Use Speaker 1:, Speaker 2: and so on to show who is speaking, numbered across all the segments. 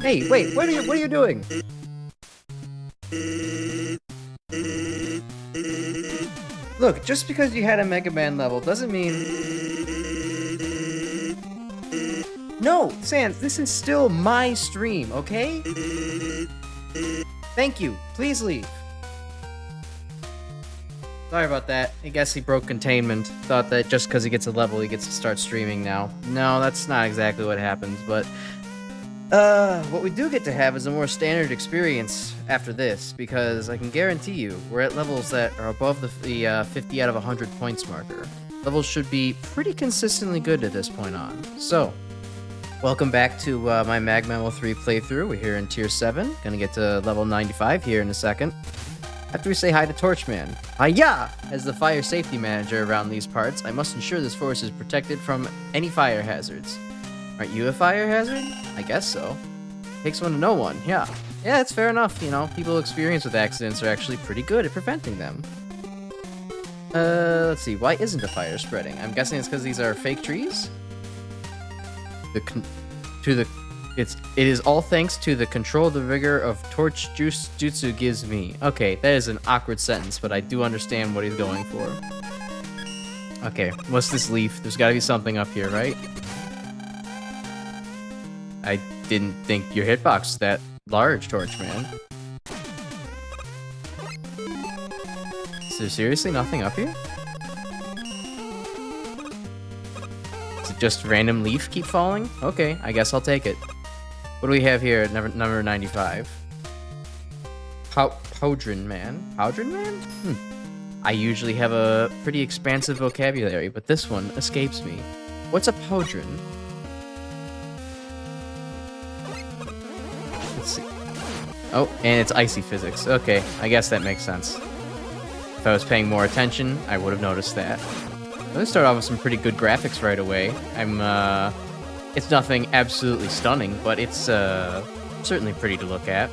Speaker 1: Hey, wait, what are you doing? Look, just because you had a Mega Man level doesn't mean... No, Sans, this is still my stream, okay? Thank you. Please leave. Sorry about that. I guess he broke containment. Thought that just because he gets a level, he gets to start streaming now. No, that's not exactly what happens, but... what we do get to have is a more standard experience after this, because I can guarantee you, we're at levels that are above the 50 out of 100 points marker. Levels should be pretty consistently good at this point on. So, welcome back to my MaGMML3 playthrough. We're here in Tier 7. Gonna get to level 95 here in a second. After we say hi to Torchman. Hiya! As the fire safety manager around these parts, I must ensure this forest is protected from any fire hazards. Aren't you a fire hazard? I guess so. Takes one to know one, yeah. Yeah, it's fair enough, you know. People experienced with accidents are actually pretty good at preventing them. Let's see, why isn't a fire spreading? I'm guessing it's because these are fake trees? It is all thanks to the control the rigor of torch juice jutsu gives me. Okay, that is an awkward sentence, but I do understand what he's going for. Okay, what's this leaf? There's gotta be something up here, right? I didn't think your hitbox was that large, Torchman. Is there seriously nothing up here? Is it just random leaf keep falling? Okay, I guess I'll take it. What do we have here at number 95? Powdrin Man? Powdrin Man? I usually have a pretty expansive vocabulary, but this one escapes me. What's a powdrin? Let's see. Oh, and it's icy physics. Okay, I guess that makes sense. If I was paying more attention, I would have noticed that. Let's start off with some pretty good graphics right away. It's nothing absolutely stunning, but it's certainly pretty to look at.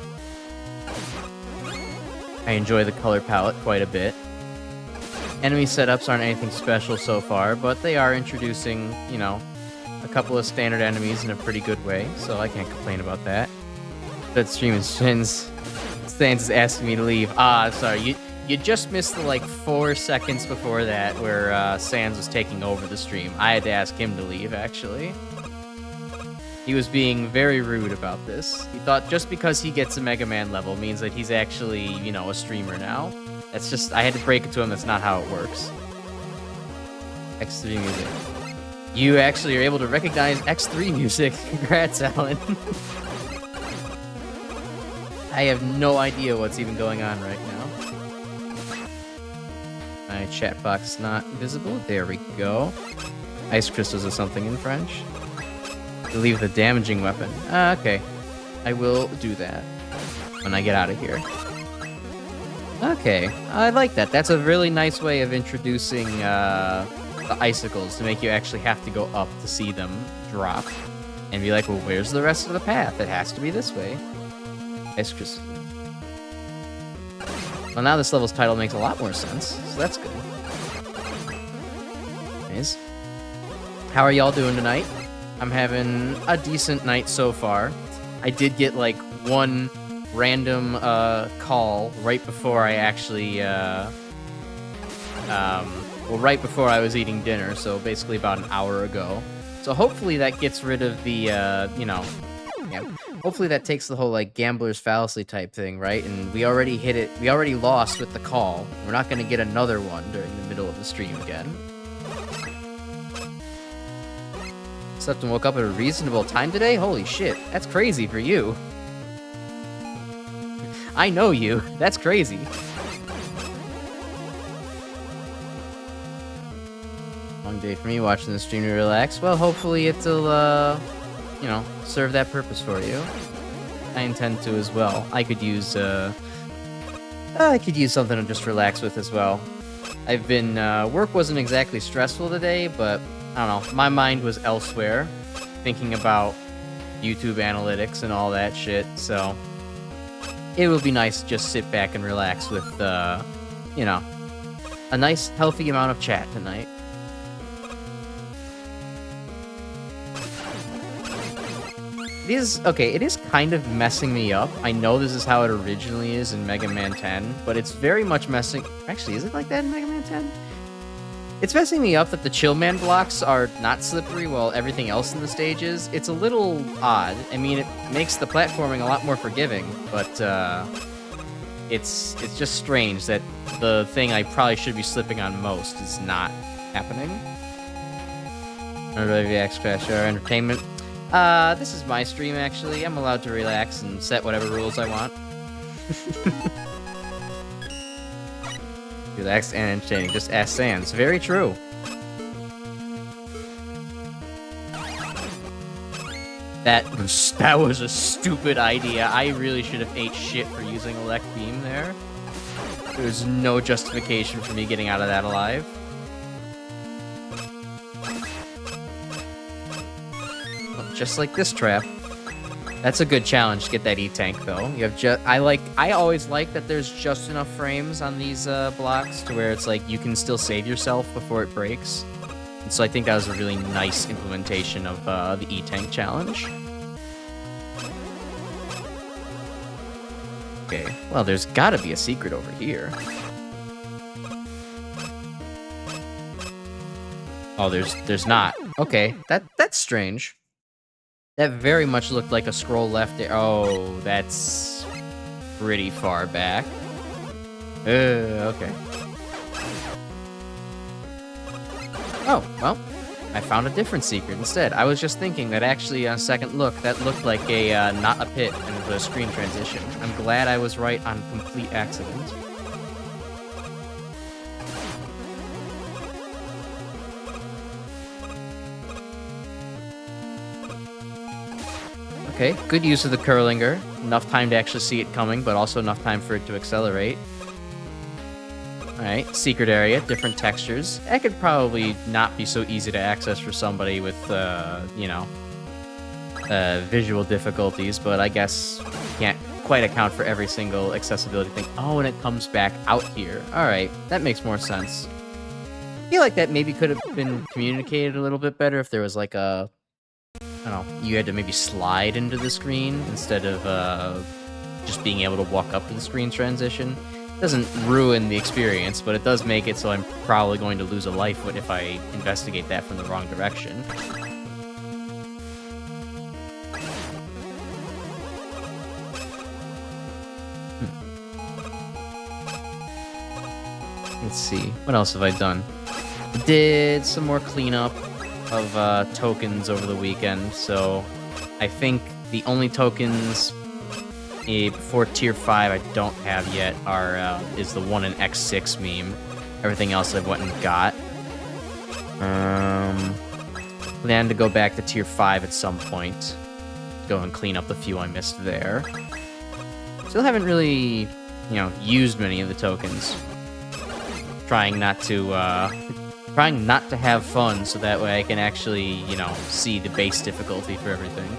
Speaker 1: I enjoy the color palette quite a bit. Enemy setups aren't anything special so far, but they are introducing, you know, a couple of standard enemies in a pretty good way, so I can't complain about that. That stream is Sans is asking me to leave. Sorry, you just missed the, like, 4 seconds before that where Sans was taking over the stream. I had to ask him to leave, actually. He was being very rude about this. He thought just because he gets a Mega Man level means that he's actually, you know, a streamer now. That's just, I had to break it to him, that's not how it works. X3 music. You actually are able to recognize X3 music. Congrats, Alan. I have no idea what's even going on right now. My chat box is not visible. There we go. Ice crystals or something in French. Leave the damaging weapon. Okay. I will do that when I get out of here. Okay, I like that. That's a really nice way of introducing the icicles to make you actually have to go up to see them drop. And be like, well, where's the rest of the path? It has to be this way. Ice crystal. Well, now this level's title makes a lot more sense, so that's good. Anyways, how are y'all doing tonight? I'm having a decent night so far. I did get, like, one random call right before I actually, right before I was eating dinner, so basically about an hour ago. So hopefully that gets rid of the, you know, yeah, hopefully that takes the whole, like, gambler's fallacy type thing, right? And we already hit it, we already lost with the call. We're not going to get another one during the middle of the stream again. Slept and woke up at a reasonable time today? Holy shit, that's crazy for you. I know you. That's crazy. Long day for me watching the stream to relax. Well, hopefully it'll, you know, serve that purpose for you. I intend to as well. I could use something to just relax with as well. I've been, work wasn't exactly stressful today, but I don't know, my mind was elsewhere, thinking about YouTube analytics and all that shit, so it would be nice to just sit back and relax with, you know, a nice, healthy amount of chat tonight. It is kind of messing me up. I know this is how it originally is in Mega Man 10, but it's very much messing... Actually, is it like that in Mega Man 10? It's messing me up that the Chill Man blocks are not slippery while everything else in the stage is. It's a little odd. I mean, it makes the platforming a lot more forgiving, but it's just strange that the thing I probably should be slipping on most is not happening. WX Crash or Entertainment. This is my stream, actually. I'm allowed to relax and set whatever rules I want. Relaxed and entertaining. Just ask Sans. Very true. That was a stupid idea. I really should have ate shit for using Elect Beam there. There's no justification for me getting out of that alive. Well, just like this trap. That's a good challenge to get that E-Tank, though. You have I always like that there's just enough frames on these blocks to where it's like you can still save yourself before it breaks. And so I think that was a really nice implementation of the E-Tank challenge. Okay, well, there's gotta be a secret over here. Oh, there's not. Okay, that's strange. That very much looked like a scroll left there. Oh, that's pretty far back. Okay. Oh, well, I found a different secret instead. I was just thinking that actually, on second look, that looked like a, not a pit and a screen transition. I'm glad I was right on complete accident. Okay, good use of the Curlinger. Enough time to actually see it coming, but also enough time for it to accelerate. Alright, secret area, different textures. That could probably not be so easy to access for somebody with, you know, visual difficulties, but I guess you can't quite account for every single accessibility thing. Oh, and it comes back out here. Alright, that makes more sense. I feel like that maybe could have been communicated a little bit better if there was like a... I don't know, you had to maybe slide into the screen instead of just being able to walk up to the screen transition. It doesn't ruin the experience, but it does make it so I'm probably going to lose a life if I investigate that from the wrong direction. Let's see, what else have I done? Did some more cleanup of tokens over the weekend, so I think the only tokens before tier 5 I don't have yet is the 1 in X6 meme. Everything else I went and got. Plan to go back to tier 5 at some point. Go and clean up the few I missed there. Still haven't really, you know, used many of the tokens. Trying not to have fun, so that way I can actually, you know, see the base difficulty for everything.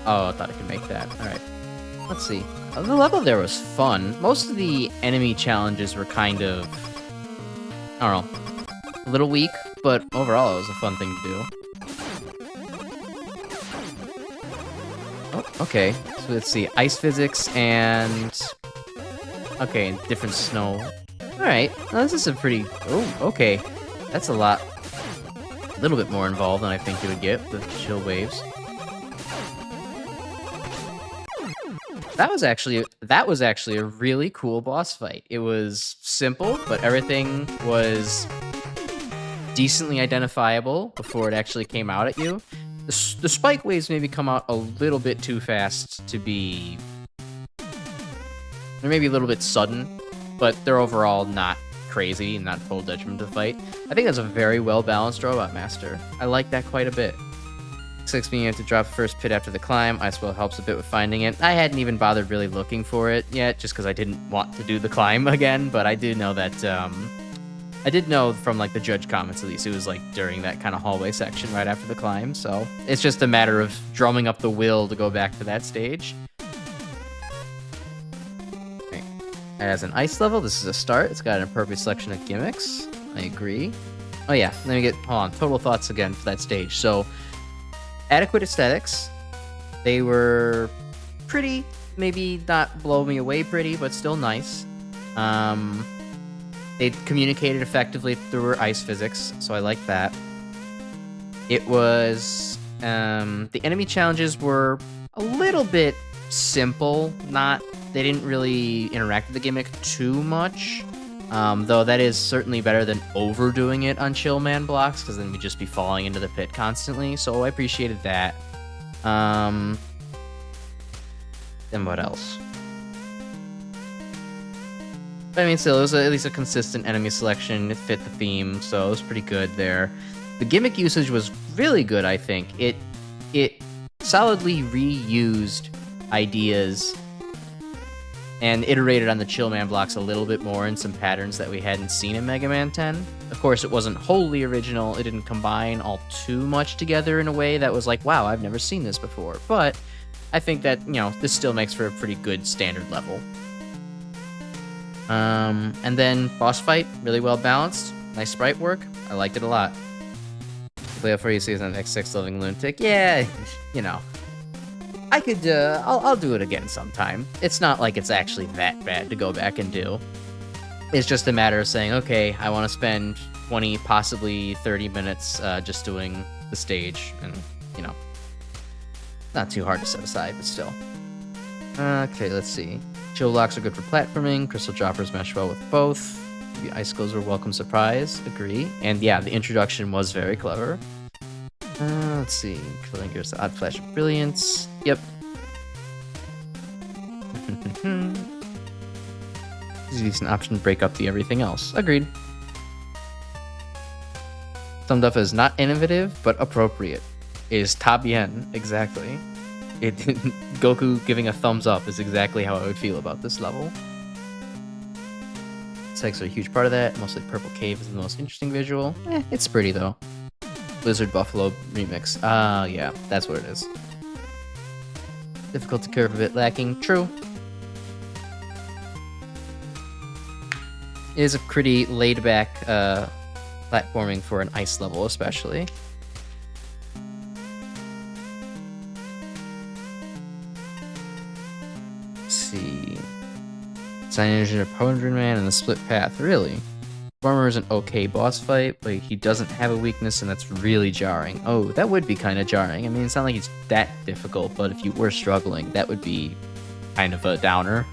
Speaker 1: Oh, I thought I could make that. Alright. Let's see. The level there was fun. Most of the enemy challenges were kind of... I don't know. A little weak, but overall it was a fun thing to do. Oh, okay. So let's see. Ice physics and... Okay, different snow. Alright, this is a pretty... Oh, okay. That's a lot... A little bit more involved than I think you would get with chill waves. That was actually a really cool boss fight. It was simple, but everything was decently identifiable before it actually came out at you. The spike waves maybe come out a little bit too fast to be... They're maybe a little bit sudden, but they're overall not crazy and not full detriment to the fight. I think that's a very well-balanced Robot Master. I like that quite a bit. 6 meaning you have to drop the first pit after the climb. Ice well helps a bit with finding it. I hadn't even bothered really looking for it yet, just because I didn't want to do the climb again, but I do know that, I did know from, like, the judge comments at least, it was, like, during that kind of hallway section right after the climb, so it's just a matter of drumming up the will to go back to that stage. Okay. As an ice level, this is a start. It's got an appropriate selection of gimmicks. I agree. Oh yeah, let me get, hold on, total thoughts again for that stage. So, adequate aesthetics. They were pretty, maybe not blow me away pretty, but still nice. They communicated effectively through ice physics, so I like that. It was, the enemy challenges were a little bit simple. They didn't really interact with the gimmick too much. Though that is certainly better than overdoing it on chill man blocks, because then we'd just be falling into the pit constantly, so I appreciated that. Then what else? I mean, still, it was at least a consistent enemy selection. It fit the theme, so it was pretty good there. The gimmick usage was really good, I think. It solidly reused ideas and iterated on the chill man blocks a little bit more in some patterns that we hadn't seen in Mega Man 10. Of course, it wasn't wholly original. It didn't combine all too much together in a way that was like, wow, I've never seen this before. But I think that, you know, this still makes for a pretty good standard level. And then boss fight, really well balanced. Nice sprite work. I liked it a lot. Play for you season X6 Living Lunatic. Yeah, you know. I could, I'll do it again sometime. It's not like it's actually that bad to go back and do. It's just a matter of saying, okay, I want to spend 20, possibly 30 minutes just doing the stage, and, you know, not too hard to set aside, but still. Okay, let's see. Chill blocks are good for platforming. Crystal droppers mesh well with both. The icicles are a welcome surprise. Agree. And yeah, the introduction was very clever. Let's see. Killing Gears, the odd flash of brilliance. Yep. This is a decent option to break up the everything else. Agreed. Summed up as not innovative, but appropriate. Is ta bien, exactly. Goku giving a thumbs up is exactly how I would feel about this level. Segs are a huge part of that. Mostly Purple Cave is the most interesting visual. It's pretty though. Blizzard Buffalo remix. Yeah, that's what it is. Difficulty curve a bit lacking. True. It is a pretty laid-back platforming for an ice level, especially. Let's see. Signage of Hundred Man and the Split Path. Really? Farmer is an okay boss fight, but he doesn't have a weakness, and that's really jarring. Oh, that would be kind of jarring. I mean, it's not like he's that difficult, but if you were struggling, that would be kind of a downer.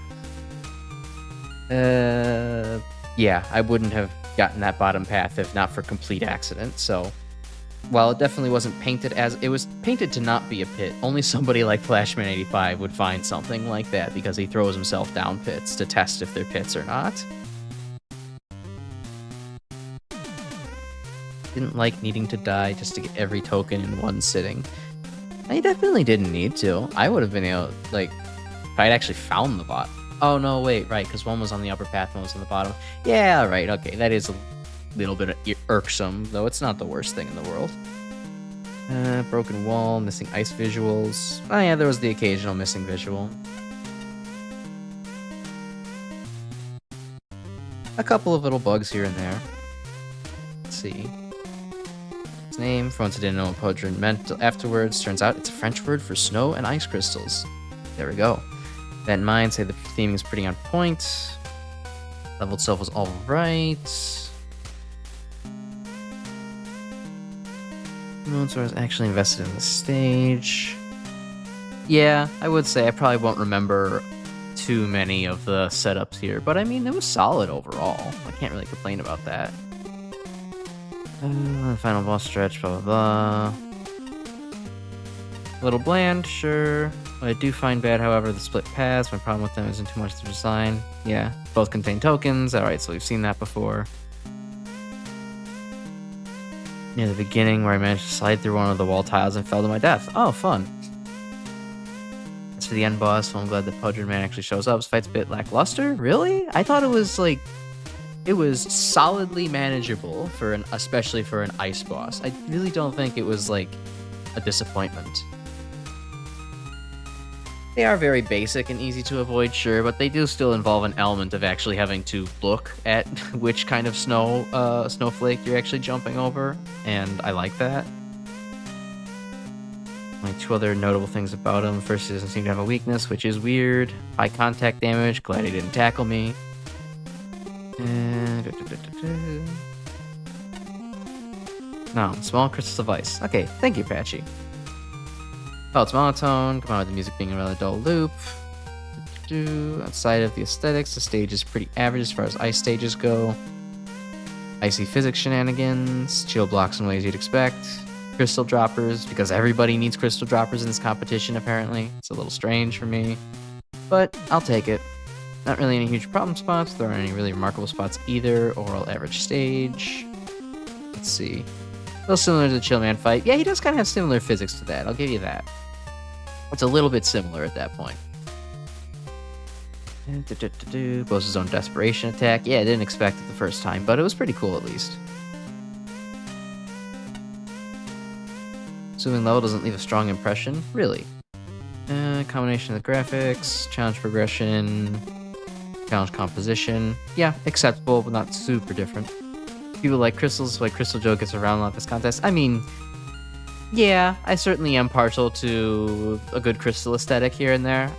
Speaker 1: Yeah, I wouldn't have gotten that bottom path if not for complete accident, so while it definitely wasn't painted as... It was painted to not be a pit. Only somebody like Flashman85 would find something like that, because he throws himself down pits to test if they're pits or not. Didn't like needing to die just to get every token in one sitting. I definitely didn't need to. I would have been able, like, if I'd actually found the bot. Oh, no, wait, right, because one was on the upper path, one was on the bottom. Yeah, right, okay, that is a little bit irksome, though it's not the worst thing in the world. Broken wall, missing ice visuals. Oh, yeah, there was the occasional missing visual. A couple of little bugs here and there. Let's see. Its name, for once I didn't know what Podrin meant afterwards. Turns out it's a French word for snow and ice crystals. There we go. That in mind, say the theming is pretty on point. Level itself was alright. So I was actually invested in the stage. Yeah, I would say I probably won't remember too many of the setups here, but I mean, it was solid overall. I can't really complain about that. Final boss stretch, blah, blah, blah. A little bland, sure. What I do find bad, however, the split paths. My problem with them isn't too much the design. Yeah, both contain tokens. Alright, so we've seen that before. Near the beginning where I managed to slide through one of the wall tiles and fell to my death. Oh, fun. As for the end boss, well, I'm glad that Pudgeon Man actually shows up. This fight's a bit lackluster? Really? I thought it was like... It was solidly manageable for especially for an ice boss. I really don't think it was like a disappointment. They are very basic and easy to avoid, sure, but they do still involve an element of actually having to look at which kind of snowflake you're actually jumping over, and I like that. Only two other notable things about him. First, he doesn't seem to have a weakness, which is weird. High contact damage, glad he didn't tackle me. No, small crystals of ice. Okay, thank you, Patchy. Oh, it's monotone. Come on with the music being a rather dull loop. Outside of the aesthetics, the stage is pretty average as far as ice stages go. Icy physics shenanigans, chill blocks in ways you'd expect. Crystal droppers, because everybody needs crystal droppers in this competition, apparently. It's a little strange for me, but I'll take it. Not really any huge problem spots. There aren't any really remarkable spots either. Overall average stage. Let's see. A little similar to the Chill Man fight. Yeah, he does kind of have similar physics to that. I'll give you that. It's a little bit similar at that point. Blows his own desperation attack. Yeah, I didn't expect it the first time, but it was pretty cool at least. Assuming level doesn't leave a strong impression. Really. Combination of the graphics, challenge progression, challenge composition. Yeah, acceptable, but not super different. People like crystals, like Crystal Joe gets around a lot at this contest. I mean, yeah, I certainly am partial to a good crystal aesthetic here and there.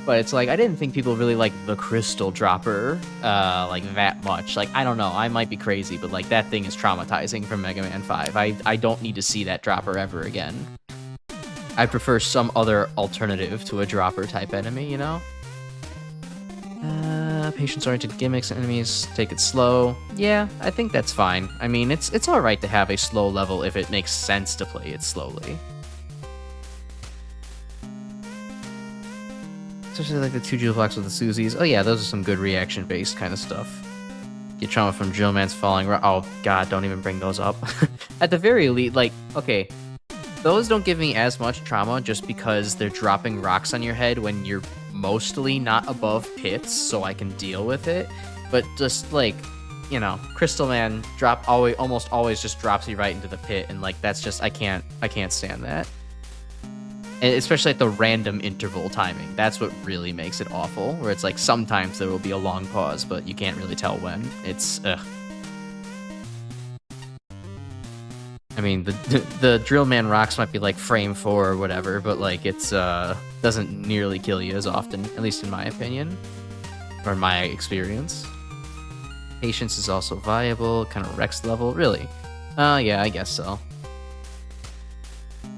Speaker 1: But it's like, I didn't think people really like the crystal dropper, like that much. Like, I don't know, I might be crazy, but like that thing is traumatizing from Mega Man 5. I don't need to see that dropper ever again. I prefer some other alternative to a dropper type enemy, you know? Patience-oriented gimmicks and enemies, take it slow. Yeah, I think that's fine. I mean, it's alright to have a slow level if it makes sense to play it slowly. Especially like the 2 jewel blocks with the Susies. Oh yeah, those are some good reaction-based kind of stuff. Get trauma from Drill Man's falling. Oh god, don't even bring those up. At the very least, like, okay, those don't give me as much trauma just because they're dropping rocks on your head when you're mostly not above pits, so I can deal with it. But just like, you know, Crystal Man almost always just drops you right into the pit, and like that's just I can't stand that. And especially at the random interval timing. That's what really makes it awful, where it's like sometimes there will be a long pause, but you can't really tell when. It's ugh. I mean, the Drill Man rocks might be like frame 4 or whatever, but like it's doesn't nearly kill you as often, at least in my opinion, or in my experience. Patience is also viable, kind of Rex level, really. Yeah, I guess so.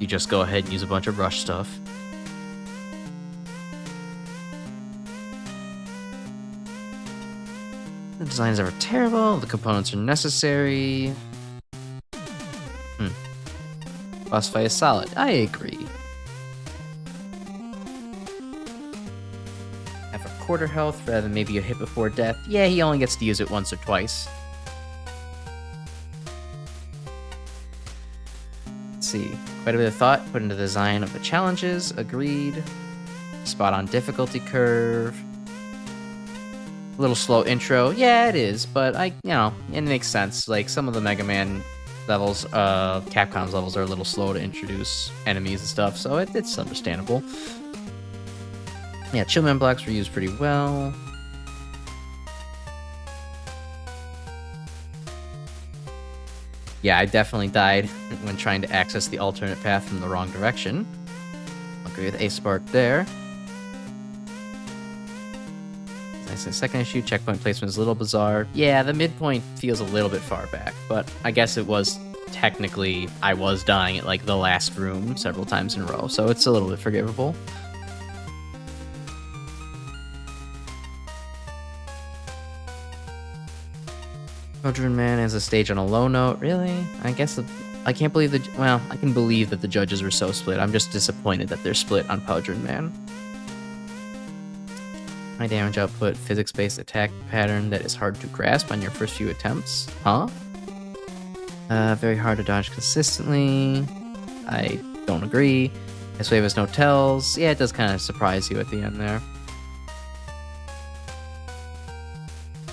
Speaker 1: You just go ahead and use a bunch of rush stuff. The design is ever terrible, the components are necessary. Boss fight is solid. I agree. Have a quarter health rather than maybe a hit before death. Yeah, he only gets to use it once or twice. Let's see. Quite a bit of thought put into the design of the challenges. Agreed. Spot on difficulty curve. A little slow intro. Yeah, it is, but it makes sense. Like some of the Mega Man levels, Capcom's levels are a little slow to introduce enemies and stuff, so it's understandable. Yeah, Chill Man blocks were used pretty well. Yeah, I definitely died when trying to access the alternate path from the wrong direction. I'll agree with A-Spark there. Nice in the second issue, checkpoint placement is a little bizarre. Yeah, the midpoint feels a little bit far back, but I guess it was technically, I was dying at like the last room several times in a row, so it's a little bit forgivable. Pudgeon Man has a stage on a low note, really? I guess I can't believe I can believe that the judges were so split. I'm just disappointed that they're split on Pudgeon Man. High damage output, physics-based attack pattern that is hard to grasp on your first few attempts. Huh? Very hard to dodge consistently. I don't agree. This wave has no tells. Yeah, it does kind of surprise you at the end there.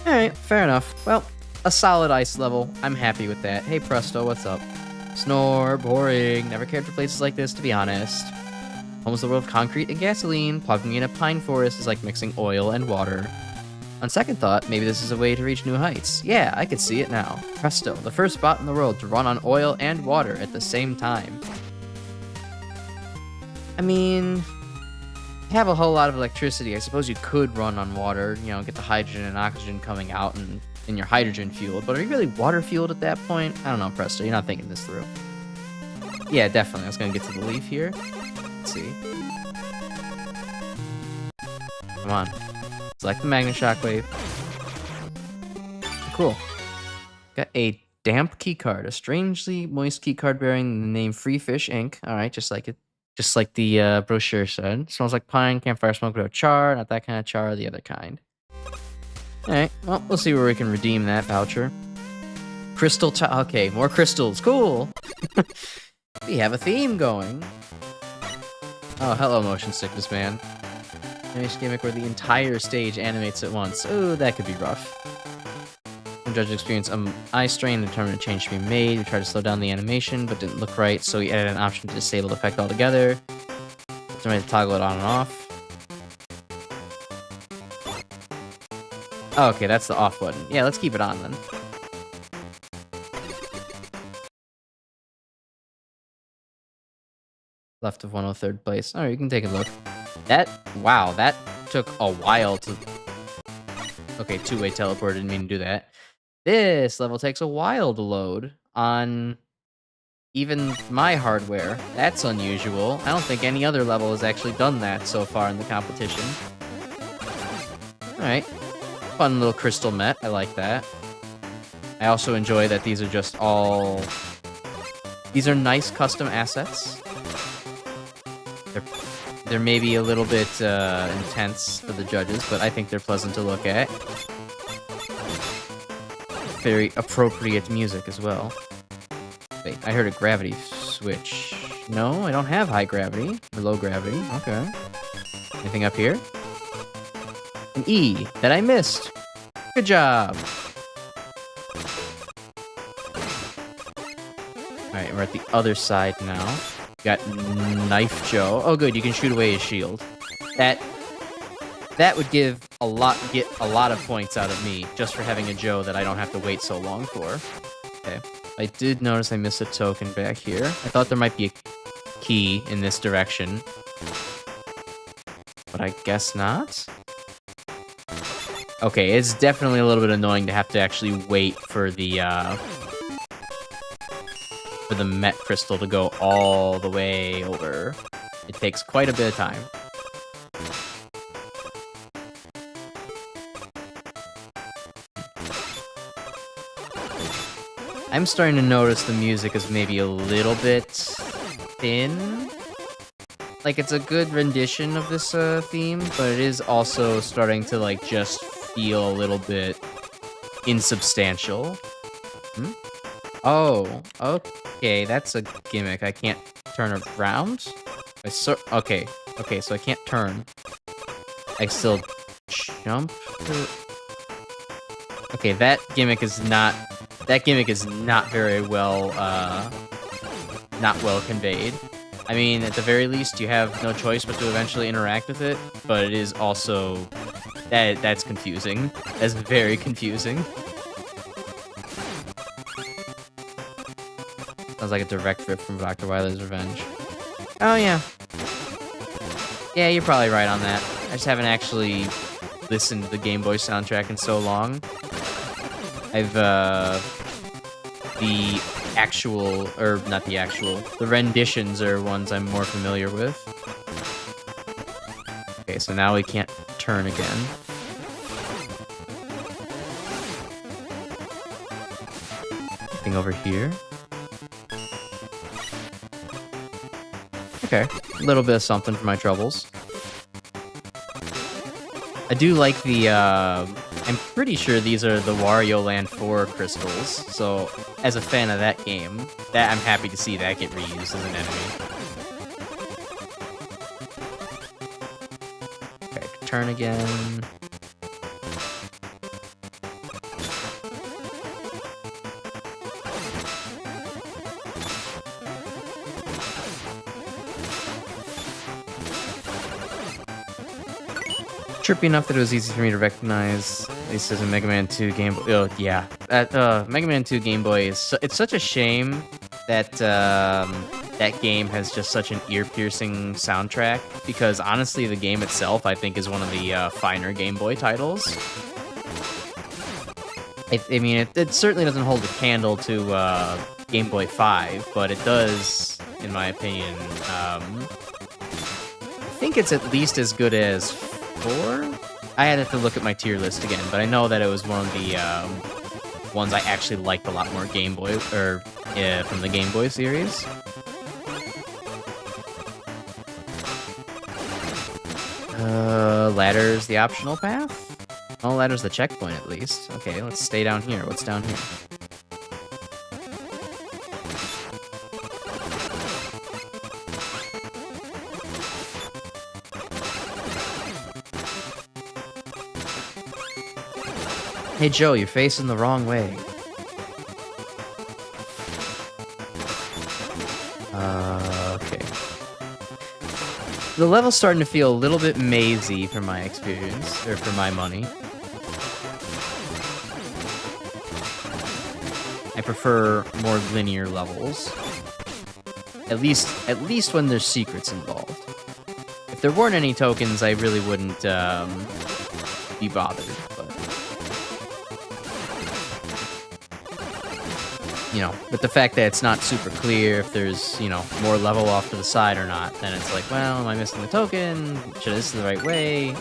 Speaker 1: Alright, fair enough. Well, a solid ice level. I'm happy with that. Hey Presto, what's up? Snore, boring. Never cared for places like this, to be honest. Home is the world of concrete and gasoline. Plugging in a pine forest is like mixing oil and water. On second thought, maybe this is a way to reach new heights. Yeah, I could see it now. Presto, the first spot in the world to run on oil and water at the same time. I mean, you have a whole lot of electricity. I suppose you could run on water, you know, get the hydrogen and oxygen coming out and you're hydrogen fueled. But are you really water fueled at that point? I don't know, Presto, you're not thinking this through. Yeah, definitely. I was going to get to the leaf here. Let's see. Come on. Select the magnet shockwave. Cool. Got a damp keycard, a strangely moist keycard bearing the name Free Fish Inc. All right, just like it, just like the brochure said. Smells like pine, campfire smoke without char, not that kind of char, the other kind. All right, well, we'll see where we can redeem that voucher. Crystal, okay, more crystals, cool. We have a theme going. Oh, hello, motion sickness man. Nice gimmick where the entire stage animates at once. Oh, that could be rough. Some judges experience eye strain and determined a change to be made. We tried to slow down the animation, but didn't look right, so we added an option to disable the effect altogether. Somebody to toggle it on and off. Oh, okay, that's the off button. Yeah, let's keep it on then. Left of 103rd place. Alright, you can take a look. Wow, that took a while to... Okay, two-way teleport, didn't mean to do that. This level takes a while to load on even my hardware. That's unusual. I don't think any other level has actually done that so far in the competition. Alright. Fun little crystal met. I like that. I also enjoy that these are just all... These are nice custom assets. They're maybe a little bit intense for the judges, but I think they're pleasant to look at. Very appropriate music as well. Wait, I heard a gravity switch. No, I don't have high gravity or low gravity. Okay. Anything up here? An E that I missed. Good job. Alright, we're at the other side now. Got Knife Joe. Oh, good. You can shoot away his shield. That would get a lot of points out of me just for having a Joe that I don't have to wait so long for. Okay. I did notice I missed a token back here. I thought there might be a key in this direction, but I guess not. Okay, it's definitely a little bit annoying to have to actually wait for the Met Crystal to go all the way over. It takes quite a bit of time. I'm starting to notice the music is maybe a little bit thin. Like, it's a good rendition of this theme, but it is also starting to, like, just feel a little bit insubstantial. Hmm? Oh, okay, that's a gimmick. I can't turn around? Okay, so I can't turn. I still jump? Okay, that gimmick is not very well, not well conveyed. I mean, at the very least, you have no choice but to eventually interact with it, but it is also... That's confusing. That's very confusing. Sounds like a direct rip from Dr. Wily's Revenge. Oh, yeah. Yeah, you're probably right on that. I just haven't actually listened to the Game Boy soundtrack in so long. The renditions are ones I'm more familiar with. Okay, so now we can't turn again. Anything over here? Okay, a little bit of something for my troubles. I do like the I'm pretty sure these are the Wario Land 4 crystals, so as a fan of that game, that I'm happy to see that get reused as an enemy. Okay, turn again. Trippy enough that it was easy for me to recognize, at least as a Mega Man 2 Game Boy. Oh, yeah. That Mega Man 2 Game Boy it's such a shame that that game has just such an ear-piercing soundtrack, because honestly, the game itself, I think, is one of the finer Game Boy titles. I mean, it certainly doesn't hold a candle to Game Boy 5, but it does, in my opinion. I think it's at least as good as 4? I had to look at my tier list again, but I know that it was one of the ones I actually liked a lot more Game Boy, or from the Game Boy series. Ladder's the optional path? Oh, ladder's the checkpoint at least. Okay, let's stay down here. What's down here? Hey Joe, you're facing the wrong way. Okay. The level's starting to feel a little bit mazy for my experience, or for my money. I prefer more linear levels. At least when there's secrets involved. If there weren't any tokens, I really wouldn't be bothered. You know, but the fact that it's not super clear if there's, you know, more level off to the side or not, then it's like, well, am I missing the token? Should this is the right way?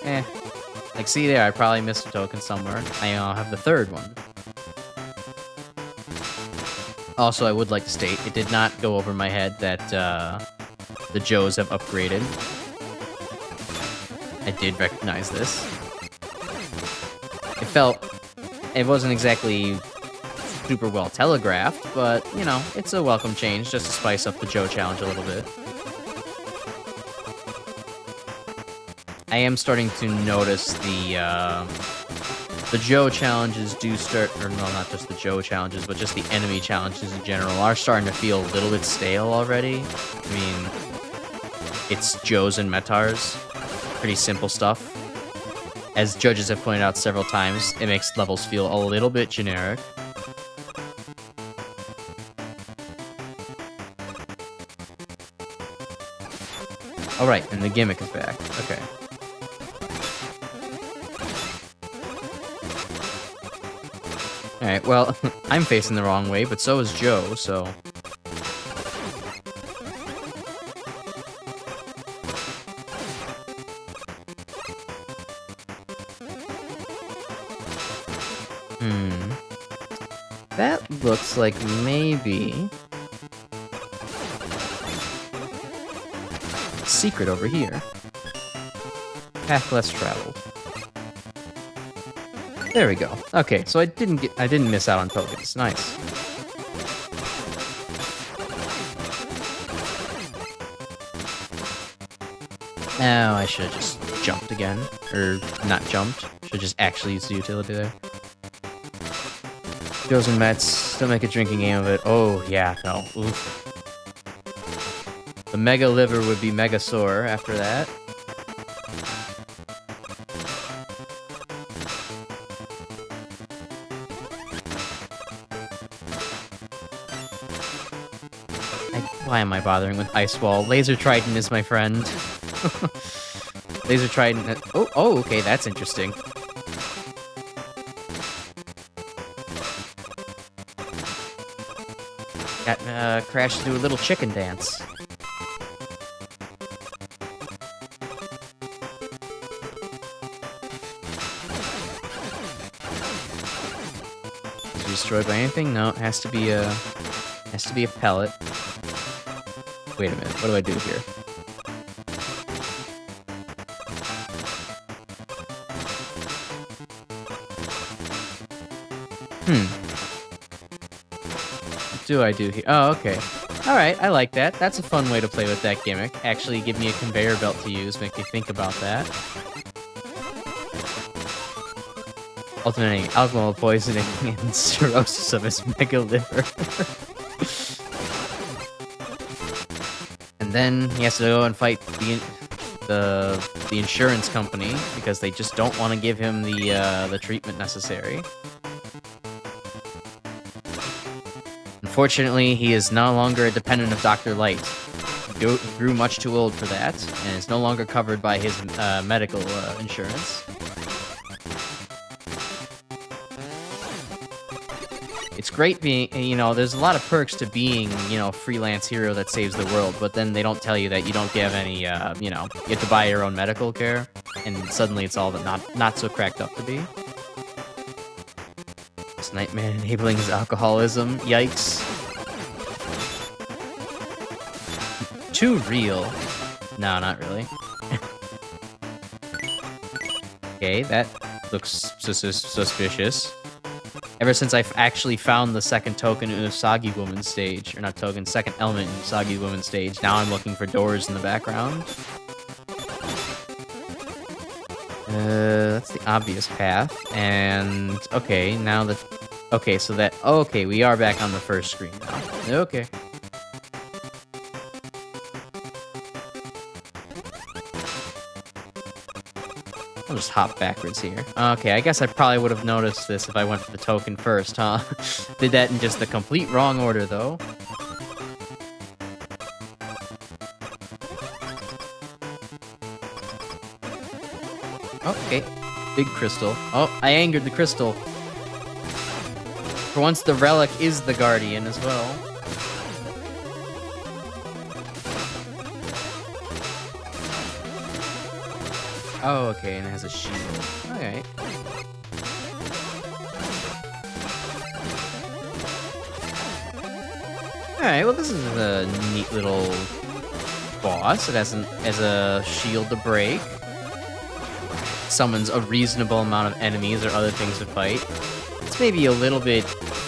Speaker 1: Like, see there, I probably missed a token somewhere. I have the third one. Also, I would like to state, it did not go over my head that the Joes have upgraded. I did recognize this. It wasn't exactly super well telegraphed, but, you know, it's a welcome change just to spice up the Joe challenge a little bit. I am starting to notice the Joe challenges do start, or no, not just the Joe challenges, but just the enemy challenges in general are starting to feel a little bit stale already. I mean, it's Joes and Metars, pretty simple stuff. As judges have pointed out several times, it makes levels feel a little bit generic. Alright, and the gimmick is back. Okay. Alright, well, I'm facing the wrong way, but so is Joe, so... That looks like maybe... secret over here. Path less traveled. There we go. Okay, so I didn't miss out on tokens. Nice. Oh, I should have just jumped again. Or not jumped. Should have just actually used the utility there. Joes and Mets, don't make a drinking game of it. Oh, yeah, no. Oof. The Mega Liver would be Mega Sore after that. Why am I bothering with Ice Wall? Laser Trident is my friend. Laser Trident... Oh, okay, that's interesting. Got crashed to do a little chicken dance. Destroyed by anything? No, it has to be a pellet. Wait a minute, what do I do here? What do I do here? Oh, okay. Alright, I like that. That's a fun way to play with that gimmick. Actually give me a conveyor belt to use, make me think about that. Alternating alcohol poisoning and cirrhosis of his mega liver. And then he has to go and fight the insurance company because they just don't want to give him the treatment necessary. Unfortunately, he is no longer a dependent of Dr. Light. He grew much too old for that, and is no longer covered by his medical insurance. It's great being, you know, there's a lot of perks to being, you know, a freelance hero that saves the world, but then they don't tell you that you don't have any, you know, you have to buy your own medical care, and suddenly it's all not so cracked up to be. This nightmare enabling his alcoholism, yikes. Too real. No, not really. Okay, that looks suspicious. Ever since I've actually found the second token in Usagi Woman stage, or not token, second element in Usagi Woman stage, now I'm looking for doors in the background. That's the obvious path, and okay, now that, okay, so that, okay, we are back on the first screen now. Okay. I'll just hop backwards here. Okay, I guess I probably would have noticed this if I went for the token first, huh? Did that in just the complete wrong order, though. Okay, big crystal. Oh, I angered the crystal. For once, the relic is the guardian as well. Oh, okay, and it has a shield. Alright. Alright, well this is a neat little boss. It has a shield to break. Summons a reasonable amount of enemies or other things to fight. It's maybe a little bit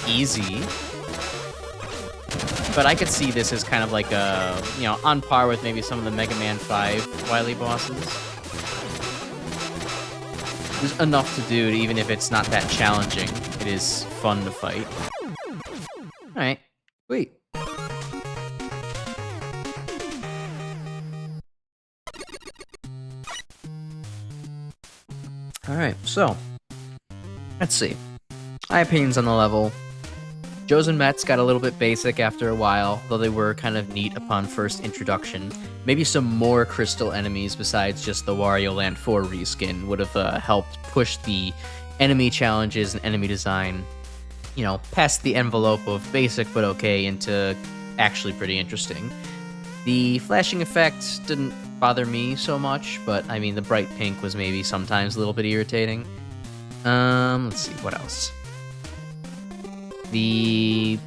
Speaker 1: easy. But I could see this as kind of like a, you know, on par with maybe some of the Mega Man 5 Wily bosses. There's enough to do, even if it's not that challenging. It is fun to fight. Alright. Wait. Alright, so. Let's see. My opinions on the level. Joes and Mets got a little bit basic after a while, though they were kind of neat upon first introduction. Maybe some more crystal enemies besides just the Wario Land 4 reskin would have helped push the enemy challenges and enemy design, you know, past the envelope of basic but okay into actually pretty interesting. The flashing effect didn't bother me so much, but I mean the bright pink was maybe sometimes a little bit irritating. Let's see, what else? The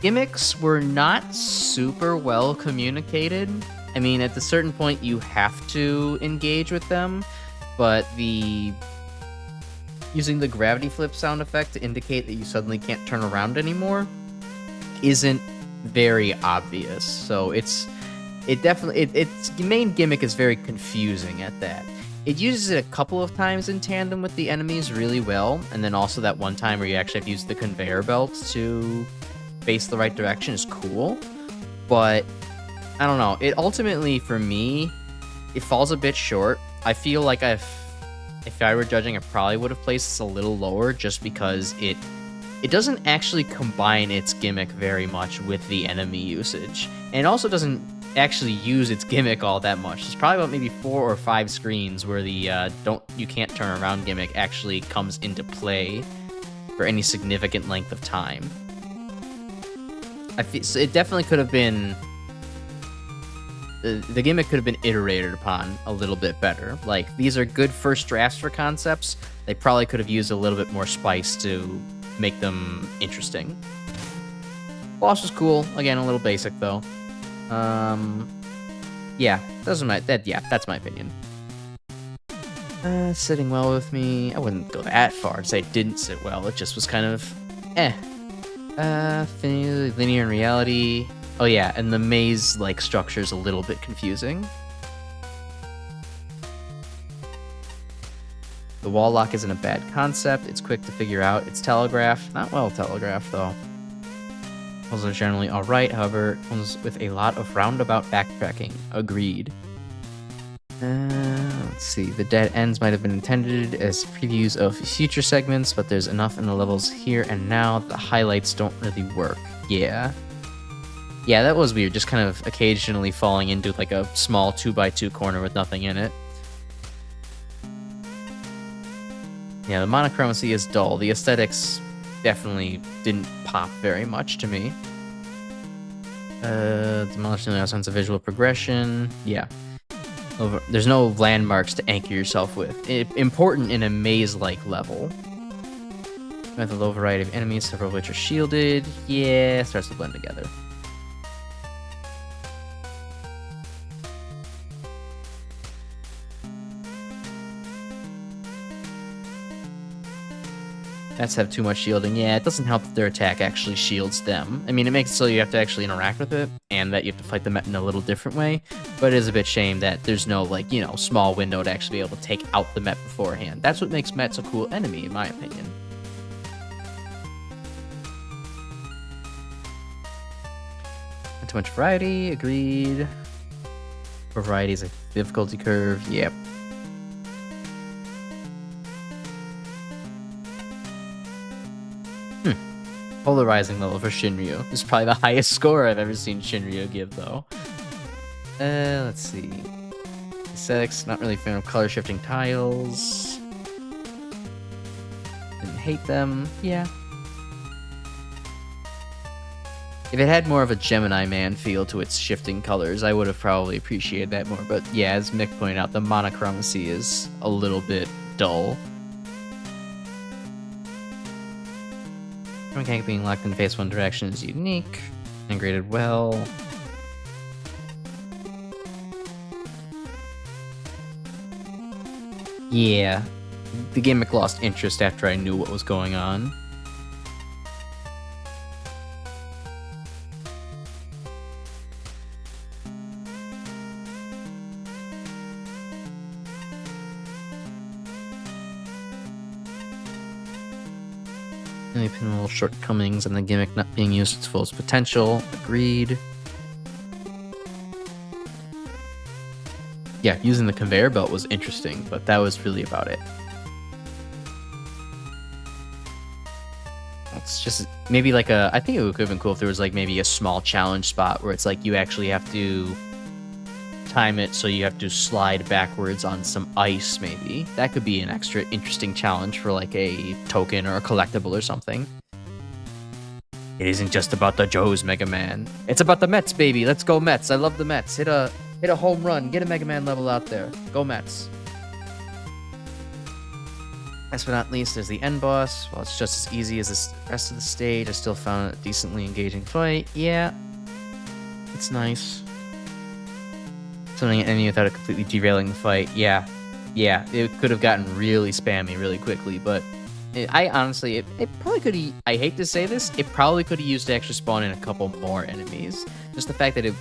Speaker 1: gimmicks were not super well communicated. I mean, at a certain point, you have to engage with them, but using the gravity flip sound effect to indicate that you suddenly can't turn around anymore isn't very obvious. So its main gimmick is very confusing at that. It uses it a couple of times in tandem with the enemies really well, and then also that one time where you actually have to use the conveyor belt to face the right direction is cool, but I don't know. It ultimately, for me, it falls a bit short. I feel like if I were judging, I probably would have placed this a little lower just because it doesn't actually combine its gimmick very much with the enemy usage, and it also doesn't actually use its gimmick all that much. There's probably about maybe 4 or 5 screens where the you can't turn around gimmick actually comes into play for any significant length of time. I feel so it definitely could have been the gimmick could have been iterated upon a little bit better. Like, these are good first drafts for concepts. They probably could have used a little bit more spice to make them interesting. Boss was cool. Again, a little basic though. Yeah, that's my opinion. Sitting well with me. I wouldn't go that far to say it didn't sit well. It just was kind of Linear in reality. Oh yeah, and the maze-like structure is a little bit confusing. The wall lock isn't a bad concept. It's quick to figure out. It's telegraphed. Not well telegraphed, though. Puzzles are generally alright, however, it comes with a lot of roundabout backtracking. Agreed. Let's see. The dead ends might have been intended as previews of future segments, but there's enough in the levels here and now that the highlights don't really work. Yeah. Yeah, that was weird. Just kind of occasionally falling into like a small 2x2 corner with nothing in it. Yeah, the monochromacy is dull. The aesthetics definitely didn't pop very much to me. Demolishing the sense of visual progression. Yeah. There's no landmarks to anchor yourself with. Important in a maze-like level. With a low variety of enemies, several of which are shielded. Yeah, it starts to blend together. Mets have too much shielding. Yeah, it doesn't help that their attack actually shields them. I mean, it makes it so you have to actually interact with it, and that you have to fight the Met in a little different way, but it is a bit shame that there's no, like, you know, small window to actually be able to take out the Met beforehand. That's what makes Mets a cool enemy, in my opinion. Not too much variety, agreed. For variety is a difficulty curve, yep. Polarizing level for Shinryu. This is probably the highest score I've ever seen Shinryu give, though. Let's see. Aesthetics, not really a fan of color shifting tiles. Didn't hate them. Yeah. If it had more of a Gemini Man feel to its shifting colors, I would have probably appreciated that more. But yeah, as Mick pointed out, the monochromacy is a little bit dull. Mechanic being locked in face one direction is unique. Integrated well. Yeah. The gimmick lost interest after I knew what was going on. Any pinhole shortcomings and the gimmick not being used to its fullest potential. Agreed. Yeah, using the conveyor belt was interesting, but that was really about it. It's just maybe like a... I think it would have been cool if there was like maybe a small challenge spot where it's like you actually have to time it so you have to slide backwards on some ice, maybe. That could be an extra interesting challenge for like a token or a collectible or something. It isn't just about the Joes, Mega Man. It's about the Mets, baby. Let's go Mets. I love the Mets. Hit a home run. Get a Mega Man level out there. Go Mets. Last but not least, there's the end boss. While it's just as easy as the rest of the stage, I still found it a decently engaging fight. Yeah. It's nice. Something an enemy without it completely derailing the fight. Yeah, it could have gotten really spammy really quickly, but I honestly, it probably could have, I hate to say this, it probably could have used to actually spawn in a couple more enemies. Just the fact that it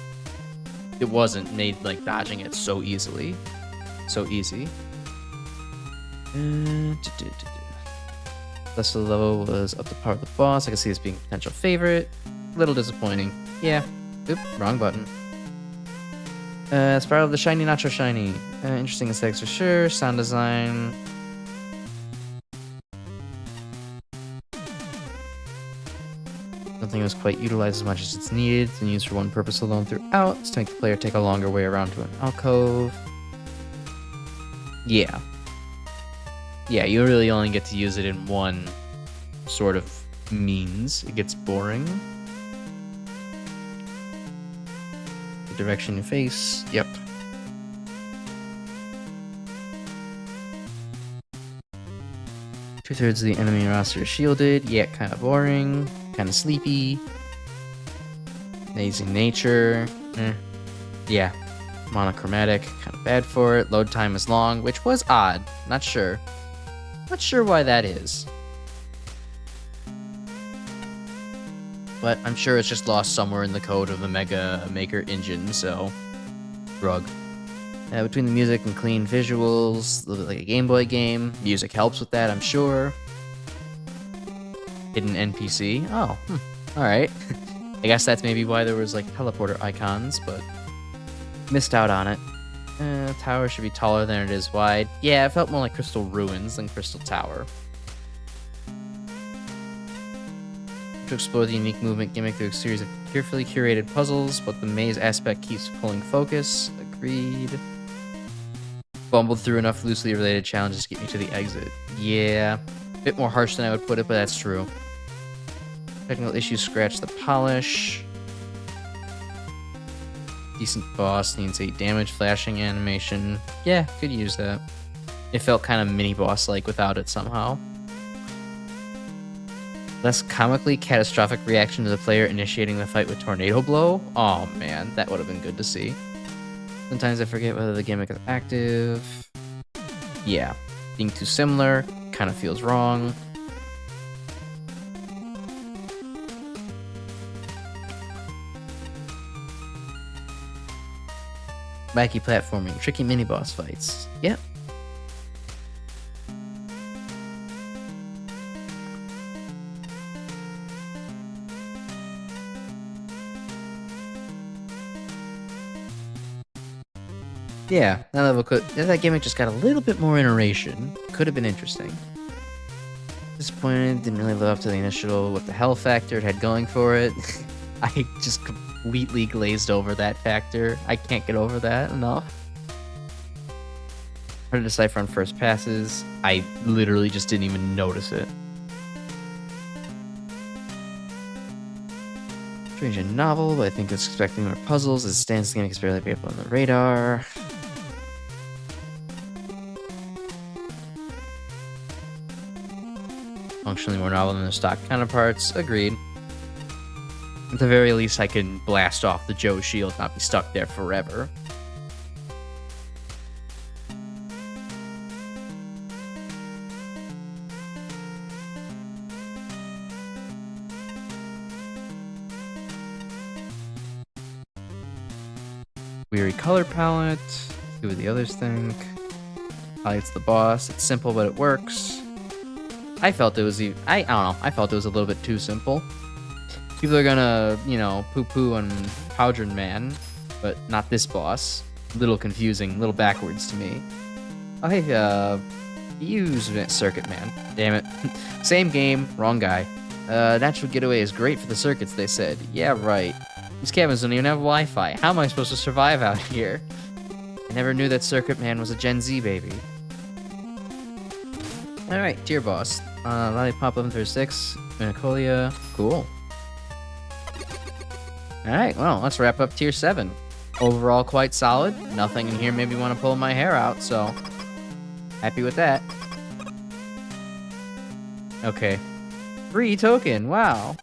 Speaker 1: wasn't made like dodging it so easily. So easy. Rest of the level was up to par with the boss. I can see this being a potential favorite. A little disappointing. Yeah. Oop, wrong button. Spiral of the Shiny, not so shiny. Interesting aesthetics for sure. Sound design. Nothing was quite utilized as much as it's needed. It's been used for one purpose alone throughout. To make the player take a longer way around to an alcove. Yeah. Yeah, you really only get to use it in one sort of means. It gets boring. Direction you face. Yep. Two-thirds of the enemy roster is shielded. Yeah, kind of boring. Kind of sleepy. Amazing nature. Yeah. Monochromatic. Kind of bad for it. Load time is long, which was odd. Not sure. Not sure why that is. But I'm sure it's just lost somewhere in the code of the Mega Maker engine, so... Rug. Between the music and clean visuals, a little bit like a Game Boy game. Music helps with that, I'm sure. Hidden NPC. Oh, alright. I guess that's maybe why there was like teleporter icons, but missed out on it. Tower should be taller than it is wide. Yeah, it felt more like Crystal Ruins than Crystal Tower. To explore the unique movement gimmick through a series of carefully curated puzzles, but the maze aspect keeps pulling focus. Agreed. Bumbled through enough loosely related challenges to get me to the exit. Yeah, a bit more harsh than I would put it, but that's true. Technical issues scratch the polish. Decent boss needs a damage flashing animation. Yeah, could use that. It felt kind of mini boss like without it somehow. Less comically catastrophic reaction to the player initiating the fight with Tornado Blow. Oh man, that would have been good to see. Sometimes I forget whether the gimmick is active. Yeah, being too similar kind of feels wrong. Wacky platforming, tricky mini-boss fights. Yep. Yeah, that level could... That gimmick just got a little bit more iteration. Could have been interesting. Disappointed, didn't really live up to the initial what the hell factor it had going for it. I just completely glazed over that factor. I can't get over that enough. Hard to decipher on first passes. I literally just didn't even notice it. Strange and novel, but I think it's expecting more puzzles. As it stands, the game is barely available on the radar. Functionally more novel than the stock counterparts. Agreed. At the very least, I can blast off the Joe shield, not be stuck there forever. Weary color palette. See what the others think. Highlights the boss. It's simple, but it works. I felt it was I don't know. I felt it was a little bit too simple. People are gonna, you know, poo-poo on Powdrin Man, but not this boss. A little confusing, a little backwards to me. Oh, hey, use Circuit Man. Damn it. Same game, wrong guy. Natural Getaway is great for the circuits, they said. Yeah, right. These cabins don't even have Wi-Fi. How am I supposed to survive out here? I never knew that Circuit Man was a Gen Z baby. Alright, tier boss. Lollipop 1136, Minicolia. Cool. Alright, well, let's wrap up tier 7. Overall, quite solid. Nothing in here made me want to pull my hair out, so happy with that. Okay. Free token, wow.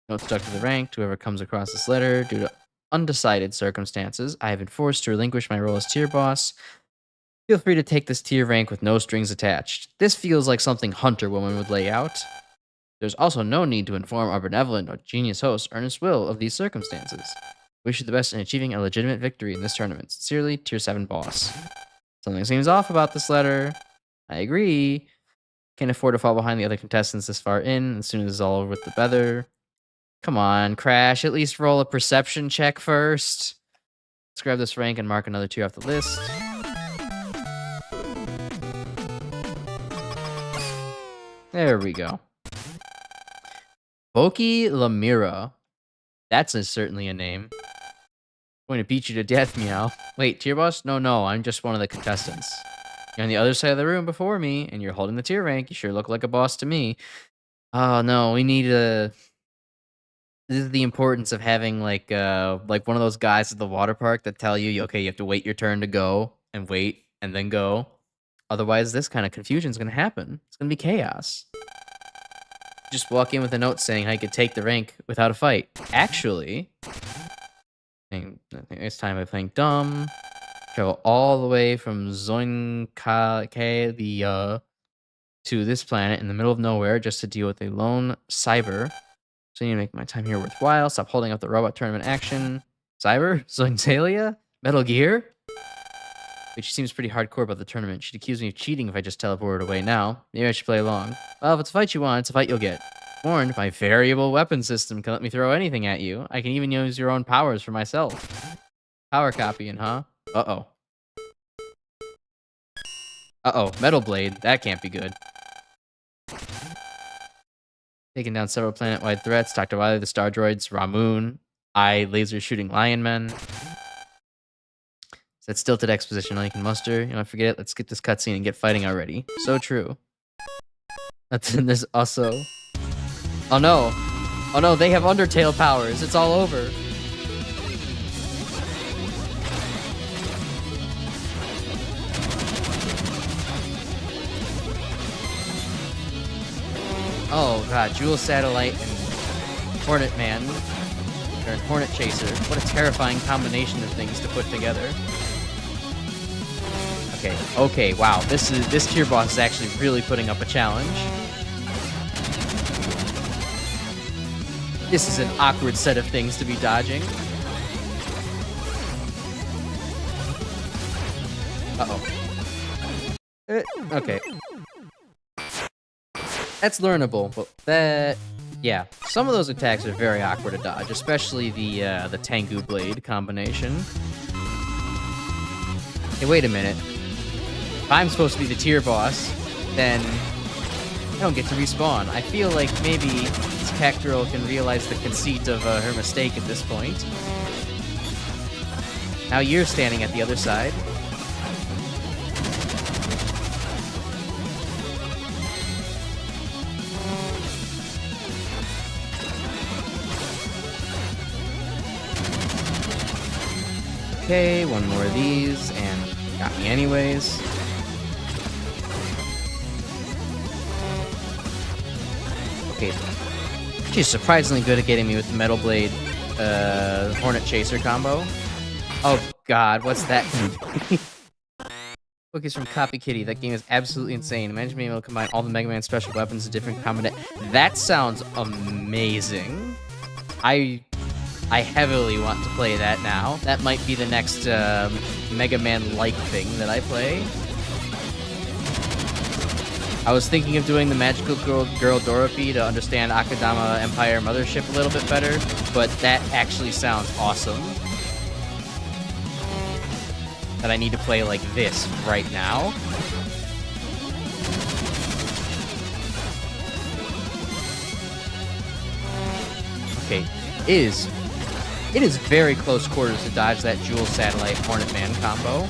Speaker 1: Note stuck to the rank. Whoever comes across this letter, due to undecided circumstances, I have been forced to relinquish my role as tier boss. Feel free to take this tier rank with no strings attached. This feels like something Hunter Woman would lay out. There's also no need to inform our benevolent or genius host, Ernest Will, of these circumstances. Wish you the best in achieving a legitimate victory in this tournament. Sincerely, tier 7 boss. Something seems off about this letter. I agree. Can't afford to fall behind the other contestants this far in. As soon as it's all over with the better. Come on, Crash. At least roll a perception check first. Let's grab this rank and mark another tier off the list. There we go. Boki Lamira. That's certainly a name. Going to beat you to death, meow. Wait, tier boss? No, I'm just one of the contestants. You're on the other side of the room before me, and you're holding the tier rank. You sure look like a boss to me. Oh no, we need a... This is the importance of having like one of those guys at the water park that tell you, okay, you have to wait your turn to go, and wait, and then go. Otherwise, this kind of confusion is going to happen. It's going to be chaos. Just walk in with a note saying how you could take the rank without a fight. Actually, I think it's time by playing dumb. Travel all the way from Zoinka, the to this planet in the middle of nowhere just to deal with a lone cyber. So I need to make my time here worthwhile. Stop holding up the robot tournament action. Cyber? Zointalia? Metal Gear? But she seems pretty hardcore about the tournament. She'd accuse me of cheating if I just teleported away now. Maybe I should play along. Well, if it's a fight you want, it's a fight you'll get. Warned, my variable weapon system can let me throw anything at you. I can even use your own powers for myself. Power copying, huh? Uh-oh. Uh-oh, Metal Blade. That can't be good. Taking down several planet-wide threats. Dr. Wily, the Star Droids, Ramoon, laser-shooting lion men. That stilted exposition all you can muster. You know, forget it. Let's get this cutscene and get fighting already. So true. There's also... Oh no. Oh no, they have Undertale powers. It's all over. Oh god, Jewel Satellite and Hornet Man. Or Hornet Chaser. What a terrifying combination of things to put together. Okay, wow. This tier boss is actually really putting up a challenge. This is an awkward set of things to be dodging. Uh-oh. Okay. That's learnable, but yeah. Some of those attacks are very awkward to dodge, especially the Tengu Blade combination. Hey, wait a minute. If I'm supposed to be the tier boss, then I don't get to respawn. I feel like maybe this cat girl can realize the conceit of her mistake at this point. Now you're standing at the other side. Okay, one more of these, and got me anyways. Okay, she's surprisingly good at getting me with the Metal Blade Hornet Chaser combo. Oh god, what's that? Cookies from Copy Kitty. That game is absolutely insane. Imagine being able to combine all the Mega Man special weapons in different combinations. That sounds amazing. I heavily want to play that now. That might be the next Mega Man-like thing that I play. I was thinking of doing the Magical Girl Dorothy to understand Akadama Empire Mothership a little bit better, but that actually sounds awesome. That I need to play like this right now. Okay, it is very close quarters to dodge that Jewel Satellite Hornet Man combo.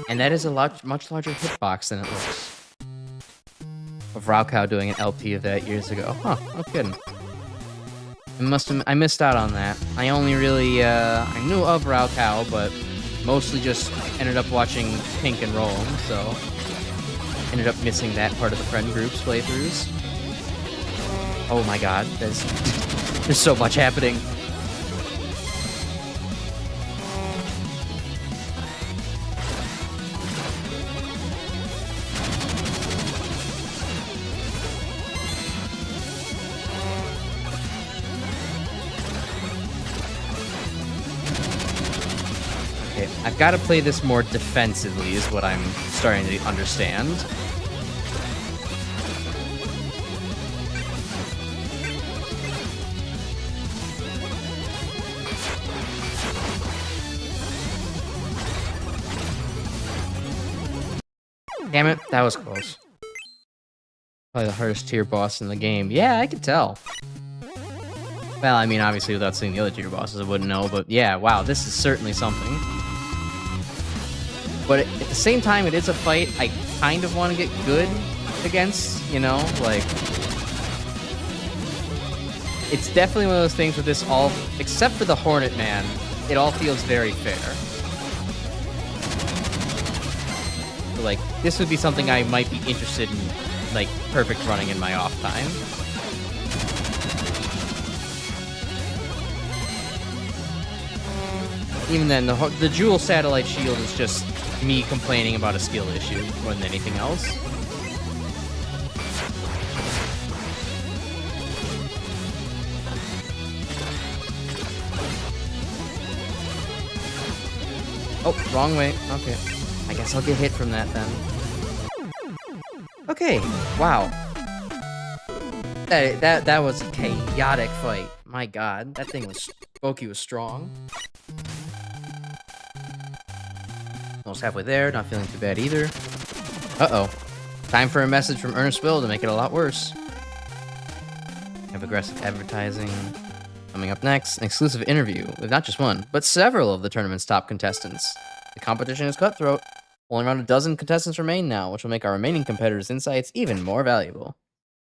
Speaker 1: And that is a much larger hitbox than it looks. Of Raukau doing an LP of that years ago. Huh, no kidding. I missed out on that. I only really, I knew of Raukau, but mostly just ended up watching Pink and Roll, so ended up missing that part of the friend group's playthroughs. Oh my god, there's so much happening. I've got to play this more defensively, is what I'm starting to understand. Damn it, that was close. Probably the hardest tier boss in the game. Yeah, I could tell. Well, I mean, obviously without seeing the other tier bosses, I wouldn't know, but yeah, wow, this is certainly something. But at the same time, it is a fight I kind of want to get good against, you know? Like, it's definitely one of those things with this all, except for the Hornet Man, it all feels very fair. So, like, this would be something I might be interested in, like, perfect running in my off time. Even then, the Jewel Satellite Shield is just me complaining about a skill issue more than anything else. Oh, wrong way. Okay. I guess I'll get hit from that then. Okay. Wow. That was a chaotic fight. My god. That thing was... Boki was strong. Almost halfway there. Not feeling too bad either. Uh-oh. Time for a message from Ernest Will to make it a lot worse. Have aggressive advertising. Coming up next, an exclusive interview with not just one, but several of the tournament's top contestants. The competition is cutthroat. Only around a dozen contestants remain now, which will make our remaining competitors' insights even more valuable.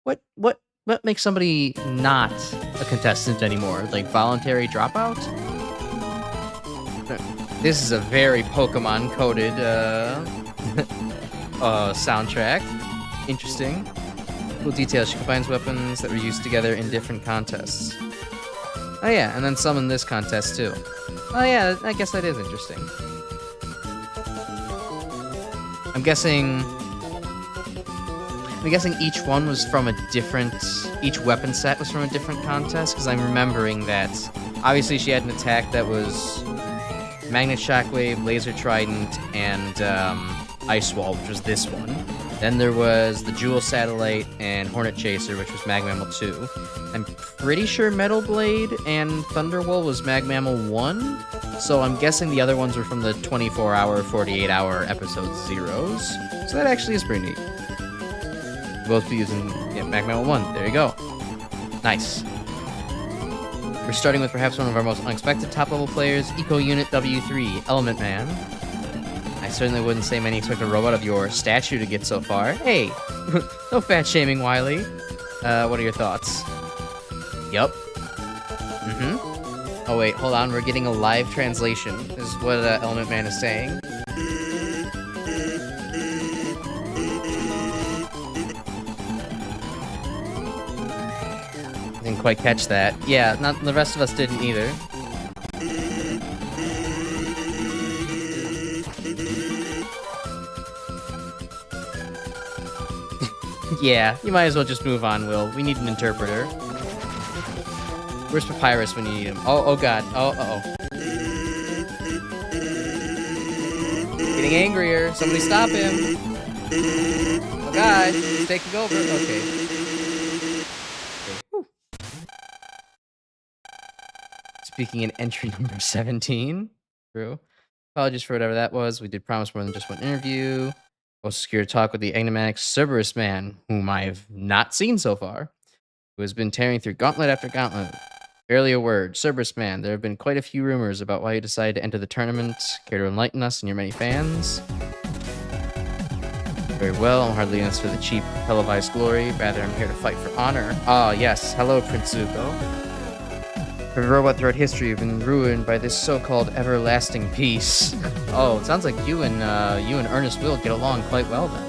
Speaker 1: What makes somebody not a contestant anymore? Like voluntary dropout? This is a very Pokemon-coded soundtrack. Interesting. Cool detail, she combines weapons that were used together in different contests. Oh yeah, and then some in this contest too. Oh yeah, I guess that is interesting. I'm guessing each one was from a different... Each weapon set was from a different contest, because I'm remembering that... Obviously, she had an attack that was... Magnet Shockwave, Laser Trident, and Ice Wall, which was this one. Then there was the Jewel Satellite and Hornet Chaser, which was MaGMML3. I'm pretty sure Metal Blade and Thunderwall was MaGMML1. So I'm guessing the other ones were from the 24-hour, 48-hour episode zeros. So that actually is pretty neat. Both be using MaGMML1. There you go. Nice. We're starting with perhaps one of our most unexpected top-level players, Eco Unit W3, Element Man. I certainly wouldn't say many expect a robot of your stature to get so far. Hey, no fat-shaming, Wily. What are your thoughts? Yup. Oh wait, hold on, we're getting a live translation, is what Element Man is saying. Didn't quite catch that. Yeah, not the rest of us didn't either. Yeah, you might as well just move on, Will. We need an interpreter. Where's Papyrus when you need him? Oh god. Uh-oh. Getting angrier. Somebody stop him. Oh god, he's taking over. Okay. Whew. Speaking in entry number 17. True. Apologies for whatever that was. We did promise more than just one interview. We'll secure a talk with the enigmatic Cerberus man, whom I've not seen so far, who has been tearing through gauntlet after gauntlet. Barely a word. Cerberus man, there have been quite a few rumors about why you decided to enter the tournament. Care to enlighten us and your many fans? Very well, I'm hardly in this for the cheap, televised glory. Rather, I'm here to fight for honor. Ah, yes. Hello, Prince Zuko. Every robot throughout history have been ruined by this so-called everlasting peace. Oh, it sounds like you and Ernest Will get along quite well then.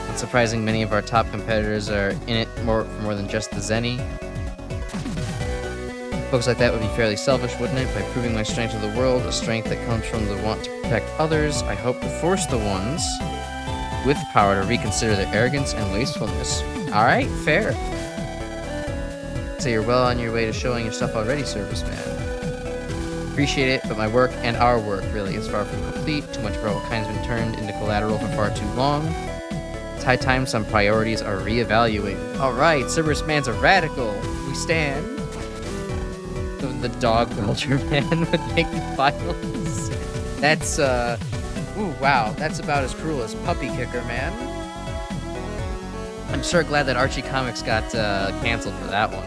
Speaker 1: Not surprising, many of our top competitors are in it for more than just the Zenny. Folks like that would be fairly selfish, wouldn't it? By proving my strength to the world, a strength that comes from the want to protect others, I hope to force the ones with power to reconsider their arrogance and wastefulness. Alright, fair. So you're well on your way to showing your stuff already, Serviceman. Appreciate it, but my work and our work really is far from complete. Too much of our kind has been turned into collateral for far too long. It's high time some priorities are reevaluated. Alright, Serviceman's a radical. We stand. The dog culture man with making violence. That's, ooh, wow. That's about as cruel as Puppy Kicker, man. I'm sure glad that Archie Comics got canceled for that one.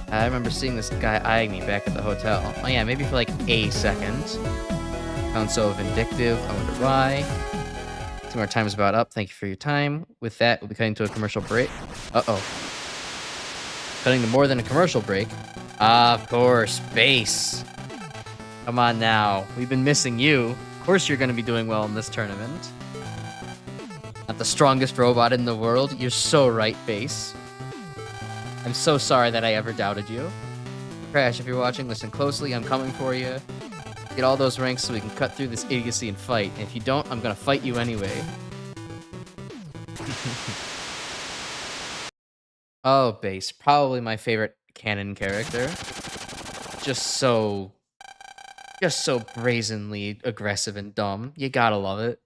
Speaker 1: I remember seeing this guy eyeing me back at the hotel. Oh yeah, maybe for like a second. Found so vindictive, I wonder why. 2 more times about up, thank you for your time. With that, we'll be cutting to a commercial break. Uh-oh. Cutting to more than a commercial break. Of course, base. Come on now, we've been missing you. Of course you're gonna be doing well in this tournament. Not the strongest robot in the world. You're so right, Base. I'm so sorry that I ever doubted you. Crash, if you're watching, listen closely. I'm coming for you. Get all those ranks so we can cut through this idiocy and fight. And if you don't, I'm gonna fight you anyway. Oh, Base. Probably my favorite canon character. Just so brazenly aggressive and dumb. You gotta love it.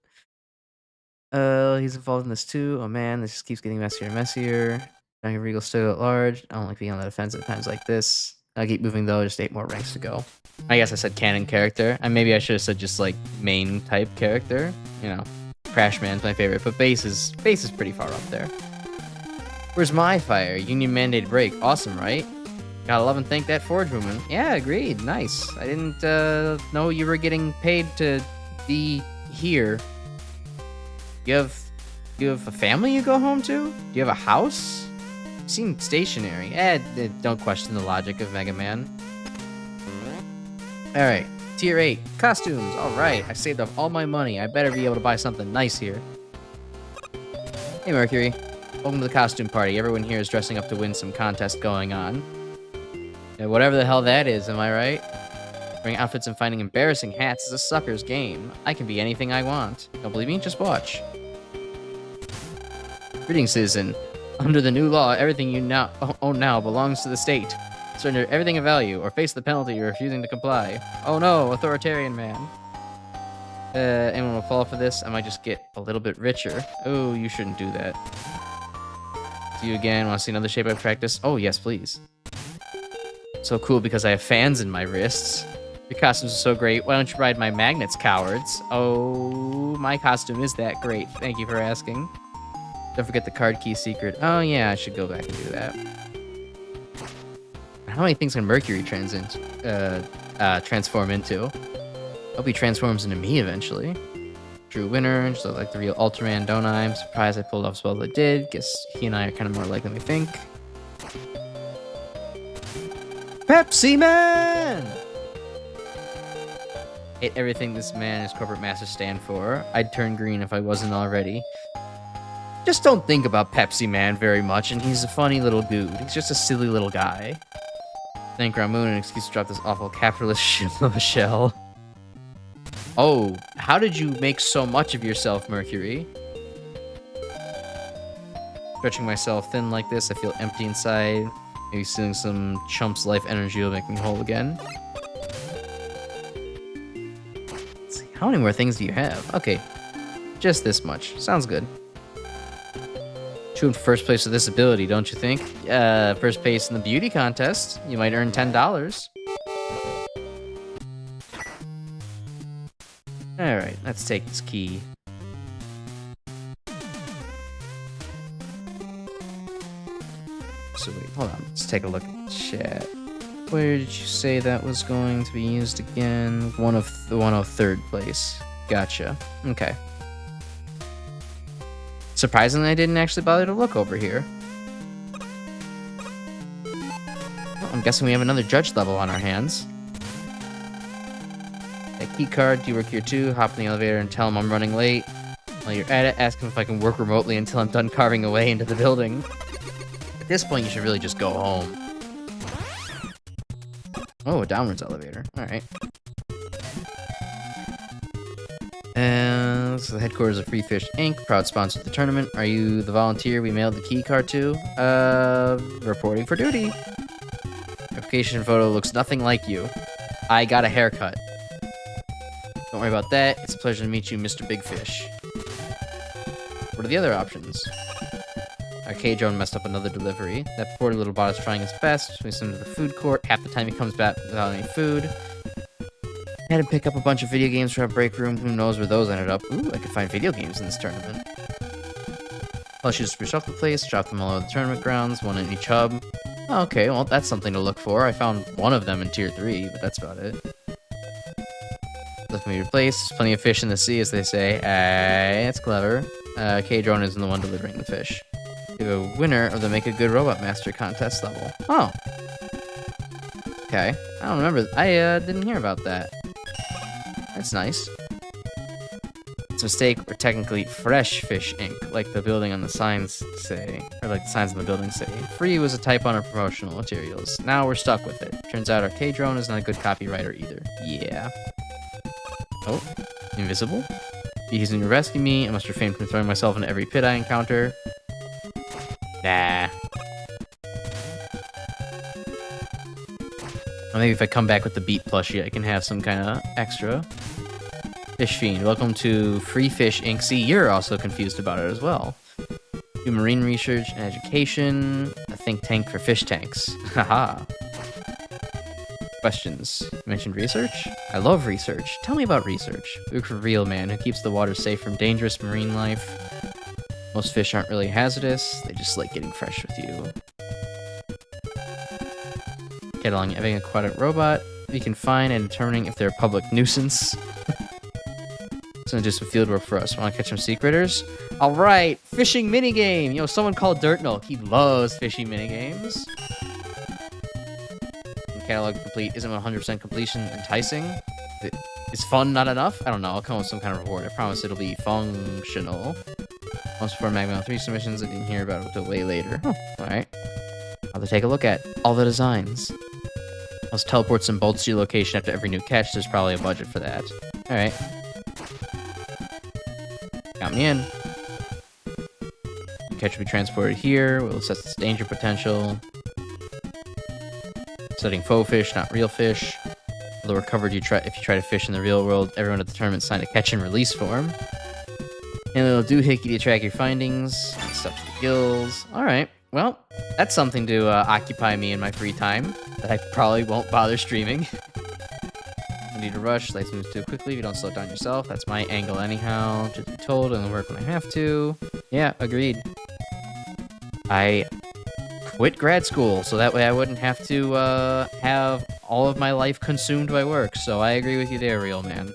Speaker 1: He's involved in this too. Oh man, this just keeps getting messier and messier. Dragon Regal still at large. I don't like being on the defense at times like this. I'll keep moving though, just 8 more ranks to go. I guess I said canon character. And maybe I should have said just like main type character. You know, Crash Man's my favorite, but Base is pretty far up there. Where's my fire? Union mandated break. Awesome, right? Gotta love and thank that Forge woman. Yeah, agreed. Nice. I didn't know you were getting paid to be here. You have a family you go home to? Do you have a house? You seem stationary. Don't question the logic of Mega Man. Alright, tier 8. Costumes. Alright, I saved up all my money. I better be able to buy something nice here. Hey Mercury. Welcome to the costume party. Everyone here is dressing up to win some contest going on. Yeah, whatever the hell that is, am I right? Wearing outfits and finding embarrassing hats is a sucker's game. I can be anything I want. Don't believe me? Just watch. Greetings, citizen. Under the new law, everything you own now belongs to the state. Surrender everything of value, or face the penalty of refusing to comply. Oh no, authoritarian man. Anyone will fall for this? I might just get a little bit richer. Oh, you shouldn't do that. See you again. Want to see another shape I practice? Oh, yes, please. So cool because I have fans in my wrists. Your costumes are so great. Why don't you ride my magnets, cowards? Oh, my costume is that great. Thank you for asking. Don't forget the card key secret. Oh, yeah, I should go back and do that. How many things can Mercury transform into? Hope he transforms into me eventually. True winner, just look like the real Ultraman, don't I? I'm surprised I pulled off as well as I did. Guess he and I are kind of more alike than we think. Pepsi Man! Hate everything this man and his corporate masters stand for. I'd turn green if I wasn't already. Just don't think about Pepsi Man very much, and he's a funny little dude. He's just a silly little guy. Thank Ramoon an excuse to drop this awful capitalist shit of a shell. Oh, how did you make so much of yourself, Mercury? Stretching myself thin like this, I feel empty inside. Maybe stealing some chump's life energy will make me whole again. Let's see, how many more things do you have? Okay, just this much. Sounds good. In first place with this ability, don't you think? First place in the beauty contest. You might earn $10. Alright, let's take this key. So wait, hold on. Let's take a look at the chat. Where did you say that was going to be used again? 103rd place. Gotcha. Okay. Surprisingly, I didn't actually bother to look over here. Well, I'm guessing we have another judge level on our hands. That key card, do you work here too? Hop in the elevator and tell him I'm running late. While you're at it, ask him if I can work remotely until I'm done carving away into the building. At this point, you should really just go home. Oh, a downwards elevator. Alright. So the headquarters of Free Fish Inc., proud sponsor of the tournament. Are you the volunteer we mailed the key card to? Reporting for duty. Verification photo looks nothing like you. I got a haircut. Don't worry about that. It's a pleasure to meet you, Mr. Big Fish. What are the other options? Arcade drone messed up another delivery. That poor little bot is trying his best. We send him to the food court. Half the time he comes back without any food. I had to pick up a bunch of video games for our break room. Who knows where those ended up? Ooh, I could find video games in this tournament. Plus, you just spruce up the place, drop them all over the tournament grounds, one in each hub. Oh, okay, well, that's something to look for. I found one of them in Tier 3, but that's about it. Let me replace. Plenty of fish in the sea, as they say. Hey, that's clever. K-Drone isn't the one delivering the fish. You have a winner of the Make a Good Robot Master contest level. Oh. Okay. I don't remember. I didn't hear about that. That's nice. It's a mistake. We're technically fresh fish ink, like the building on the signs say, or like the signs on the building say. Free was a typo on our promotional materials. Now we're stuck with it. Turns out our K-drone is not a good copywriter either. Yeah. Oh, invisible? He's going to rescue me. I must refrain from throwing myself into every pit I encounter. Nah. Or maybe if I come back with the beat plushie, I can have some kind of extra. Fish Fiend, welcome to Free Fish Inc. See, you're also confused about it as well. Do marine research and education. A think tank for fish tanks. Haha. Questions. You mentioned research? I love research. Tell me about research. Look for real man who keeps the water safe from dangerous marine life. Most fish aren't really hazardous. They just like getting fresh with you. Cataloging every aquatic robot we can find and determining if they're a public nuisance. It's gonna do some field work for us. Want to catch some sea critters? All right, fishing minigame. You know, someone called Dirtnell. He loves fishing minigames. Catalog complete. Isn't 100% completion enticing? Is fun not enough? I don't know. I'll come up with some kind of reward. I promise it'll be functional. Once before MaGMML3 submissions, I didn't hear about it until way later. Oh, all right. I'll have to take a look at all the designs. Let's teleport some bolts to your location after every new catch. There's probably a budget for that. All right. Got me in. The catch will be transported here. We'll assess its danger potential. Setting faux fish, not real fish. Although recovered, if you try to fish in the real world, everyone at the tournament signed a catch and release form. And it'll do hickey to track your findings. Stuff to the gills. All right. Well, that's something to occupy me in my free time that I probably won't bother streaming. I need to rush. Life moves too quickly if you don't slow down yourself. That's my angle anyhow. Just be told and work when I have to. Yeah, agreed. I quit grad school so that way I wouldn't have to have all of my life consumed by work. So I agree with you there, real man.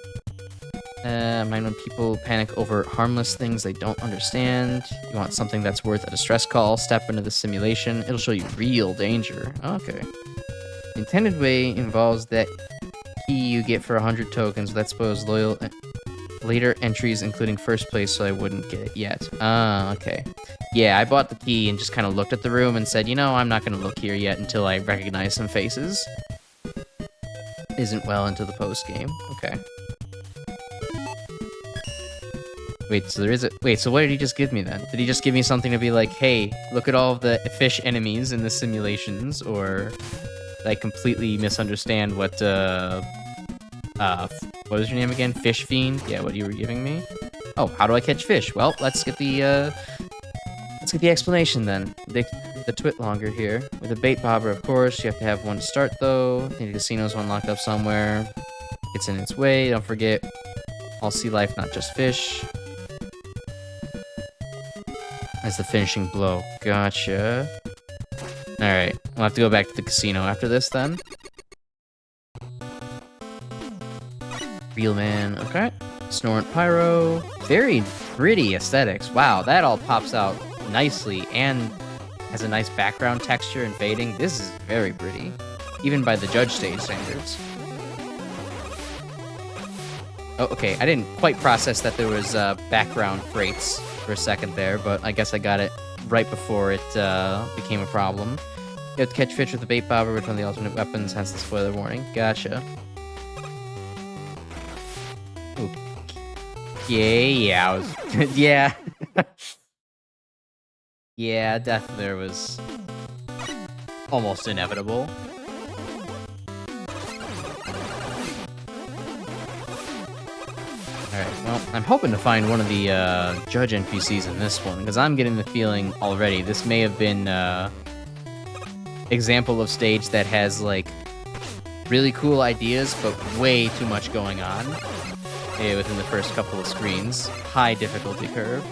Speaker 1: Mind when people panic over harmless things they don't understand. You want something that's worth a distress call. Step into the simulation. It'll show you real danger. Okay. The intended way involves that key you get for 100 tokens. Let's suppose later entries including first place, so I wouldn't get it yet. Okay. Yeah, I bought the key and just kind of looked at the room and said, you know, I'm not going to look here yet until I recognize some faces. Isn't well into the post game. Okay. Wait, so there is a... Wait, so what did he just give me then? Did he just give me something to be like, hey, look at all of the fish enemies in the simulations, or did I completely misunderstand what was your name again? Fish Fiend? Yeah, what you were giving me? Oh, how do I catch fish? Well, let's get the explanation then. The twit longer here. With a bait bobber, of course, you have to have one to start though. The casino's one locked up somewhere. It's in its way, don't forget. All sea life, not just fish. As the finishing blow. Gotcha. Alright, we'll have to go back to the casino after this then. Real man, okay. Snorant Pyro. Very pretty aesthetics. Wow, that all pops out nicely and has a nice background texture and fading. This is very pretty. Even by the judge stage standards. Oh, okay, I didn't quite process that there was background crates for a second there, but I guess I got it right before it became a problem. You have to catch fish with a bait bobber, which one of the alternate weapons, hence the spoiler warning. Gotcha. Yeah, I was... yeah. Yeah, death there was almost inevitable. Alright, well, I'm hoping to find one of the judge NPCs in this one, because I'm getting the feeling already this may have been example of stage that has, like, really cool ideas, but way too much going on within the first couple of screens. High difficulty curve.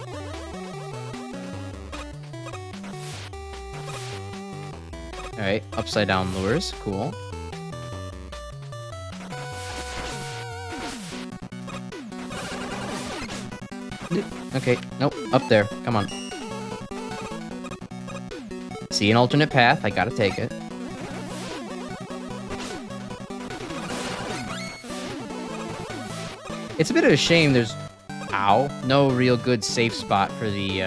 Speaker 1: Alright, upside down lures, cool. Okay, nope, up there, come on. See an alternate path, I gotta take it. It's a bit of a shame there's... Ow. No real good safe spot for the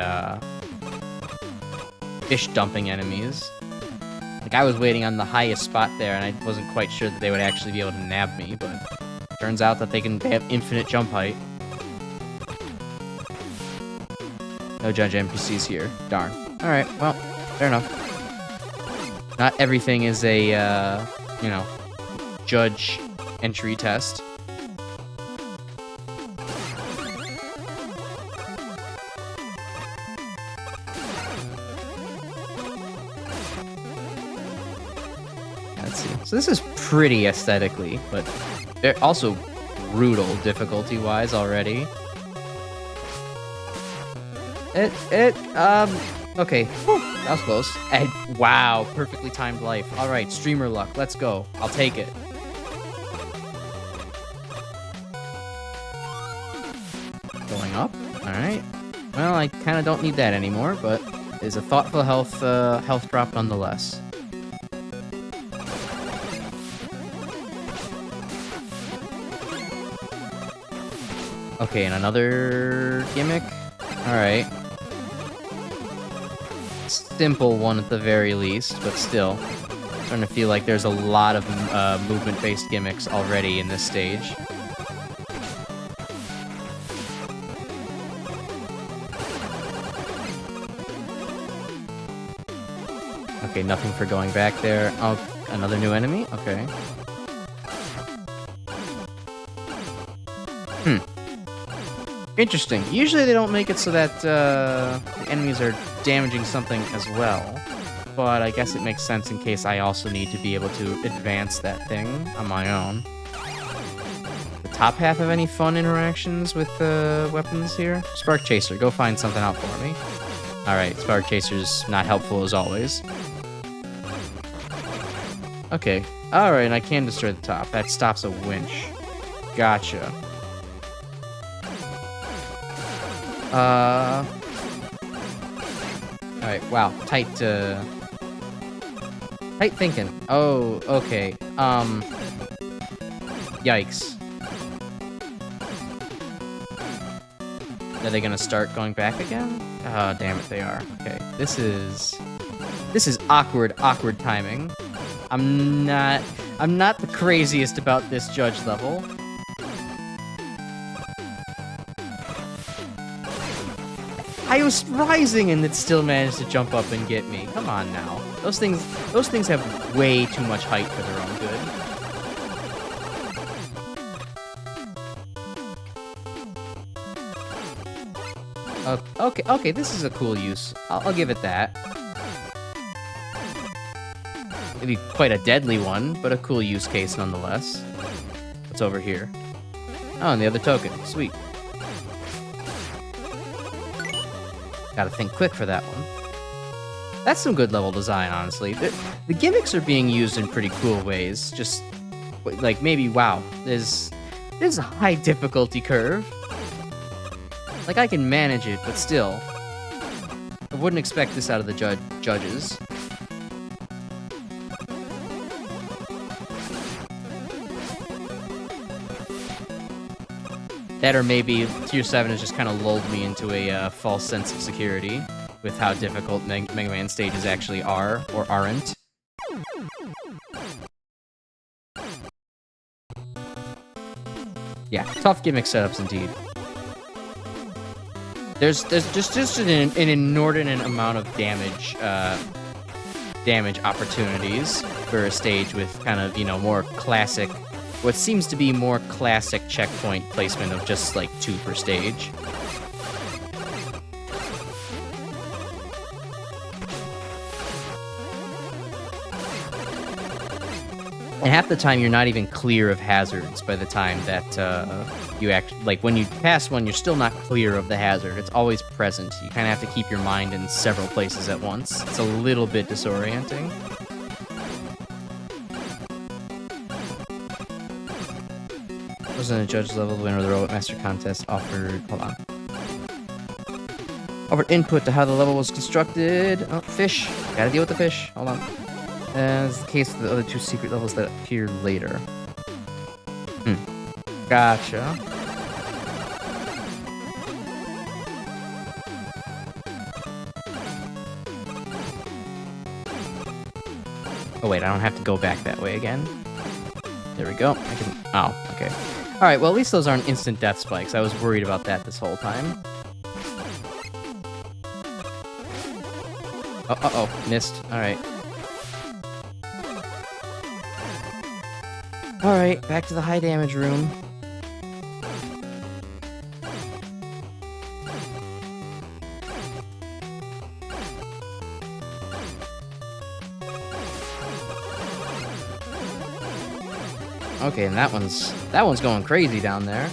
Speaker 1: fish dumping enemies. Like, I was waiting on the highest spot there, and I wasn't quite sure that they would actually be able to nab me, but turns out that they have infinite jump height. No judge NPCs here. Darn. Alright, well, fair enough. Not everything is a, you know, judge entry test. Let's see. So this is pretty aesthetically, but they're also brutal difficulty-wise already. Okay. Whew, that was close. And wow, perfectly timed life. All right, streamer luck. Let's go. I'll take it. Going up. All right. Well, I kind of don't need that anymore, but it's a thoughtful health drop nonetheless. Okay, and another gimmick. All right. Simple one at the very least, but still. Starting to feel like there's a lot of movement-based gimmicks already in this stage. Okay, nothing for going back there. Oh, another new enemy? Okay. Interesting. Usually they don't make it so that the enemies are damaging something as well. But I guess it makes sense in case I also need to be able to advance that thing on my own. The top half of any fun interactions with weapons here? Spark Chaser, go find something out for me. Alright, Spark Chaser's not helpful as always. Okay. Alright, and I can destroy the top. That stops a winch. Gotcha. Alright, wow. Tight thinking. Oh, okay. Yikes. Are they gonna start going back again? Oh, damn it, they are. Okay, this is awkward timing. I'm not the craziest about this judge level. I was rising and it still managed to jump up and get me. Come on now. Those things have way too much height for their own good. Okay, this is a cool use. I'll give it that. Maybe quite a deadly one, but a cool use case nonetheless. What's over here? Oh, and the other token. Sweet. Gotta think quick for that one. That's some good level design, honestly. The gimmicks are being used in pretty cool ways. Just, like, maybe, wow, there's a high difficulty curve. Like, I can manage it, but still. I wouldn't expect this out of the judges. That or maybe Tier 7 has just kind of lulled me into a false sense of security with how difficult Mega Man stages actually are, or aren't. Yeah, tough gimmick setups indeed. There's just an inordinate amount of damage opportunities for a stage with kind of, you know, more classic, what seems to be more classic checkpoint placement of just like 2 per stage. And half the time you're not even clear of hazards by the time that you like when you pass one, you're still not clear of the hazard. It's always present. You kind of have to keep your mind in several places at once. It's a little bit disorienting. Wasn't a judge level, the winner of the Robot Master Contest offered, offered input to how the level was constructed. Oh, fish. Gotta deal with the fish. Hold on. As the case of the other 2 secret levels that appear later. Gotcha. Oh, wait, I don't have to go back that way again. There we go. I can... Oh, okay. Alright, well, at least those aren't instant death spikes. I was worried about that this whole time. Oh, uh-oh. Missed. Alright. Alright, back to the high damage room. Okay, and that one's going crazy down there.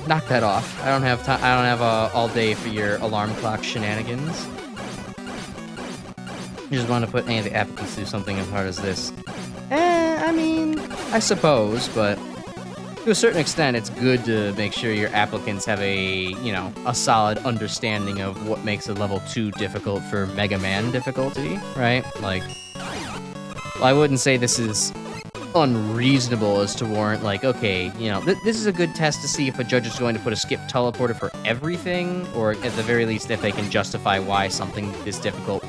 Speaker 1: Knock that off. I don't have time. I don't have all day for your alarm clock shenanigans. You just want to put any of the applicants through something as hard as this. I mean, I suppose, but to a certain extent, it's good to make sure your applicants have a solid understanding of what makes a level 2 difficult for Mega Man difficulty, right? Like, well, I wouldn't say this is unreasonable as to warrant, like, okay, this is a good test to see if a judge is going to put a skip teleporter for everything, or at the very least, if they can justify why something this difficult,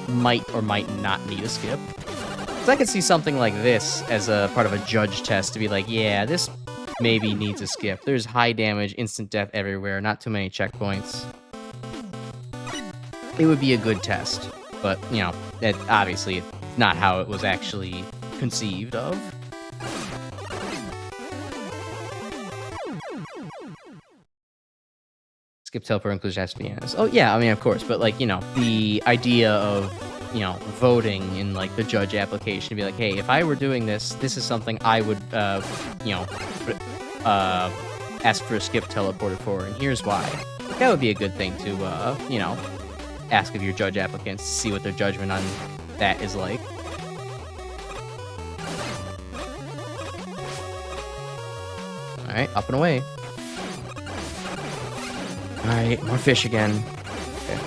Speaker 1: might or might not need a skip. Because I could see something like this as a part of a judge test to be like, yeah, this maybe needs a skip. There's high damage, instant death everywhere, not too many checkpoints. It would be a good test, but, that obviously not how it was actually conceived of. Skip teleport includes SPNs. Oh yeah, I mean, of course, but like, the idea of, voting in like the judge application to be like, hey, if I were doing this, this is something I would, ask for a skip teleporter for, and here's why. That would be a good thing to, ask of your judge applicants to see what their judgment on that is like. Alright, up and away. Alright, more fish again. Okay.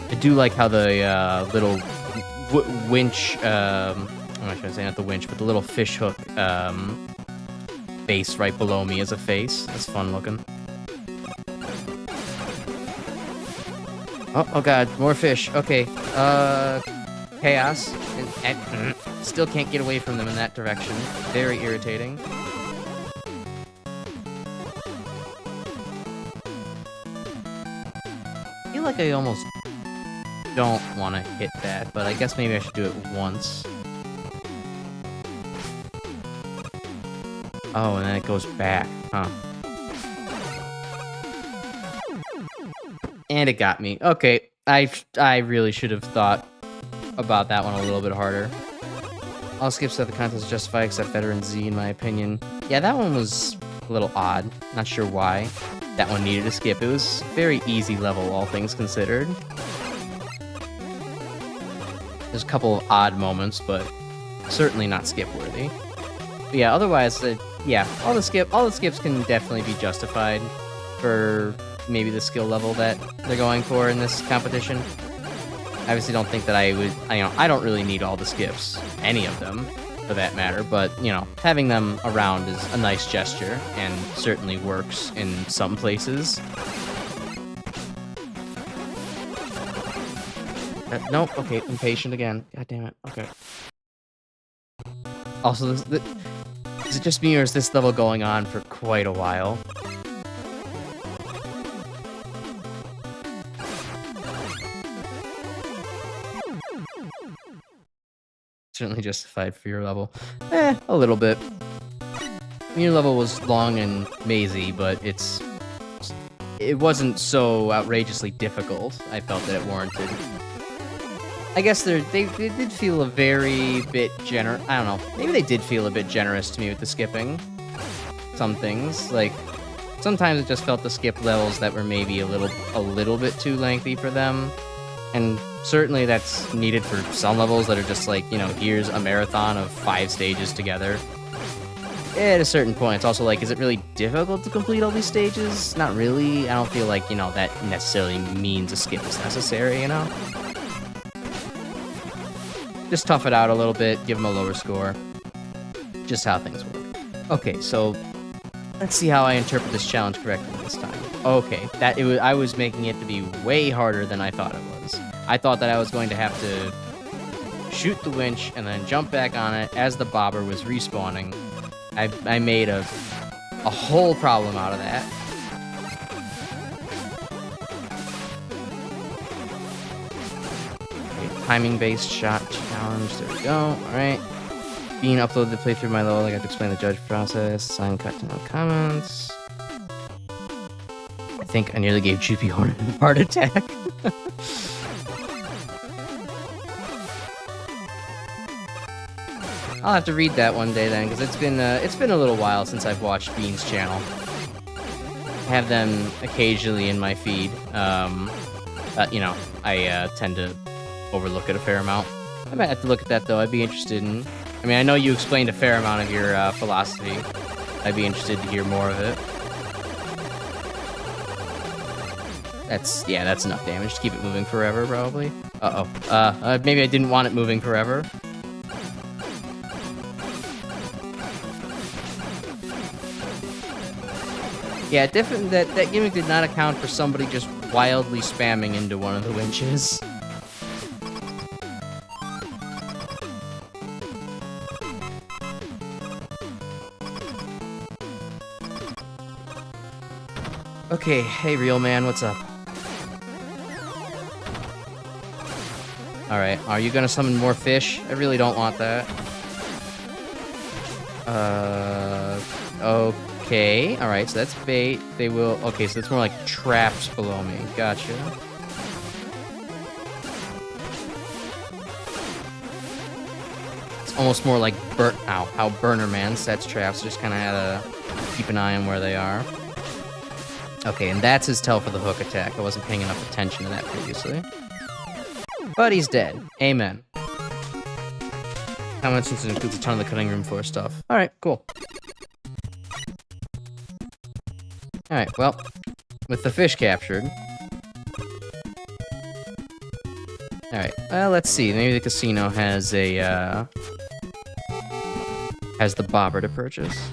Speaker 1: I do like how the little winch, I'm not trying to say not the winch, but the little fish hook base right below me is a face. That's fun looking. Oh god, more fish. Okay, chaos. And still can't get away from them in that direction. Very irritating. I feel like I almost don't want to hit that, but I guess maybe I should do it once. Oh, and then it goes back, huh? And it got me. Okay, I really should have thought about that one a little bit harder. All skips that the contest justify except Veteran Z, in my opinion. Yeah, that one was a little odd. Not sure why that one needed a skip. It was a very easy level, all things considered. There's a couple of odd moments, but certainly not skip-worthy. But yeah, otherwise, yeah, all the skips can definitely be justified for maybe the skill level that they're going for in this competition. I obviously don't think that I would, I don't really need all the skips, any of them, for that matter, but, having them around is a nice gesture, and certainly works in some places. Nope, okay, impatient again. God damn it, okay. Also, is it just me, or is this level going on for quite a while? Certainly justified for your level. A little bit. Your level was long and mazy, but it wasn't so outrageously difficult. I felt that it warranted. I guess they did feel a very bit generous. I don't know. Maybe they did feel a bit generous to me with the skipping. Some things, like sometimes it just felt the skip levels that were maybe a little bit too lengthy for them. And certainly that's needed for some levels that are just like, here's a marathon of 5 stages together. At a certain point, it's also like, is it really difficult to complete all these stages? Not really. I don't feel like, that necessarily means a skip is necessary, Just tough it out a little bit, give them a lower score. Just how things work. Okay, so let's see how I interpret this challenge correctly this time. Okay, I was making it to be way harder than I thought it was. I thought that I was going to have to shoot the winch and then jump back on it as the bobber was respawning. I made a whole problem out of that. Okay, timing-based shot challenge. There we go. All right. Being uploaded to playthrough my level. I got to explain the judge process. Sign cut to no comments. I think I nearly gave GP Hornet a heart attack. I'll have to read that one day then, because it's been a little while since I've watched Bean's channel. I have them occasionally in my feed. You know, I tend to overlook it a fair amount. I might have to look at that though. I'd be interested in. I mean, I know you explained a fair amount of your philosophy. I'd be interested to hear more of it. That's enough damage to keep it moving forever, probably. Maybe I didn't want it moving forever. Yeah, that gimmick did not account for somebody just wildly spamming into one of the winches. Okay, hey real man, what's up? Alright, are you gonna summon more fish? I really don't want that. Okay. Alright, so that's bait. They will... Okay, so it's more like traps below me. Gotcha. It's almost more like how Burner Man sets traps. Just kind of had to keep an eye on where they are. Okay, and that's his tell for the hook attack. I wasn't paying enough attention to that previously. But he's dead. Amen. How much since it includes a ton of the cutting room floor stuff. Alright, cool. Alright, well, with the fish captured. Alright, well, let's see. Maybe the casino has a, has the bobber to purchase.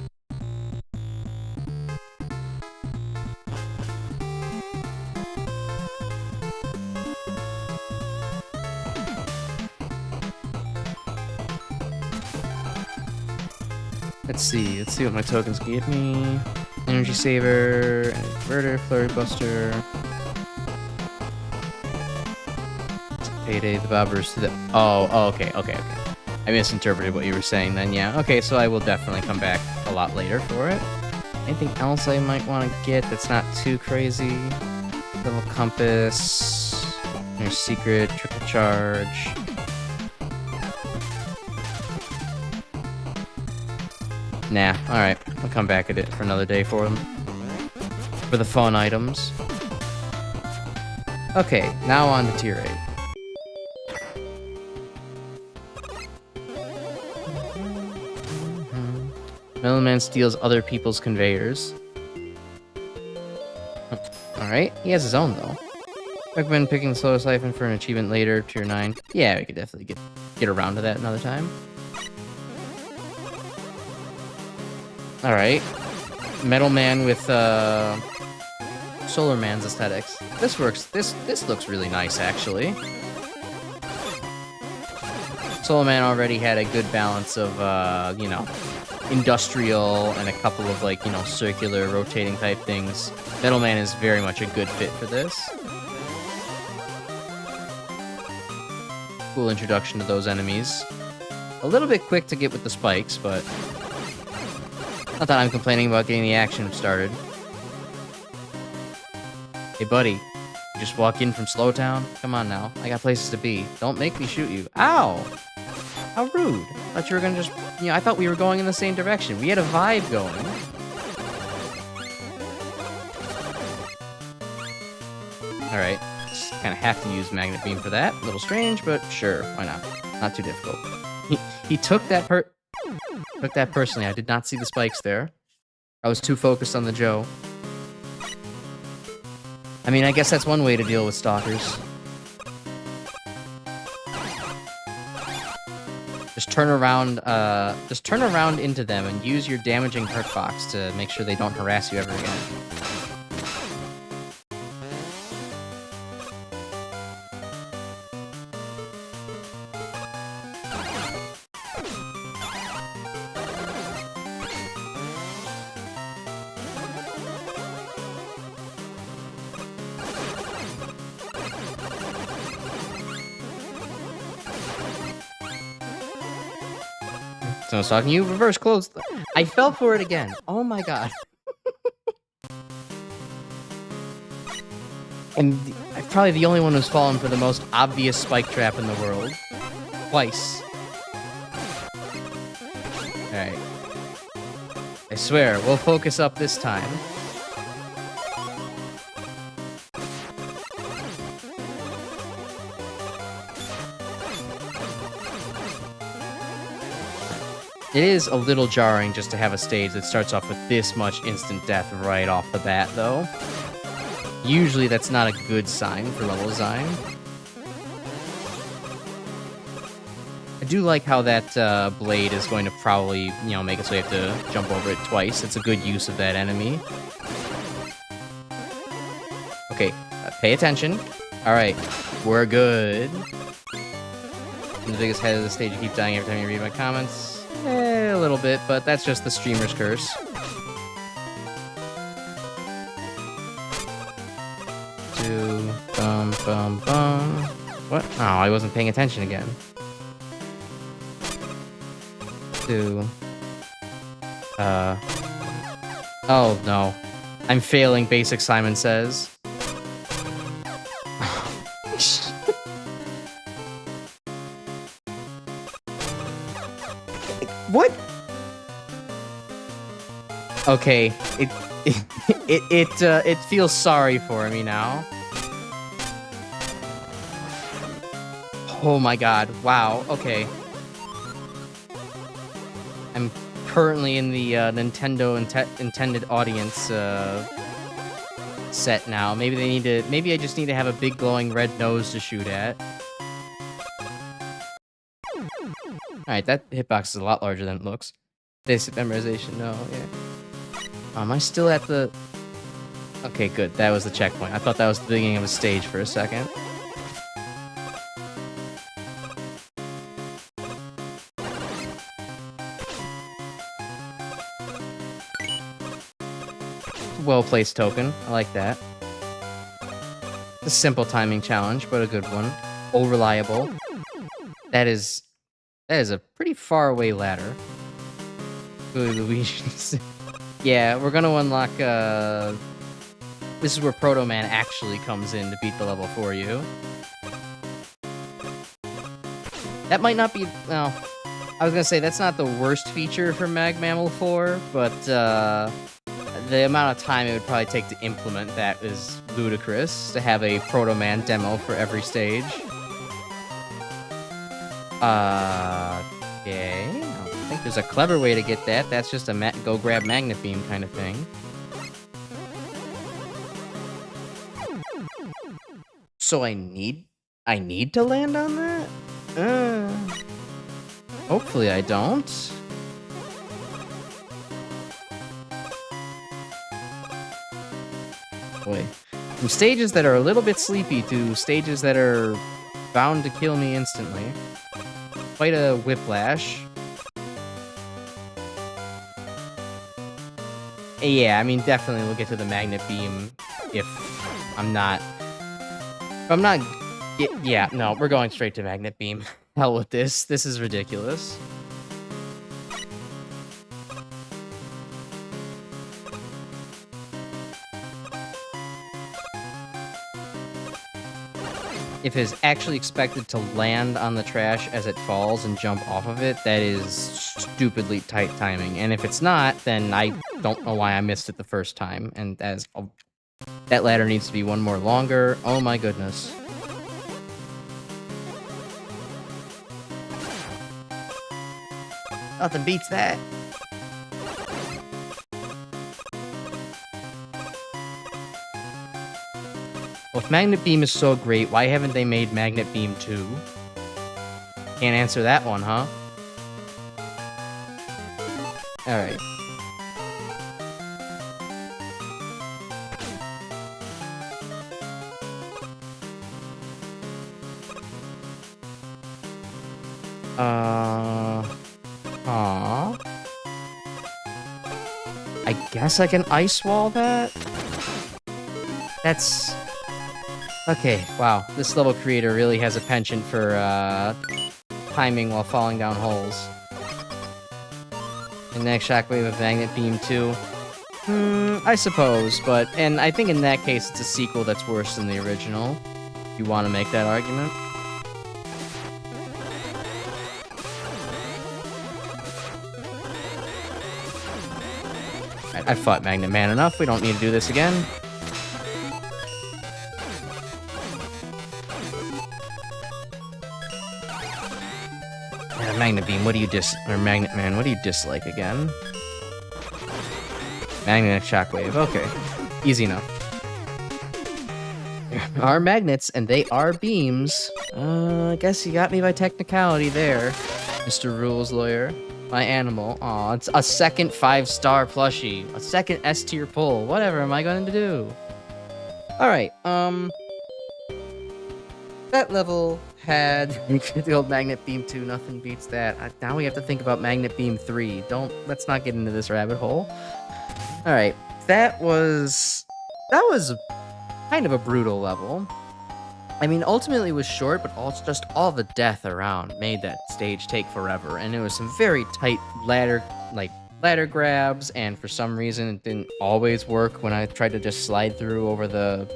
Speaker 1: Let's see what my tokens give me. Energy Saver, Inverter, Flurry Buster. Payday, the bobbers to the... Oh, okay. I misinterpreted what you were saying then, yeah. Okay, so I will definitely come back a lot later for it. Anything else I might want to get that's not too crazy? Little compass. Your secret, triple charge. Nah, alright. I'll come back at it for another day for them. For the fun items. Okay, now on to tier 8. Middleman steals other people's conveyors. Alright, he has his own though. Recommend picking the slow siphon for an achievement later, tier 9. Yeah, we could definitely get around to that another time. Alright. Metal Man with Solar Man's aesthetics. This works. This looks really nice, actually. Solar Man already had a good balance of, you know, industrial and a couple of, like, you know, circular, rotating type things. Metal Man is very much a good fit for this. Cool introduction to those enemies. A little bit quick to get with the spikes, but... Not that I'm complaining about getting the action started. Hey, buddy. You just walk in from Slowtown? Come on now. I got places to be. Don't make me shoot you. Ow! How rude. I thought you were gonna just... You know, I thought we were going in the same direction. We had a vibe going. Alright. Just kind of have to use Magnet Beam for that. A little strange, but sure. Why not? Not too difficult. He took that Took that personally. I did not see the spikes there. I was too focused on the Joe. I mean, I guess that's one way to deal with stalkers. Just turn around into them and use your damaging hurt box to make sure they don't harass you ever again. No one's talking to you. Reverse close. I fell for it again. Oh my god. And I'm probably the only one who's fallen for the most obvious spike trap in the world. Twice. Alright. I swear, we'll focus up this time. It is a little jarring just to have a stage that starts off with this much instant death right off the bat, though. Usually that's not a good sign for level design. I do like how that blade is going to probably, you know, make it so you have to jump over it twice. It's a good use of that enemy. Okay, pay attention. Alright, we're good. I'm the biggest head of the stage. You keep dying every time you read my comments. A little bit, but that's just the streamer's curse. Bum, bum, bum. What? Oh, I wasn't paying attention again. Oh, no. I'm failing basic, Simon says. What? Okay, it feels sorry for me now. Oh my god, wow, okay. I'm currently in the Nintendo intended audience set now. Maybe I just need to have a big glowing red nose to shoot at. Alright, that hitbox is a lot larger than it looks. Basic memorization, no, yeah. Am I still at the... Okay, good, that was the checkpoint. I thought that was the beginning of a stage for a second. Well-placed token. I like that. It's a simple timing challenge, but a good one. Oh, reliable. That is a pretty far away ladder. Yeah, we're gonna unlock, this is where Proto Man actually comes in to beat the level for you. That might not be, well, I was gonna say that's not the worst feature for MaGMML3, but, the amount of time it would probably take to implement that is ludicrous, to have a Proto Man demo for every stage. Okay. I don't think there's a clever way to get that. That's just a go grab Magnet Beam kind of thing. So I need to land on that? Hopefully I don't. Boy. From stages that are a little bit sleepy to stages that are bound to kill me instantly. Quite a whiplash. Yeah, I mean, definitely we'll get to the Magnet Beam if I'm not... Yeah, no, we're going straight to Magnet Beam. Hell with this. This is ridiculous. If it's actually expected to land on the trash as it falls and jump off of it, that is stupidly tight timing. And if it's not, then I don't know why I missed it the first time. And that ladder needs to be one more longer. Oh my goodness. Nothing beats that. Well, if Magnet Beam is so great, why haven't they made Magnet Beam 2? Can't answer that one, huh? Alright. I guess I can ice wall that? That's... Okay, wow. This level creator really has a penchant for, timing while falling down holes. And next shockwave of Magnet Beam 2. I suppose, and I think in that case it's a sequel that's worse than the original. If you want to make that argument. I fought Magnet Man enough, we don't need to do this again. Yeah, Magnet Beam, what do you Magnet Man, what do you dislike again? Magnetic Shockwave, okay. Easy enough. Are magnets, and they are beams. I guess you got me by technicality there, Mr. Rules Lawyer. My animal. Aw, it's a second 5-star plushie. A second S-tier pull. Whatever am I going to do? Alright, that level had the old Magnet Beam 2, nothing beats that. Now we have to think about Magnet Beam 3. Let's not get into this rabbit hole. Alright, that was kind of a brutal level. I mean, ultimately it was short, but also just all the death around made that stage take forever, and it was some very tight ladder grabs, and for some reason it didn't always work when I tried to just slide through over the,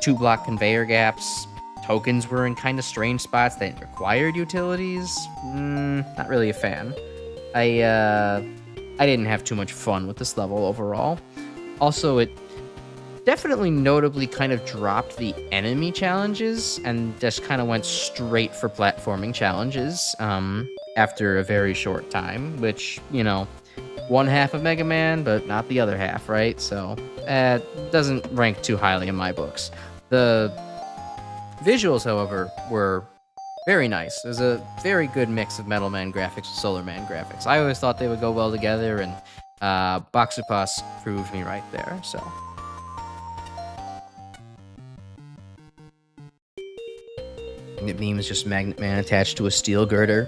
Speaker 1: 2-block conveyor gaps. Tokens were in kind of strange spots that required utilities. Not really a fan. I didn't have too much fun with this level overall. Also, it definitely notably kind of dropped the enemy challenges and just kind of went straight for platforming challenges after a very short time, which, one half of Mega Man, but not the other half, right? So, doesn't rank too highly in my books. The visuals, however, were very nice. There's a very good mix of Metal Man graphics with Solar Man graphics. I always thought they would go well together, and Boxupas proved me right there, so. Magnet Beam is just Magnet Man attached to a steel girder.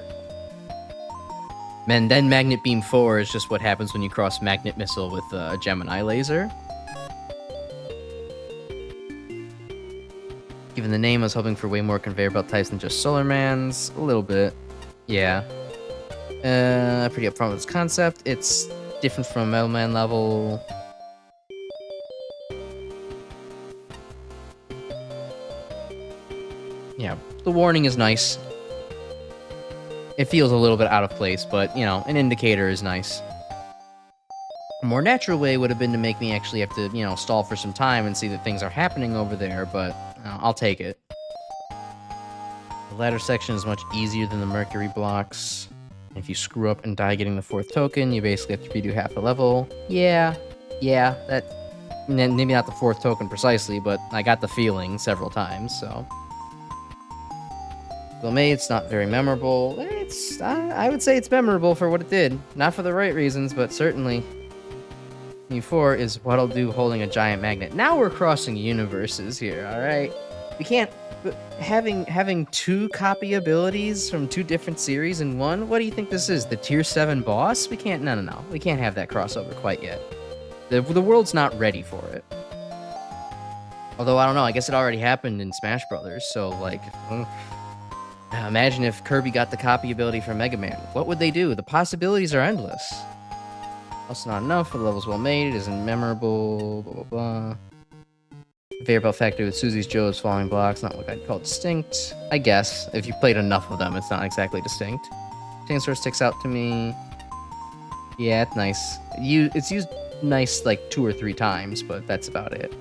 Speaker 1: And then Magnet Beam 4 is just what happens when you cross Magnet Missile with a Gemini laser. Given the name, I was hoping for way more conveyor belt types than just Solar Man's. A little bit. Yeah. Pretty upfront with its concept. It's different from a Metal Man level. Yeah, the warning is nice. It feels a little bit out of place, but, an indicator is nice. A more natural way would have been to make me actually have to, stall for some time and see that things are happening over there, but I'll take it. The ladder section is much easier than the Mercury blocks. If you screw up and die getting the 4th token, you basically have to redo half the level. Yeah, that... Maybe not the 4th token precisely, but I got the feeling several times, so... Well made, it's not very memorable. I would say it's memorable for what it did. Not for the right reasons, but certainly. U4 is what'll do holding a giant magnet. Now we're crossing universes here, alright? We can't... Having 2 copy abilities from 2 different series in one? What do you think this is? The Tier 7 boss? We can't... No. We can't have that crossover quite yet. The world's not ready for it. Although, I don't know, I guess it already happened in Smash Brothers, so, like... Imagine if Kirby got the copy ability from Mega Man. What would they do? The possibilities are endless. Also not enough, the level's well made, it isn't memorable, blah blah blah. Conveyor belt factory with Susie's, Joe's, falling blocks, not what I'd call distinct. I guess, if you played enough of them, it's not exactly distinct. Chainsaw sticks out to me. Yeah, it's nice. It's used nice like 2 or 3 times, but that's about it.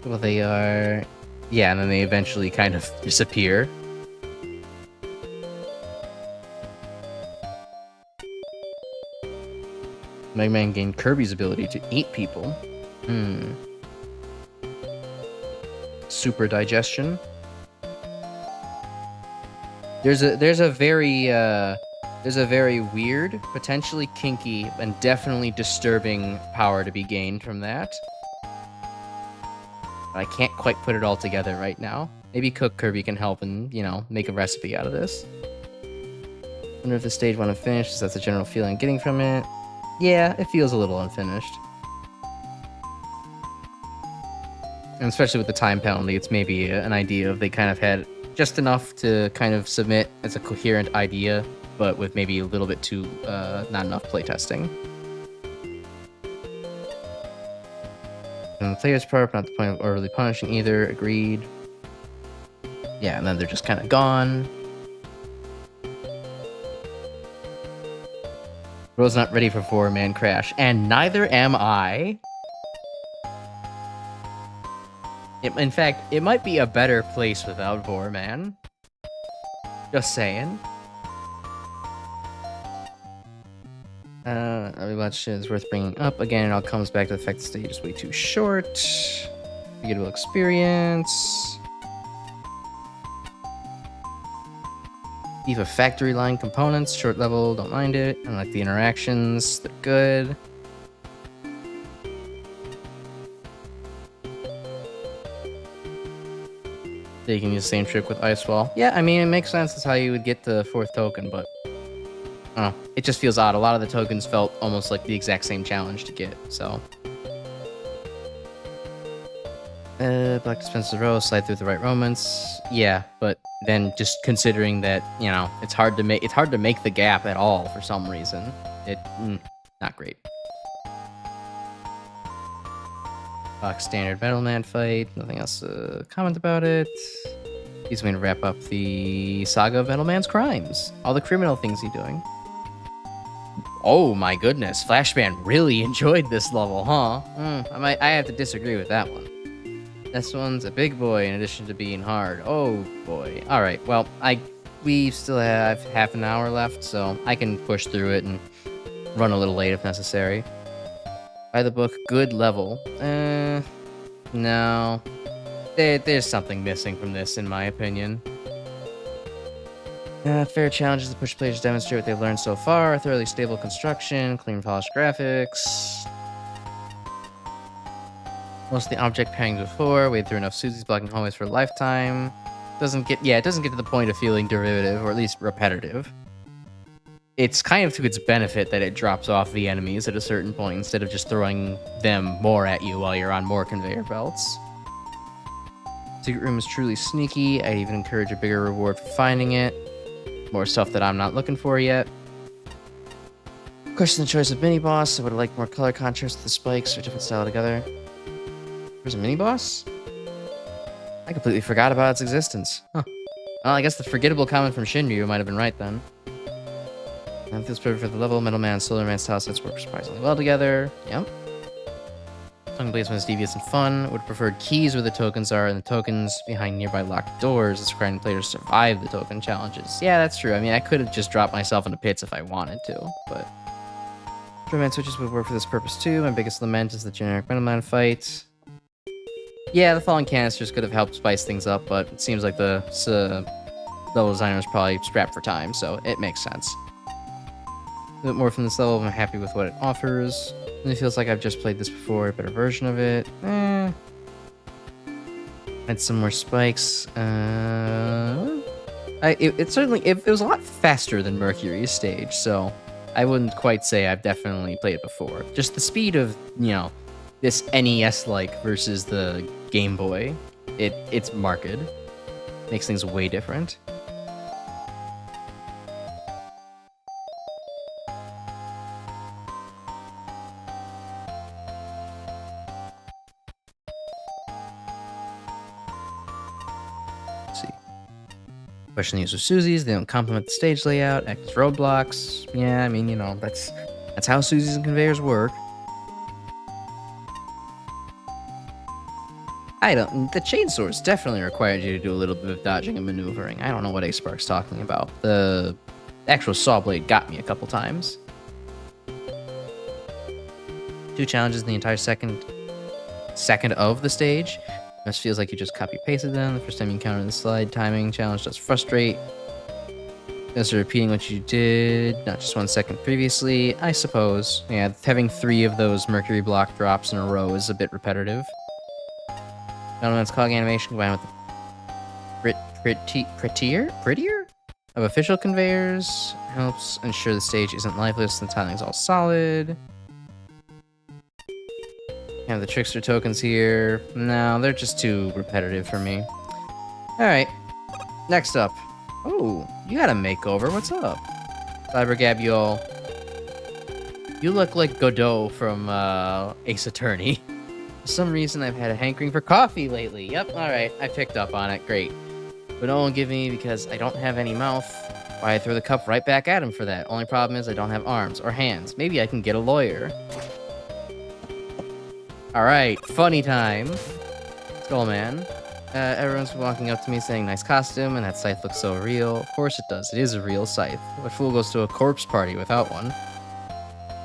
Speaker 1: Well, they are... Yeah, and then they eventually kind of disappear. Mega Man gained Kirby's ability to eat people. Super digestion. There's a very weird, potentially kinky, and definitely disturbing power to be gained from that. I can't quite put it all together right now. Maybe Cook Kirby can help and, make a recipe out of this. Wonder if the stage 1 unfinished, that's the general feeling I'm getting from it. Yeah, it feels a little unfinished. And especially with the time penalty, it's maybe an idea of they kind of had just enough to kind of submit as a coherent idea, but with maybe a little bit too not enough playtesting. And the player's part, not the point of overly punishing either. Agreed. Yeah, and then they're just kind of gone. Bro's not ready for 4-man crash, and neither am I. In fact, it might be a better place without 4-man. Just saying. Every much is worth bringing up. Again, it all comes back to the fact the stage is way too short. Forgettable experience. FIFA factory line components, short level, don't mind it. I like the interactions, they're good. You can use the same trick with Ice Wall. Yeah, I mean, it makes sense. That's how you would get the 4th token, but I don't know. It just feels odd. A lot of the tokens felt almost like the exact same challenge to get, so. Black Dispenser Row, slide through the right moments. Yeah, but then just considering that, you know, it's hard to make the gap at all for some reason. Not great. Box standard Metalman fight. Nothing else to comment about it. He's going to wrap up the saga of Metalman's crimes. All the criminal things he's doing. Oh my goodness, Flashman really enjoyed this level, huh? I have to disagree with that one. This one's a big boy in addition to being hard. Oh boy. All right. Well, we still have half an hour left, so I can push through it and run a little late if necessary. By the book, good level. No. There's something missing from this, in my opinion. Fair challenges to push players to demonstrate what they've learned so far. Thoroughly stable construction, clean polished graphics. Most of the object pairings before. Wade through enough Susies blocking hallways for a lifetime. It doesn't get to the point of feeling derivative, or at least repetitive. It's kind of to its benefit that it drops off the enemies at a certain point instead of just throwing them more at you while you're on more conveyor belts. Secret room is truly sneaky. I'd even encourage a bigger reward for finding it. More stuff that I'm not looking for yet. Question the choice of mini-boss. I would have liked more color contrast with the spikes or different style together. There's a mini-boss? I completely forgot about its existence. Huh. Well, I guess the forgettable comment from Shinryu might have been right then. That feels perfect for the level. Metal Man and Solar Man style sets work surprisingly well together. Yep. Tongue placement is devious and fun. Would have preferred keys where the tokens are and the tokens behind nearby locked doors. It's requiring players to survive the token challenges. Yeah, that's true. I mean, I could have just dropped myself into pits if I wanted to, but... Man switches would work for this purpose too. My biggest lament is the generic Metal Man fight. Yeah, the falling canisters could have helped spice things up, but it seems like the level designer was probably strapped for time, so it makes sense. A bit more from this level, I'm happy with what it offers. It feels like I've just played this before, a better version of it. Add some more spikes. It was a lot faster than Mercury's stage, so I wouldn't quite say I've definitely played it before. Just the speed of, you know, this NES-like versus the Game Boy, it's marked. Makes things way different. Question the use of Susies, they don't complement the stage layout, act as roadblocks. Yeah, I mean, you know, that's how Susies and conveyors work. The chainsaws definitely required you to do a little bit of dodging and maneuvering. I don't know what A-Spark's talking about. The actual saw blade got me a couple times. 2 challenges in the entire second of the stage. This feels like you just copy-pasted them. The first time you encounter the slide timing challenge does frustrate. As repeating what you did, not just 1 second previously, I suppose. Yeah, having 3 of those Mercury block drops in a row is a bit repetitive. Metalman's cog animation combined with the prettier of official conveyors helps ensure the stage isn't lifeless and the tiling's all solid. Have the trickster tokens here. No, they're just too repetitive for me. Alright. Next up. Oh, you got a makeover. What's up? Flabbergabiole. You look like Godot from Ace Attorney. For some reason, I've had a hankering for coffee lately. Yep, alright, I picked up on it. Great. But no one give me because I don't have any mouth. Why I throw the cup right back at him for that. Only problem is I don't have arms or hands. Maybe I can get a lawyer. Alright, funny time. Skull Man. Everyone's walking up to me saying, nice costume, and that scythe looks so real. Of course it does. It is a real scythe. What fool goes to a corpse party without one?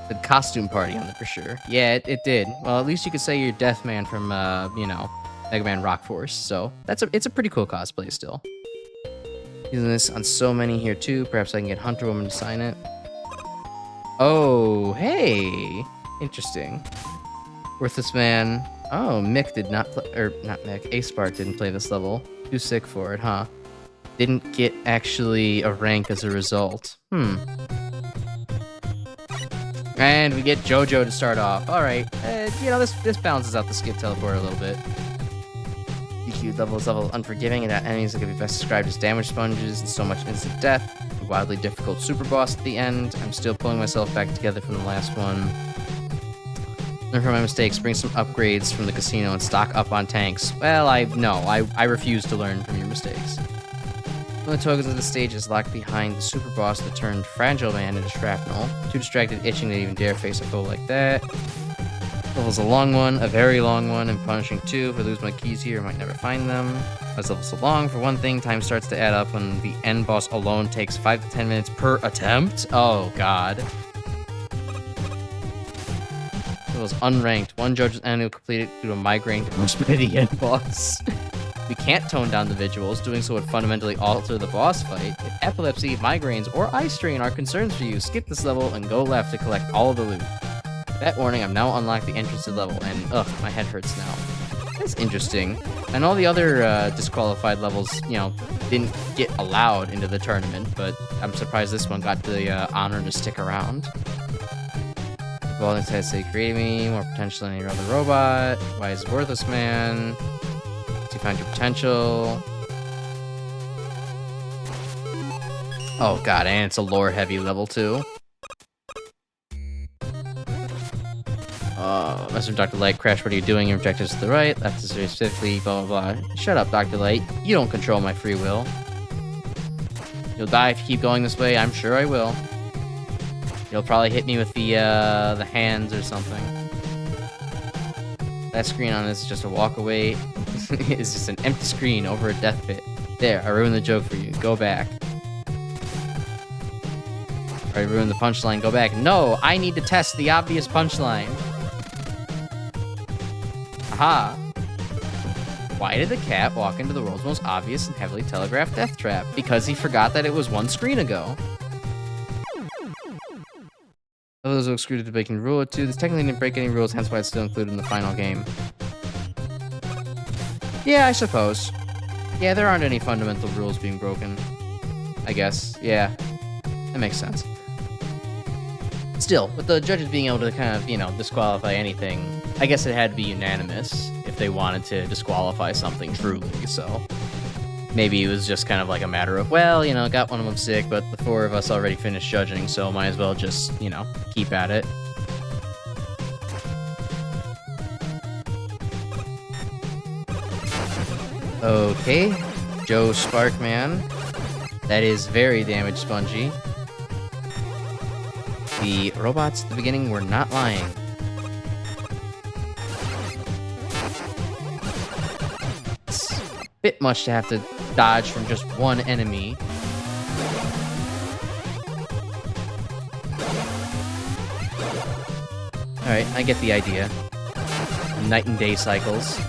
Speaker 1: The costume party on it for sure. Yeah, it did. Well, at least you could say you're Deathman from, you know, Mega Man Rock Force. So it's a pretty cool cosplay still. Using this on so many here too. Perhaps I can get Hunter Woman to sign it. Oh, hey. Interesting. Worthless Man. Oh, Mick did not play, or not Mick, A-Spark didn't play this level. Too sick for it, huh? Didn't get actually a rank as a result. And we get JoJo to start off. Alright, you know, this balances out the skip teleport a little bit. DQ level is level unforgiving, and that enemies that can be best described as damage sponges and so much instant death. A wildly difficult super boss at the end. I'm still pulling myself back together from the last one. Learn from my mistakes, bring some upgrades from the casino, and stock up on tanks. Well, I refuse to learn from your mistakes. One of the tokens of the stage is locked behind the super boss that turned Fragile Man into shrapnel. Too distracted, itching to even dare face a foe like that. Level's a long one, a very long one, and punishing too. If I lose my keys here, I might never find them. As level's so long, for one thing, time starts to add up when the end boss alone takes 5 to 10 minutes per attempt. Oh god. It was unranked. One judge's enemy completed due to migraine by the end boss. We can't tone down the visuals. Doing so would fundamentally alter the boss fight. If epilepsy, migraines, or eye strain are concerns for you, skip this level and go left to collect all of the loot. That warning, I've now unlocked the entrance to the level, and ugh, my head hurts now. That's interesting. And all the other disqualified levels, you know, didn't get allowed into the tournament, but I'm surprised this one got the honor to stick around. Volunteers had to say, create me, more potential than any other robot. Why is Worthless Man? You found your potential. Oh god, and it's a lore heavy level too. Mr. Dr. Light, Crash, what are you doing? Your objectives to the right, left is very specifically, blah blah blah. Shut up, Dr. Light. You don't control my free will. You'll die if you keep going this way, I'm sure I will. You'll probably hit me with the hands or something. That screen on this is just a walk away. It's just an empty screen over a death pit. There, I ruined the joke for you. Go back. I ruined the punchline. Go back. No, I need to test the obvious punchline. Aha. Why did the cat walk into the world's most obvious and heavily telegraphed death trap? Because he forgot that it was one screen ago. Those who excluded the breaking rule too. This technically didn't break any rules, hence why it's still included in the final game. Yeah, I suppose. Yeah, there aren't any fundamental rules being broken. I guess. Yeah. That makes sense. Still, with the judges being able to kind of, you know, disqualify anything, I guess it had to be unanimous if they wanted to disqualify something truly, so... Maybe it was just kind of like a matter of, well, you know, got one of them sick, but the 4 of us already finished judging, so might as well just, you know, keep at it. Okay, Joe Sparkman. That is very damage spongy. The robots at the beginning were not lying. It's a bit much to have to dodge from just one enemy. Alright, I get the idea. Night and day cycles.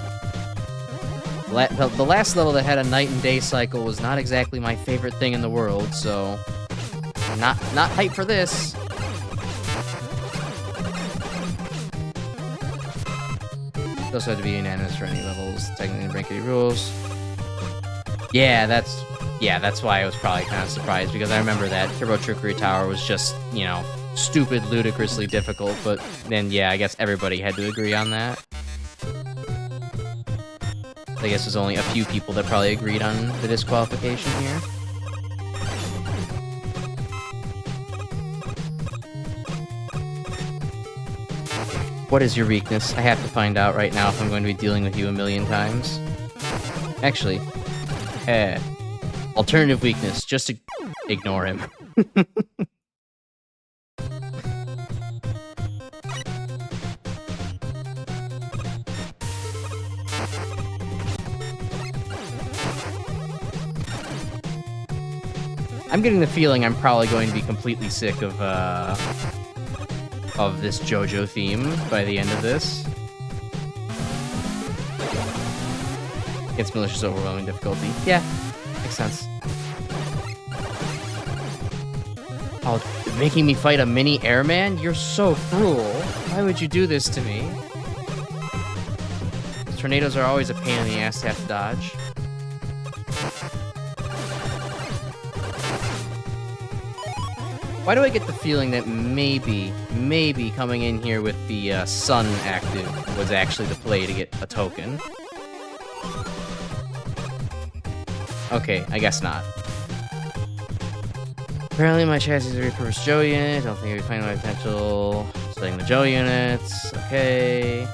Speaker 1: The last level that had a night and day cycle was not exactly my favorite thing in the world, so... Not hyped for this. It also had to be unanimous for any levels. Technically didn't break any rules. Yeah, that's why I was probably kind of surprised, because I remember that Turbo Trickery Tower was just, you know, stupid, ludicrously difficult, but then, yeah, I guess everybody had to agree on that. I guess there's only a few people that probably agreed on the disqualification here. What is your weakness? I have to find out right now if I'm going to be dealing with you a million times. Actually, alternative weakness, just ignore him. I'm getting the feeling I'm probably going to be completely sick of this JoJo theme by the end of this. It's malicious, overwhelming difficulty. Yeah, makes sense. Oh, making me fight a mini airman? You're so cruel. Why would you do this to me? Tornadoes are always a pain in the ass to have to dodge. Why do I get the feeling that maybe coming in here with the sun active was actually the play to get a token? Okay, I guess not. Apparently my chassis is a repurposed Joe unit. Don't think I'll be finding my potential. Studying the Joe units. Okay.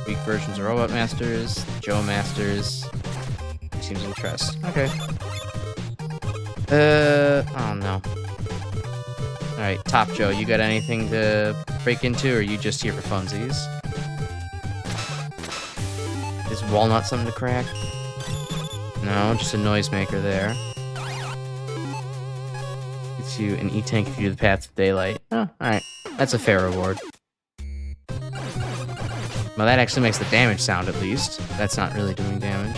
Speaker 1: Weak versions of Robot Masters. Joe Masters. Seems interest. Okay. Oh no. Alright, Top Joe, you got anything to break into, or are you just here for funsies? Is Walnut something to crack? No, just a noisemaker there. Gets you an E-Tank if you do the Paths of Daylight. Oh, alright. That's a fair reward. Well, that actually makes the damage sound, at least. That's not really doing damage.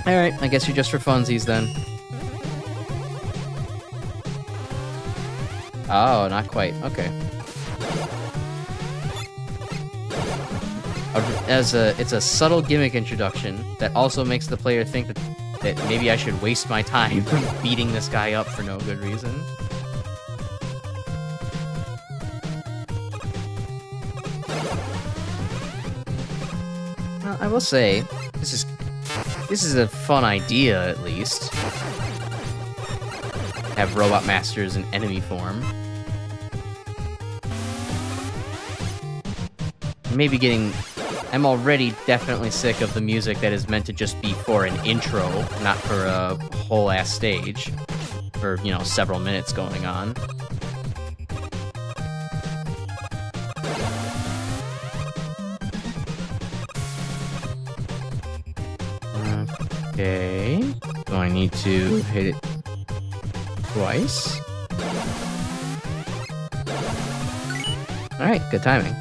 Speaker 1: Alright, I guess you're just for funsies, then. Oh, not quite. Okay. It's a subtle gimmick introduction that also makes the player think that maybe I should waste my time beating this guy up for no good reason. Well, I will say, this is a fun idea, at least. Have Robot Masters in enemy form. I'm already definitely sick of the music that is meant to just be for an intro, not for a whole-ass stage. For, you know, several minutes going on. Okay. So I need to hit it twice. Alright, good timing.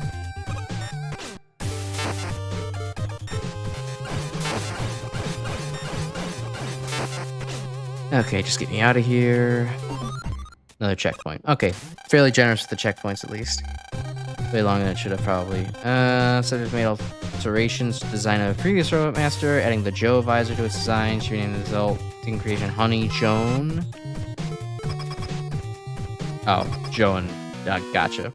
Speaker 1: Okay, just get me out of here. Another checkpoint. Okay, fairly generous with the checkpoints at least. Way longer than it should have probably. Subject made alterations to the design of a previous Robot Master, adding the Joe visor to its design. She renamed the result. Team creation Honey Joan. Oh, Joan. Gotcha.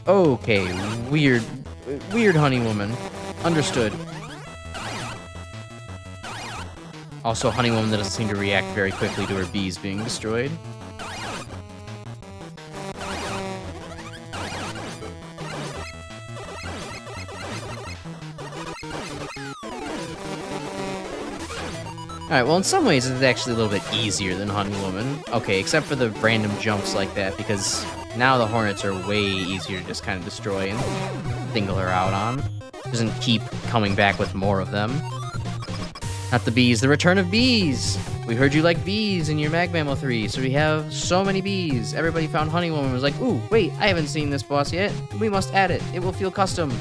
Speaker 1: Okay, weird honey woman. Understood. Also, honey woman that doesn't seem to react very quickly to her bees being destroyed. Alright, well in some ways it's actually a little bit easier than Honey Woman. Okay, except for the random jumps like that, because now the Hornets are way easier to just kind of destroy and dingle her out on. Doesn't keep coming back with more of them. Not the bees, the return of bees! We heard you like bees in your MaGMML3, so we have so many bees. Everybody found Honey Woman and was like, ooh, wait, I haven't seen this boss yet. We must add it. It will feel custom.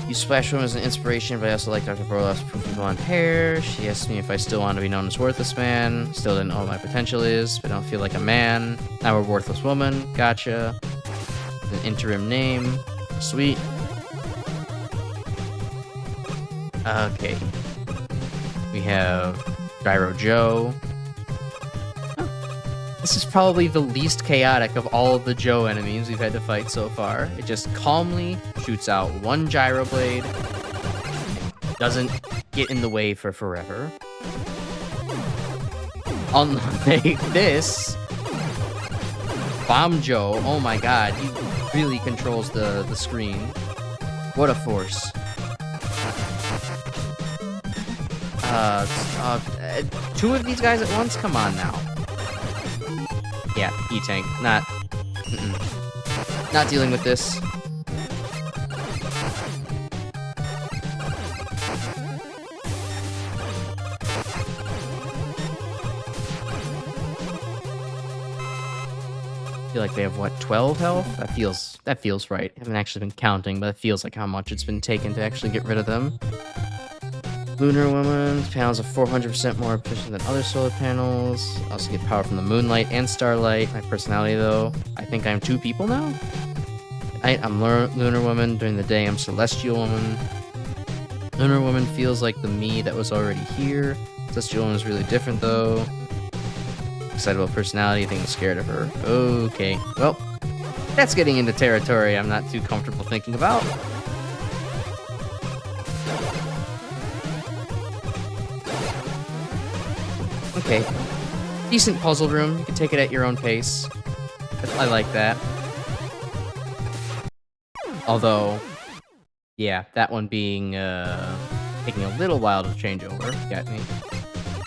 Speaker 1: Use Splash Woman as an inspiration, but I also like Dr. Borlow's poofy blonde hair. She asked me if I still want to be known as Worthless Man. Still didn't know what my potential is, but don't feel like a man. Now we're Worthless Woman. Gotcha. An interim name. Sweet. Okay. We have Gyro Joe. Oh. This is probably the least chaotic of all of the Joe enemies we've had to fight so far. It just calmly shoots out one gyro blade, doesn't get in the way for forever. Unlike this, Bomb Joe, oh my god, he really controls the screen. What a force. Two of these guys at once? Come on now. Yeah, E-Tank. Not dealing with this. I feel like they have, what, 12 health? That feels right. I haven't actually been counting, but it feels like how much it's been taken to actually get rid of them. Lunar Woman, panels are 400% more efficient than other solar panels. I also get power from the moonlight and starlight. My personality, though, I think I'm 2 people now? I'm Lunar Woman. During the day, I'm Celestial Woman. Lunar Woman feels like the me that was already here. Celestial Woman is really different, though. Excited about personality, I think I'm scared of her. Okay, well, that's getting into territory I'm not too comfortable thinking about. Okay, decent puzzle room. You can take it at your own pace. I like that. Although, yeah, that one being taking a little while to change over. Got me.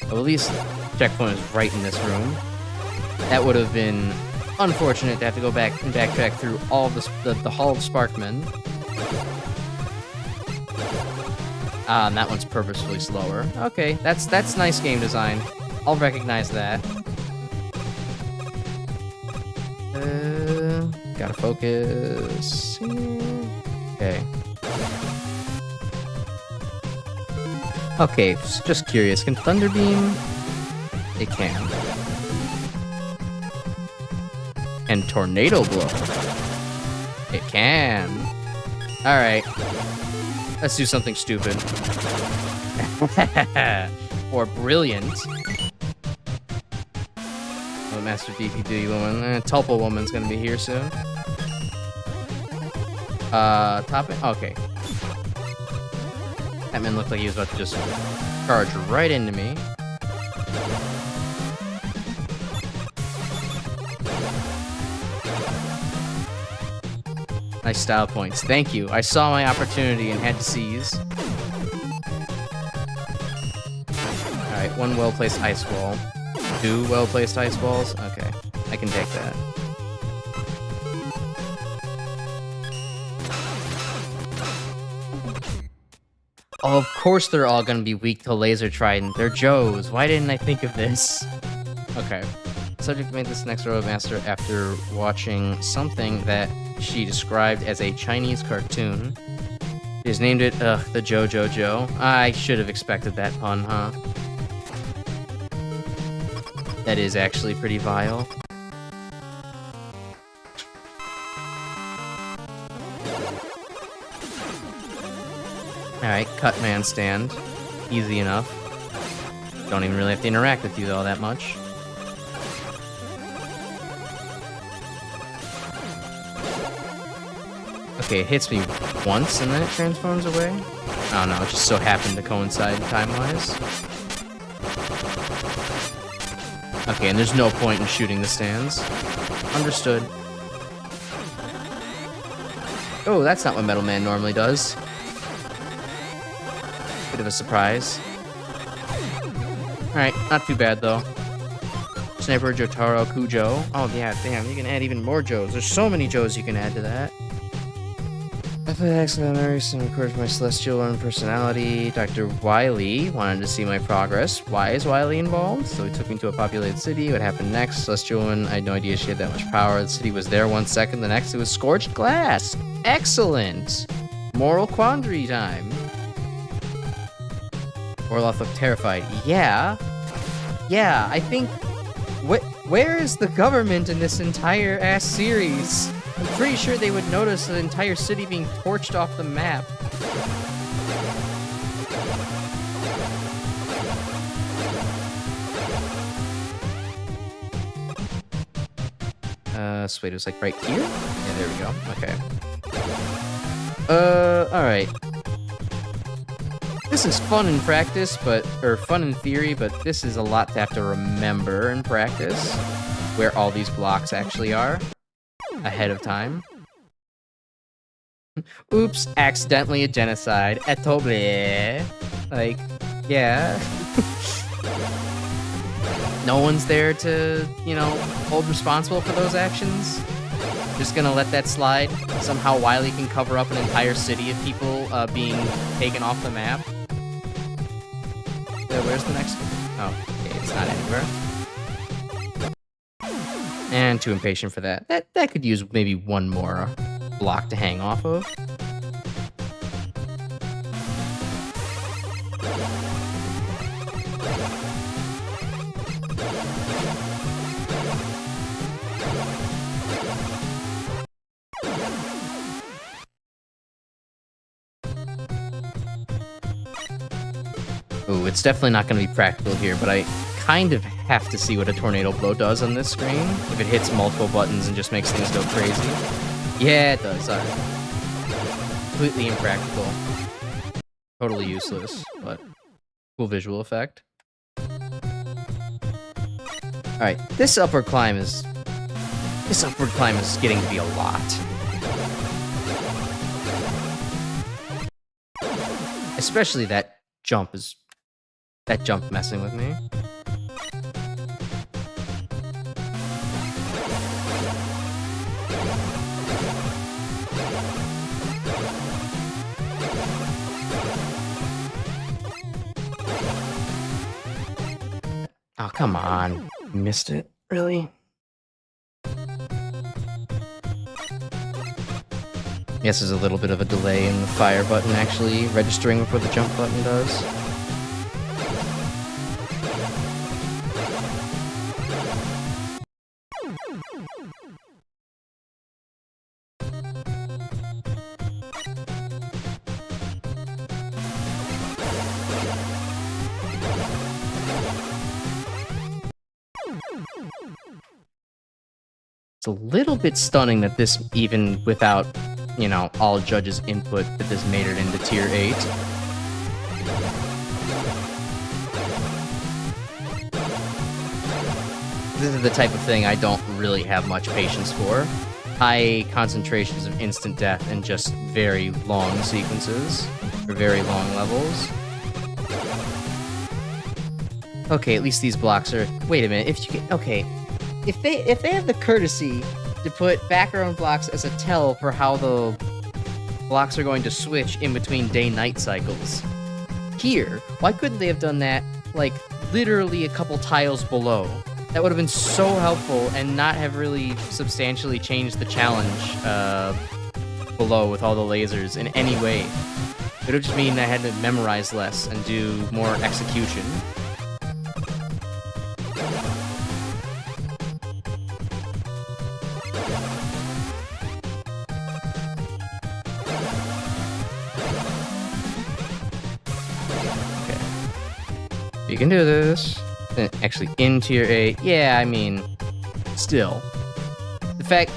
Speaker 1: Well, at least checkpoint is right in this room. That would have been unfortunate to have to go back and backtrack through all the Hall of Sparkmen. And that one's purposefully slower. Okay, that's nice game design. I'll recognize that. Gotta focus. Okay. Okay, just curious. Can Thunder Beam? It can. And Tornado Blow? It can. Alright. Let's do something stupid. Or brilliant. Oh, Master DPD Woman. Tulpa Woman's gonna be here soon. Top it? Okay. That man looked like he was about to just charge right into me. Nice style points. Thank you. I saw my opportunity and had to seize. Alright, 1 well-placed ice wall. 2 well-placed ice walls? Okay, I can take that. Oh, of course they're all gonna be weak to Laser Trident. They're Joes. Why didn't I think of this? Okay. Subject made this next Roadmaster after watching something that she described as a Chinese cartoon. She has named it, the Joe. I should have expected that pun, huh? That is actually pretty vile. Alright, cut man stand. Easy enough. Don't even really have to interact with you all that much. Okay, it hits me once and then it transforms away. I don't know, it just so happened to coincide time-wise. Okay, and there's no point in shooting the stands. Understood. Oh, that's not what Metal Man normally does. Bit of a surprise. Alright, not too bad though. Sniper, Jotaro, Kujo. Oh yeah, damn, you can add even more Joes. There's so many Joes you can add to that. I played excellent memories and recorded my celestial and personality. Dr. Wily wanted to see my progress. Why is Wily involved? So he took me to a populated city. What happened next? Celestial one, I had no idea she had that much power. The city was there 1 second. The next, it was scorched glass. Excellent. Moral quandary time. Orloff looked terrified. Yeah, I think... Where is the government in this entire ass series? I'm pretty sure they would notice the entire city being torched off the map. So wait, it was like right here? Yeah, there we go. Okay. Alright. This This is fun in practice, or fun in theory, but this is a lot to have to remember in practice, where all these blocks actually are, ahead of time. Oops, accidentally a genocide. Etoble. Like, yeah. No one's there to, you know, hold responsible for those actions. Just gonna let that slide. Somehow Wily can cover up an entire city of people being taken off the map. Where's the next one? Oh, okay, it's not anywhere. And too impatient for that. That could use maybe one more block to hang off of. Ooh, it's definitely not going to be practical here, but I kind of have to see what a tornado blow does on this screen. If it hits multiple buttons and just makes things go crazy. Yeah, it does. Alright. Completely impractical. Totally useless, but cool visual effect. Alright, this upward climb is getting to be a lot. Especially that jump messing with me. Oh, come on. Missed it. Really? Yes, there's a little bit of a delay in the fire button actually registering before the jump button does. It's a little bit stunning that this, even without, you know, all judges' input, that this made it into Tier 8. This is the type of thing I don't really have much patience for. High concentrations of instant death and just very long sequences, or very long levels. Okay, at least these blocks are... Wait a minute, if you can... Okay. If they have the courtesy to put background blocks as a tell for how the blocks are going to switch in between day-night cycles, here, why couldn't they have done that, like, literally a couple tiles below? That would have been so helpful and not have really substantially changed the challenge below with all the lasers in any way. It would have just mean I had to memorize less and do more execution. You can do this. Actually, in Tier 8. Yeah, I mean, still. The fact...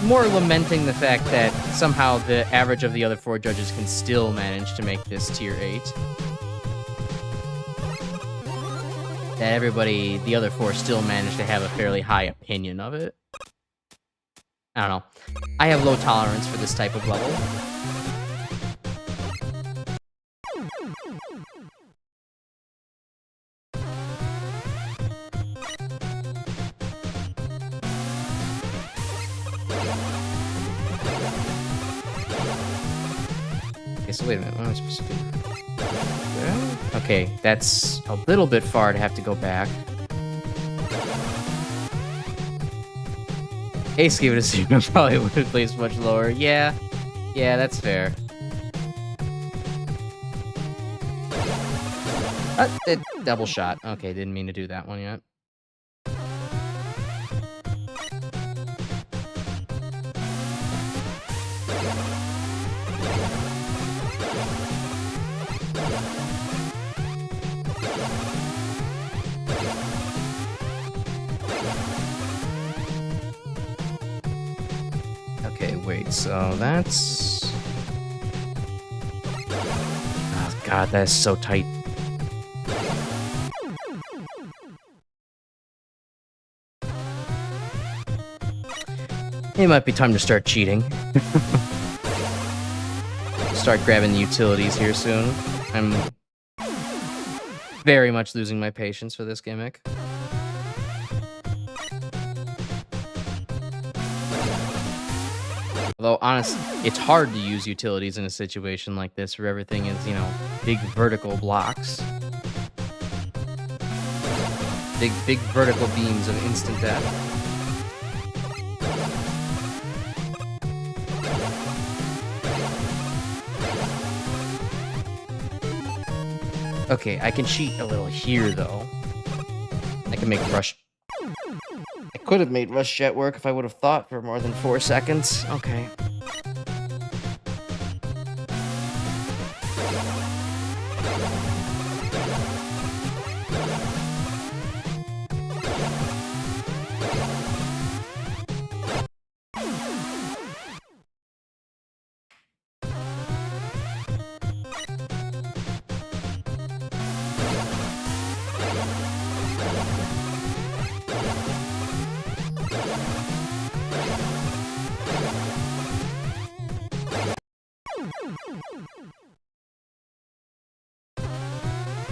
Speaker 1: more lamenting the fact that somehow the average of the other 4 judges can still manage to make this Tier 8. That everybody, the other 4, still managed to have a fairly high opinion of it. I don't know. I have low tolerance for this type of level. Okay, so wait a minute, what am I supposed to do? Well, okay, that's a little bit far to have to go back. Ace gave it a C, but probably would have placed much lower. Yeah, that's fair. Double shot. Okay, didn't mean to do that one yet. Okay, wait, so that's... God, that is so tight. It might be time to start cheating. Start grabbing the utilities here soon. I'm very much losing my patience for this gimmick. Although, honestly, it's hard to use utilities in a situation like this where everything is, you know, big vertical blocks. Big vertical beams of instant death. Okay, I can cheat a little here, though. I can make rush... I could have made rush jet work if I would have thought for more than 4 seconds. Okay.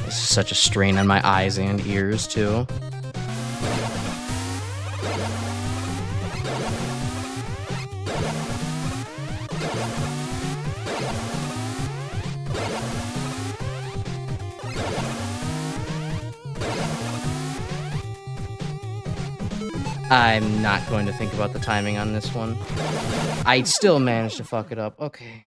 Speaker 1: This is such a strain on my eyes and ears, too. I'm not going to think about the timing on this one. I still managed to fuck it up. Okay.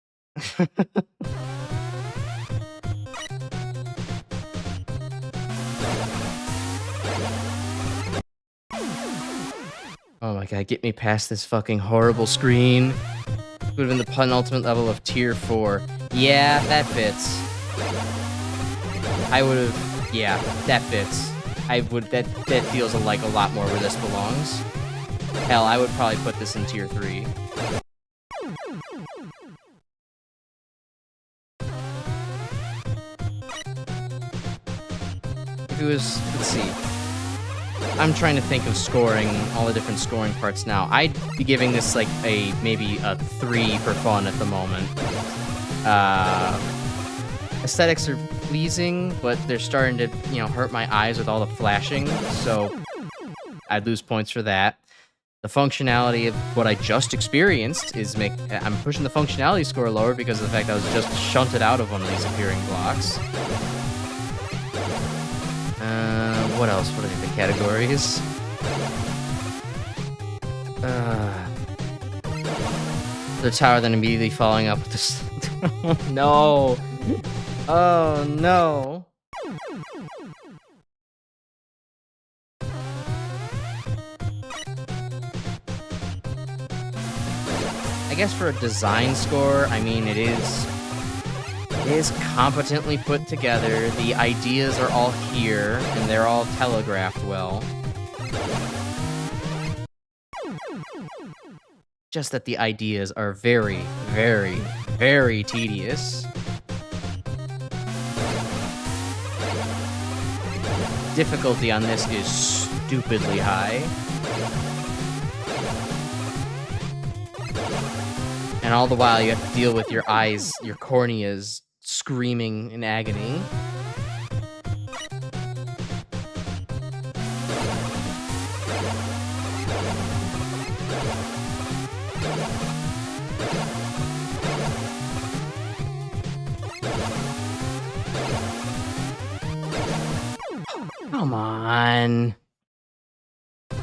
Speaker 1: Oh my god, get me past this fucking horrible screen. Would have been the penultimate level of tier 4. Yeah, that fits. I would have... Yeah, that fits. That feels like a lot more where this belongs. Hell, I would probably put this in tier 3. If it was... Let's see. I'm trying to think of scoring, all the different scoring parts now. I'd be giving this like maybe a 3 for fun at the moment. Aesthetics are pleasing, but they're starting to, you know, hurt my eyes with all the flashing, so I'd lose points for that. The functionality of what I just experienced is I'm pushing the functionality score lower because of the fact I was just shunted out of one of these appearing blocks. What else? What are the categories? The tower then immediately following up with this. No! Oh no! I guess for a design score, I mean, it is competently put together. The ideas are all here, and they're all telegraphed well. Just that the ideas are very, very, very tedious. Difficulty on this is stupidly high. And all the while you have to deal with your eyes, your corneas, screaming in agony. Come on. I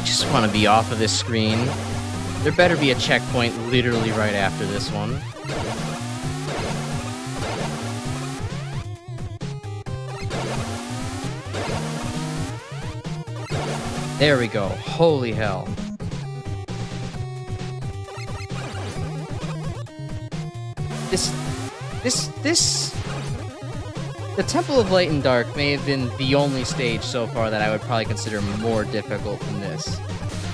Speaker 1: just want to be off of this screen. There better be a checkpoint literally right after this one. There we go. Holy hell. The Temple of Light and Dark may have been the only stage so far that I would probably consider more difficult than this.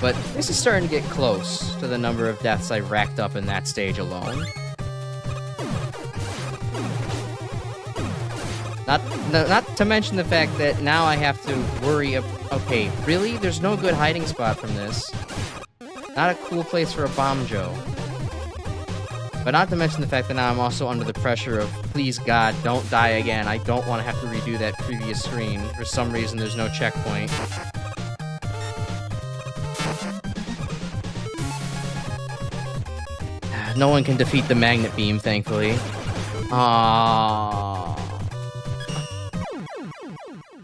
Speaker 1: but this is starting to get close to the number of deaths I racked up in that stage alone. Not to mention the fact that now I have to worry okay, really? There's no good hiding spot from this. Not a cool place for a bomb Joe. But not to mention the fact that now I'm also under the pressure of, please God, don't die again. I don't want to have to redo that previous screen. For some reason, there's no checkpoint. No one can defeat the magnet beam, thankfully. Aww.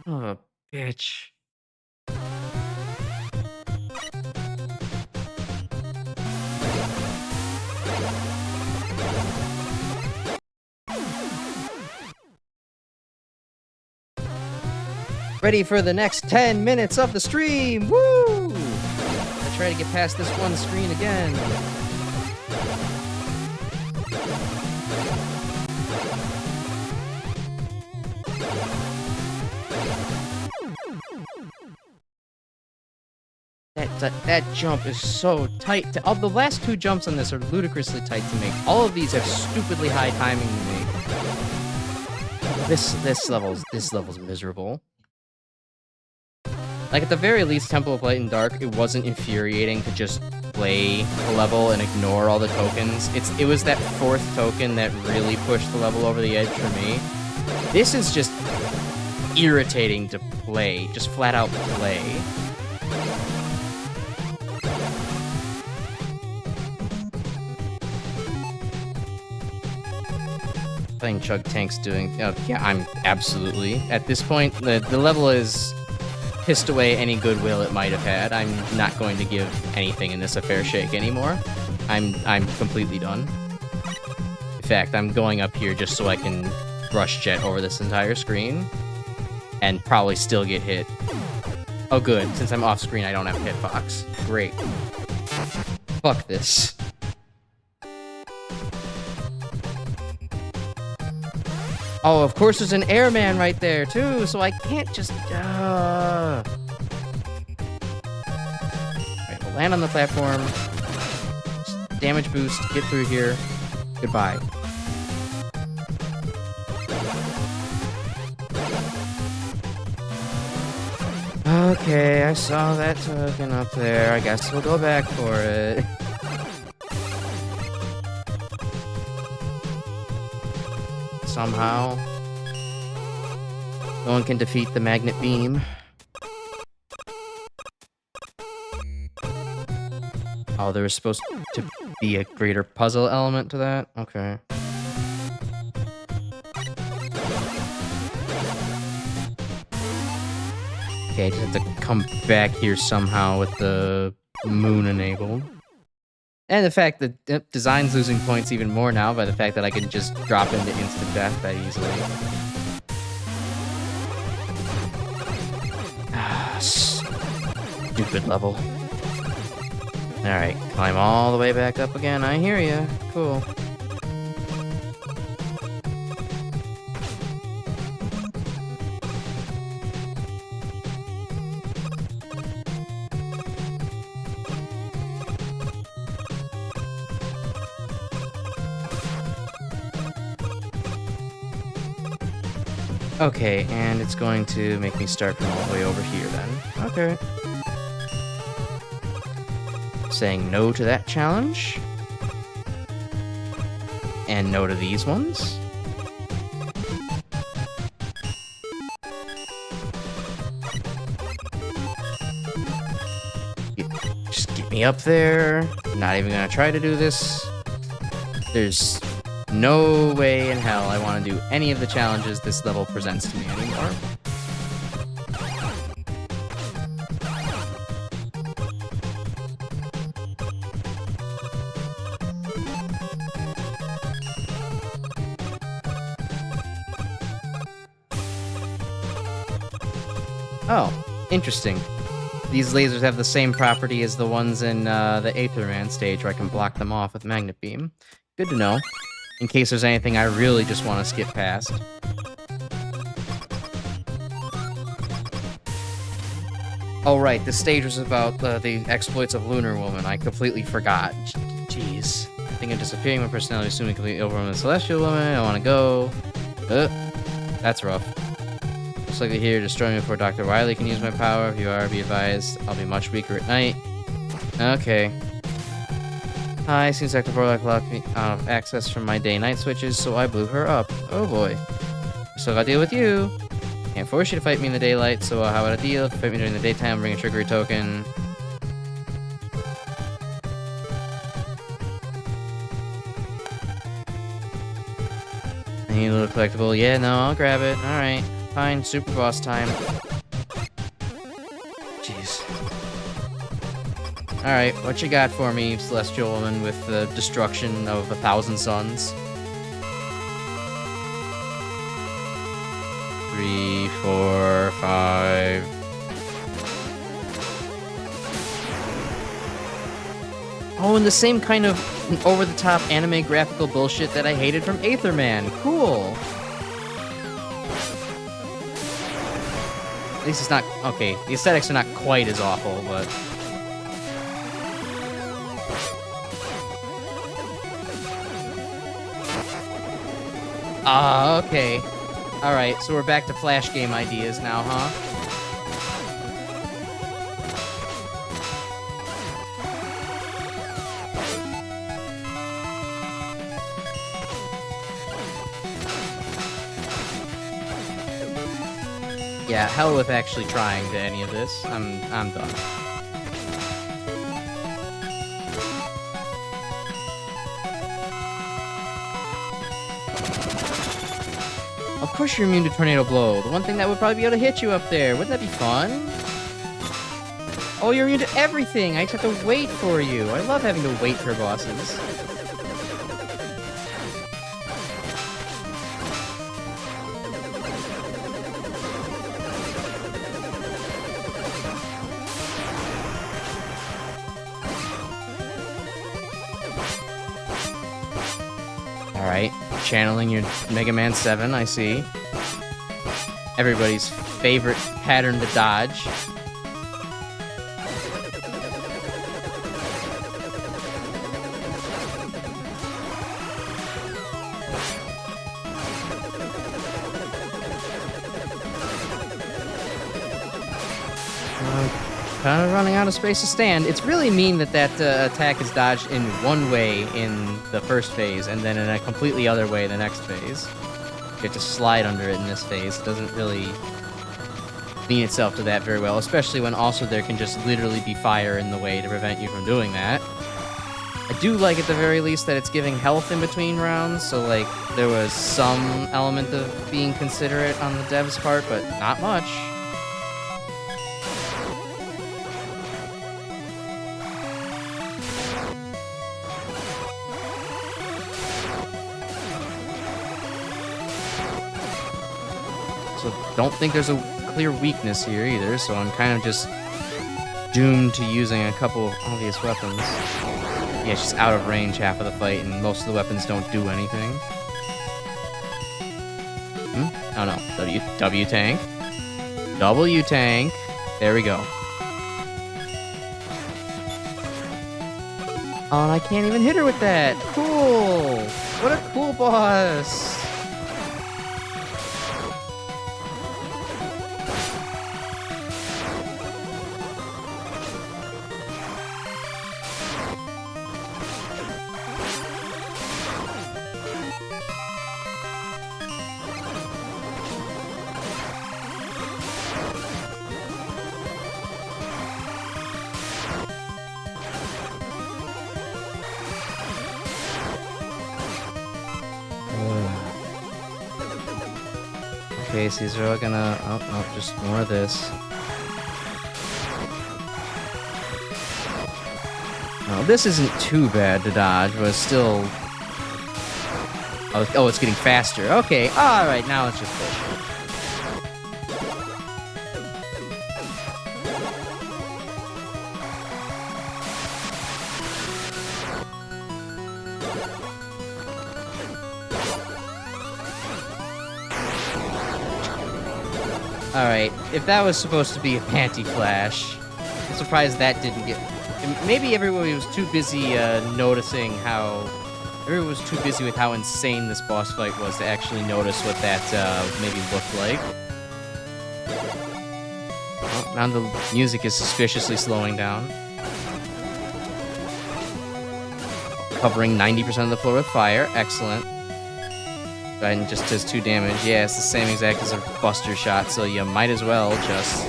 Speaker 1: Oh, bitch. Ready for the next 10 minutes of the stream! Woo! I try to get past this one screen again. That jump is so tight. The last two jumps on this are ludicrously tight to make. All of these have stupidly high timing to make. This level's miserable. Like, at the very least, Temple of Light and Dark, it wasn't infuriating to just play the level and ignore all the tokens. It was that fourth token that really pushed the level over the edge for me. This is just irritating to play, just flat out play. Playing Chug Tank's doing... yeah, I'm absolutely. At this point, the level is pissed away any goodwill it might have had. I'm not going to give anything in this a fair shake anymore. I'm completely done. In fact, I'm going up here just so I can rush jet over this entire screen and probably still get hit. Oh good, since I'm off screen I don't have a hitbox. Great. Fuck this. Oh, of course there's an airman right there, too, so I can't just... Alright, we'll land on the platform. Just damage boost, get through here. Goodbye. Okay, I saw that token up there. I guess we'll go back for it. Somehow. No one can defeat the magnet beam. Oh, there was supposed to be a greater puzzle element to that? Okay. Okay, I just have to come back here somehow with the moon enabled. And the fact that design's losing points even more now by the fact that I can just drop into instant death that easily. Stupid level. Alright, climb all the way back up again. I hear ya. Cool. Okay, and it's going to make me start from all the way over here then. Okay. Saying no to that challenge. And no to these ones. Just get me up there. Not even gonna try to do this. There's no way in hell I want to do any of the challenges this level presents to me anymore. Oh, interesting. These lasers have the same property as the ones in the VtuberEN stage where I can block them off with Magnet Beam. Good to know. In case there's anything I really just want to skip past. Oh, right, the stage was about the exploits of Lunar Woman. I completely forgot. Jeez. I think I'm disappearing. My personality is soon completely overwhelmed with Celestial Woman. I want to go. That's rough. Looks like they're here to destroy me before Dr. Wily can use my power. If you are, be advised, I'll be much weaker at night. Okay. Hi, seems like the Vorlock locked me out of access from my day-night switches, so I blew her up. Oh boy. Still gotta deal with you. Can't force you to fight me in the daylight, so how about a deal? If you fight me during the daytime, bring a trickery token. I need a little collectible. Yeah, no, I'll grab it. Alright. Fine, super boss time. Jeez. Alright, what you got for me, Celestial Woman, with the destruction of 1,000 suns? 3, 4, 5. Oh, and the same kind of over-the-top anime graphical bullshit that I hated from Aetherman. Cool. At least it's not... Okay, the aesthetics are not quite as awful, but... Ah, okay. Alright, so we're back to Flash game ideas now, huh? Yeah, hell with actually trying to any of this. I'm done. Of course you're immune to Tornado Blow. The one thing that would probably be able to hit you up there. Wouldn't that be fun? Oh, you're immune to everything. I just have to wait for you. I love having to wait for bosses. Alright, channeling your Mega Man 7, I see. Everybody's favorite pattern to dodge. Kind of running out of space to stand. It's really mean that that attack is dodged in one way in the first phase, and then in a completely other way the next phase. You have to slide under it in this phase. It doesn't really lean itself to that very well, especially when also there can just literally be fire in the way to prevent you from doing that. I do like at the very least that it's giving health in between rounds, so like there was some element of being considerate on the dev's part, but not much. So don't think there's a clear weakness here either, so I'm kind of just doomed to using a couple of obvious weapons. Yeah, she's out of range half of the fight, and most of the weapons don't do anything. Oh no, W-tank. W-tank. There we go. Oh, and I can't even hit her with that. Cool. What a cool boss. Okay, so these are all gonna... Oh, no, just more of this. No, this isn't too bad to dodge, but it's still... Oh, it's getting faster. Okay, alright, now it's just bullshit. Alright, if that was supposed to be a panty flash, I'm surprised that didn't get... Maybe everybody was too busy noticing how... Everyone was too busy with how insane this boss fight was to actually notice what that maybe looked like. Well, now the music is suspiciously slowing down. Covering 90% of the floor with fire. Excellent. And just does 2 damage. Yeah, it's the same exact as a buster shot, so you might as well just...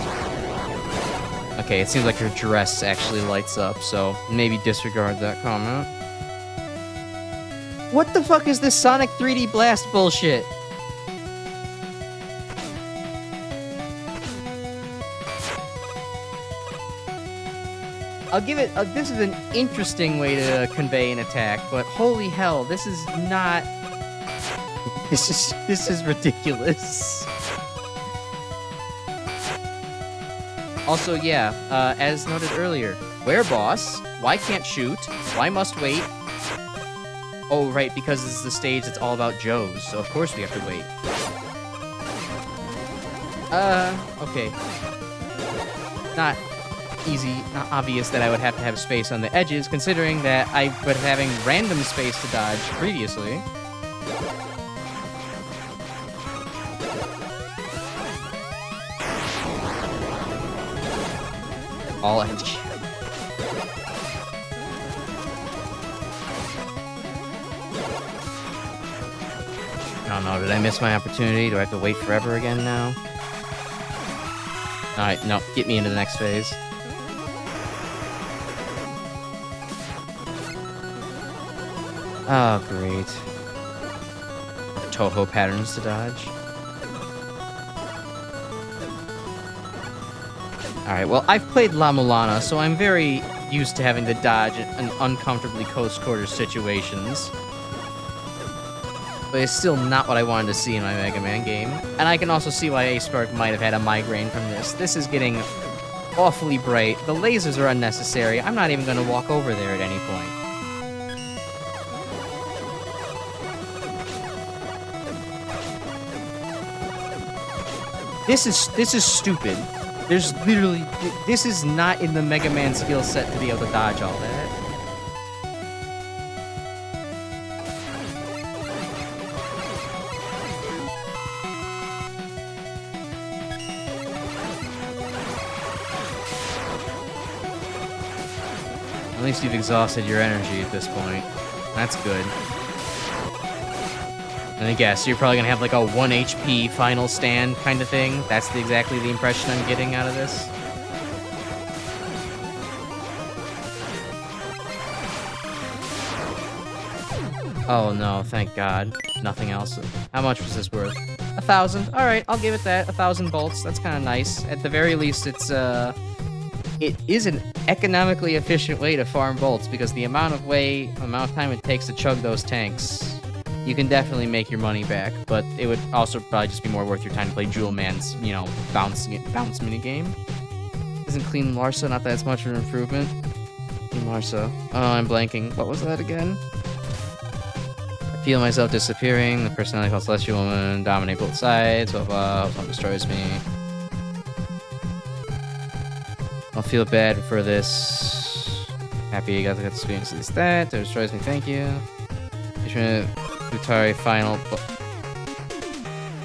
Speaker 1: Okay, it seems like her dress actually lights up, so maybe disregard that comment. What the fuck is this Sonic 3D Blast bullshit? I'll give it... this is an interesting way to convey an attack, but holy hell, this is not... This is ridiculous. Also, yeah, as noted earlier, where boss? Why can't shoot? Why must wait? Oh, right, because this is the stage that's all about Joes, so of course we have to wait. Okay. Not easy, not obvious that I would have to have space on the edges, considering that I've been having random space to dodge previously. All edge. I don't know, did I miss my opportunity? Do I have to wait forever again now? Alright, no, get me into the next phase. Oh, great. Toho patterns to dodge. Alright, well, I've played La Mulana, so I'm very used to having to dodge in uncomfortably close quarters situations. But it's still not what I wanted to see in my Mega Man game. And I can also see why A-Spark might have had a migraine from this. This is getting awfully bright. The lasers are unnecessary. I'm not even going to walk over there at any point. This is stupid. There's literally... This is not in the Mega Man skill set to be able to dodge all that. At least you've exhausted your energy at this point. That's good. And I guess you're probably gonna have like a 1 HP final stand kind of thing. That's exactly the impression I'm getting out of this. Oh no, thank God. Nothing else. How much was this worth? 1,000. Alright, I'll give it that. 1,000 bolts. That's kind of nice. At the very least, it is an economically efficient way to farm bolts, because the amount of time it takes to chug those tanks, you can definitely make your money back, but it would also probably just be more worth your time to play Jewel Man's, you know, bounce minigame. Isn't Clean Larsa not that much of an improvement? Clean Larsa. Oh, I'm blanking. What was that again? I feel myself disappearing. The personality called Celestial Woman. Dominate both sides. Blah blah. Someone destroys me. I'll feel bad for this. Happy you got to experience this that. That destroys me. Thank you. Utari final.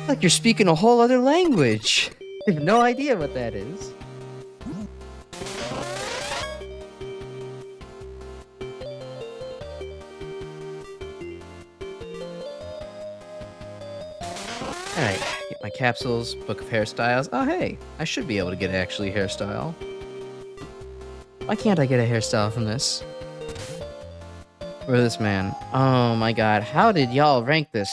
Speaker 1: Like you're speaking a whole other language. I have no idea what that is. Alright, get my capsules, book of hairstyles. Oh hey, I should be able to get actually hairstyle. Why can't I get a hairstyle from this? For this man. Oh my god, how did y'all rank this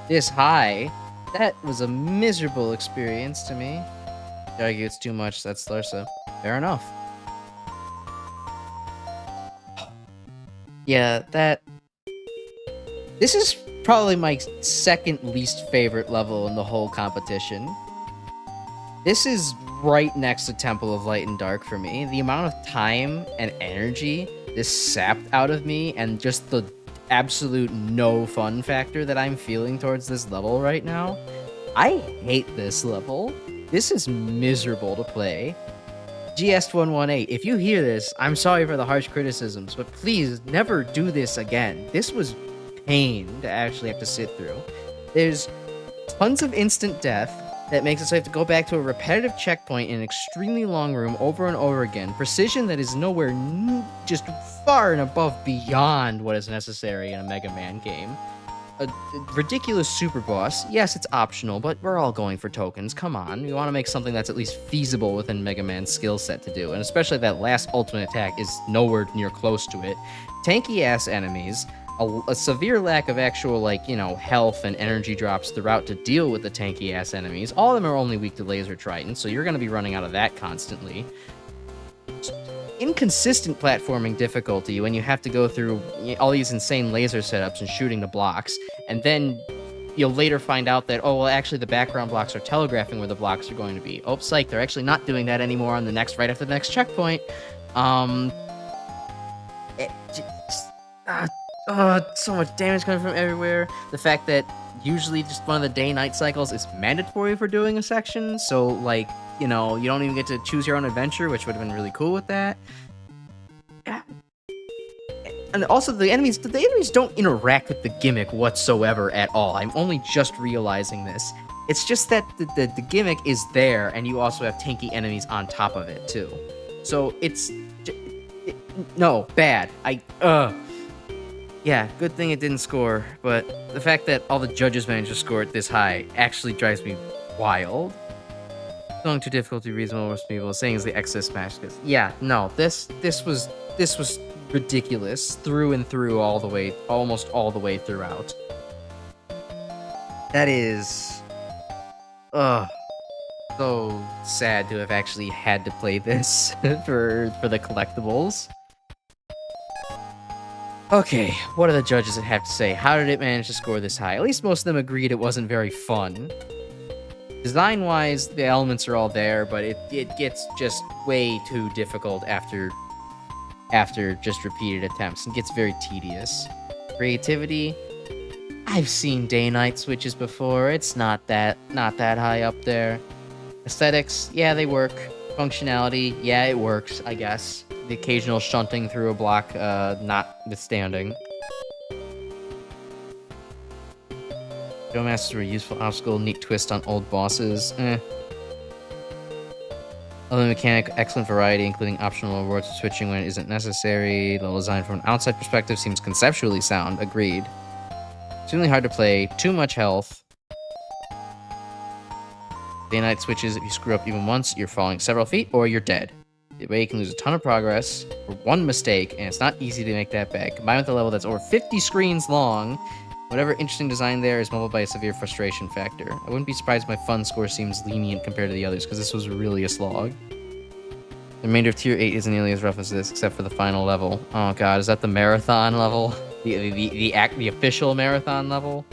Speaker 1: this high? That was a miserable experience to me. You argue it's too much, that's Larsa. Fair enough. Yeah, this is probably my second least favorite level in the whole competition. This is right next to Temple of Light and Dark for me. The amount of time and energy this sapped out of me, and just the absolute no fun factor that I'm feeling towards this level right now. I hate this level. This is miserable to play. GS118, if you hear this, I'm sorry for the harsh criticisms, but please never do this again. This was pain to actually have to sit through. There's tons of instant death that makes it so you have to go back to a repetitive checkpoint in an extremely long room over and over again. Precision that is nowhere just far and above beyond what is necessary in a Mega Man game. A ridiculous super boss. Yes, it's optional, but we're all going for tokens. Come on, we want to make something that's at least feasible within Mega Man's skill set to do, and especially that last ultimate attack is nowhere near close to it. Tanky ass enemies, a severe lack of actual, like, you know, health and energy drops throughout to deal with the tanky ass enemies. All of them are only weak to laser tritons, so you're going to be running out of that constantly. Inconsistent platforming difficulty when you have to go through all these insane laser setups and shooting the blocks, and then you'll later find out that, oh, well, actually the background blocks are telegraphing where the blocks are going to be. Oh, psych, they're actually not doing that anymore on the next, right after the next checkpoint. So much damage coming from everywhere. The fact that usually just one of the day-night cycles is mandatory for doing a section, so, like, you know, you don't even get to choose your own adventure, which would have been really cool with that. And also, the enemies don't interact with the gimmick whatsoever at all. I'm only just realizing this. It's just that the gimmick is there, and you also have tanky enemies on top of it, too. So, no, bad. Yeah, good thing it didn't score, but the fact that all the judges managed to score it this high actually drives me wild. Going to difficulty reasonable, most people saying is the excess smash. Yeah, no, this was ridiculous through and through, all the way, almost all the way throughout. That is, so sad to have actually had to play this for the collectibles. Okay, what do the judges have to say? How did it manage to score this high? At least most of them agreed it wasn't very fun. Design-wise, the elements are all there, but it gets just way too difficult after just repeated attempts, and gets very tedious. Creativity, I've seen day-night switches before. It's not that high up there. Aesthetics, yeah, they work. Functionality, yeah, it works, I guess. The occasional shunting through a block, notwithstanding. Go Masters were a useful obstacle, neat twist on old bosses. Other mechanic, excellent variety, including optional rewards for switching when it isn't necessary. Level design from an outside perspective seems conceptually sound. Agreed. Extremely hard to play. Too much health. Day-night switches, if you screw up even once, you're falling several feet or you're dead. The way you can lose a ton of progress for one mistake, and it's not easy to make that back. Combined with a level that's over 50 screens long, whatever interesting design there is muddled by a severe frustration factor. I wouldn't be surprised if my fun score seems lenient compared to the others, because this was really a slog. The remainder of Tier 8 isn't nearly as rough as this, except for the final level. Oh god, is that the marathon level? The official marathon level?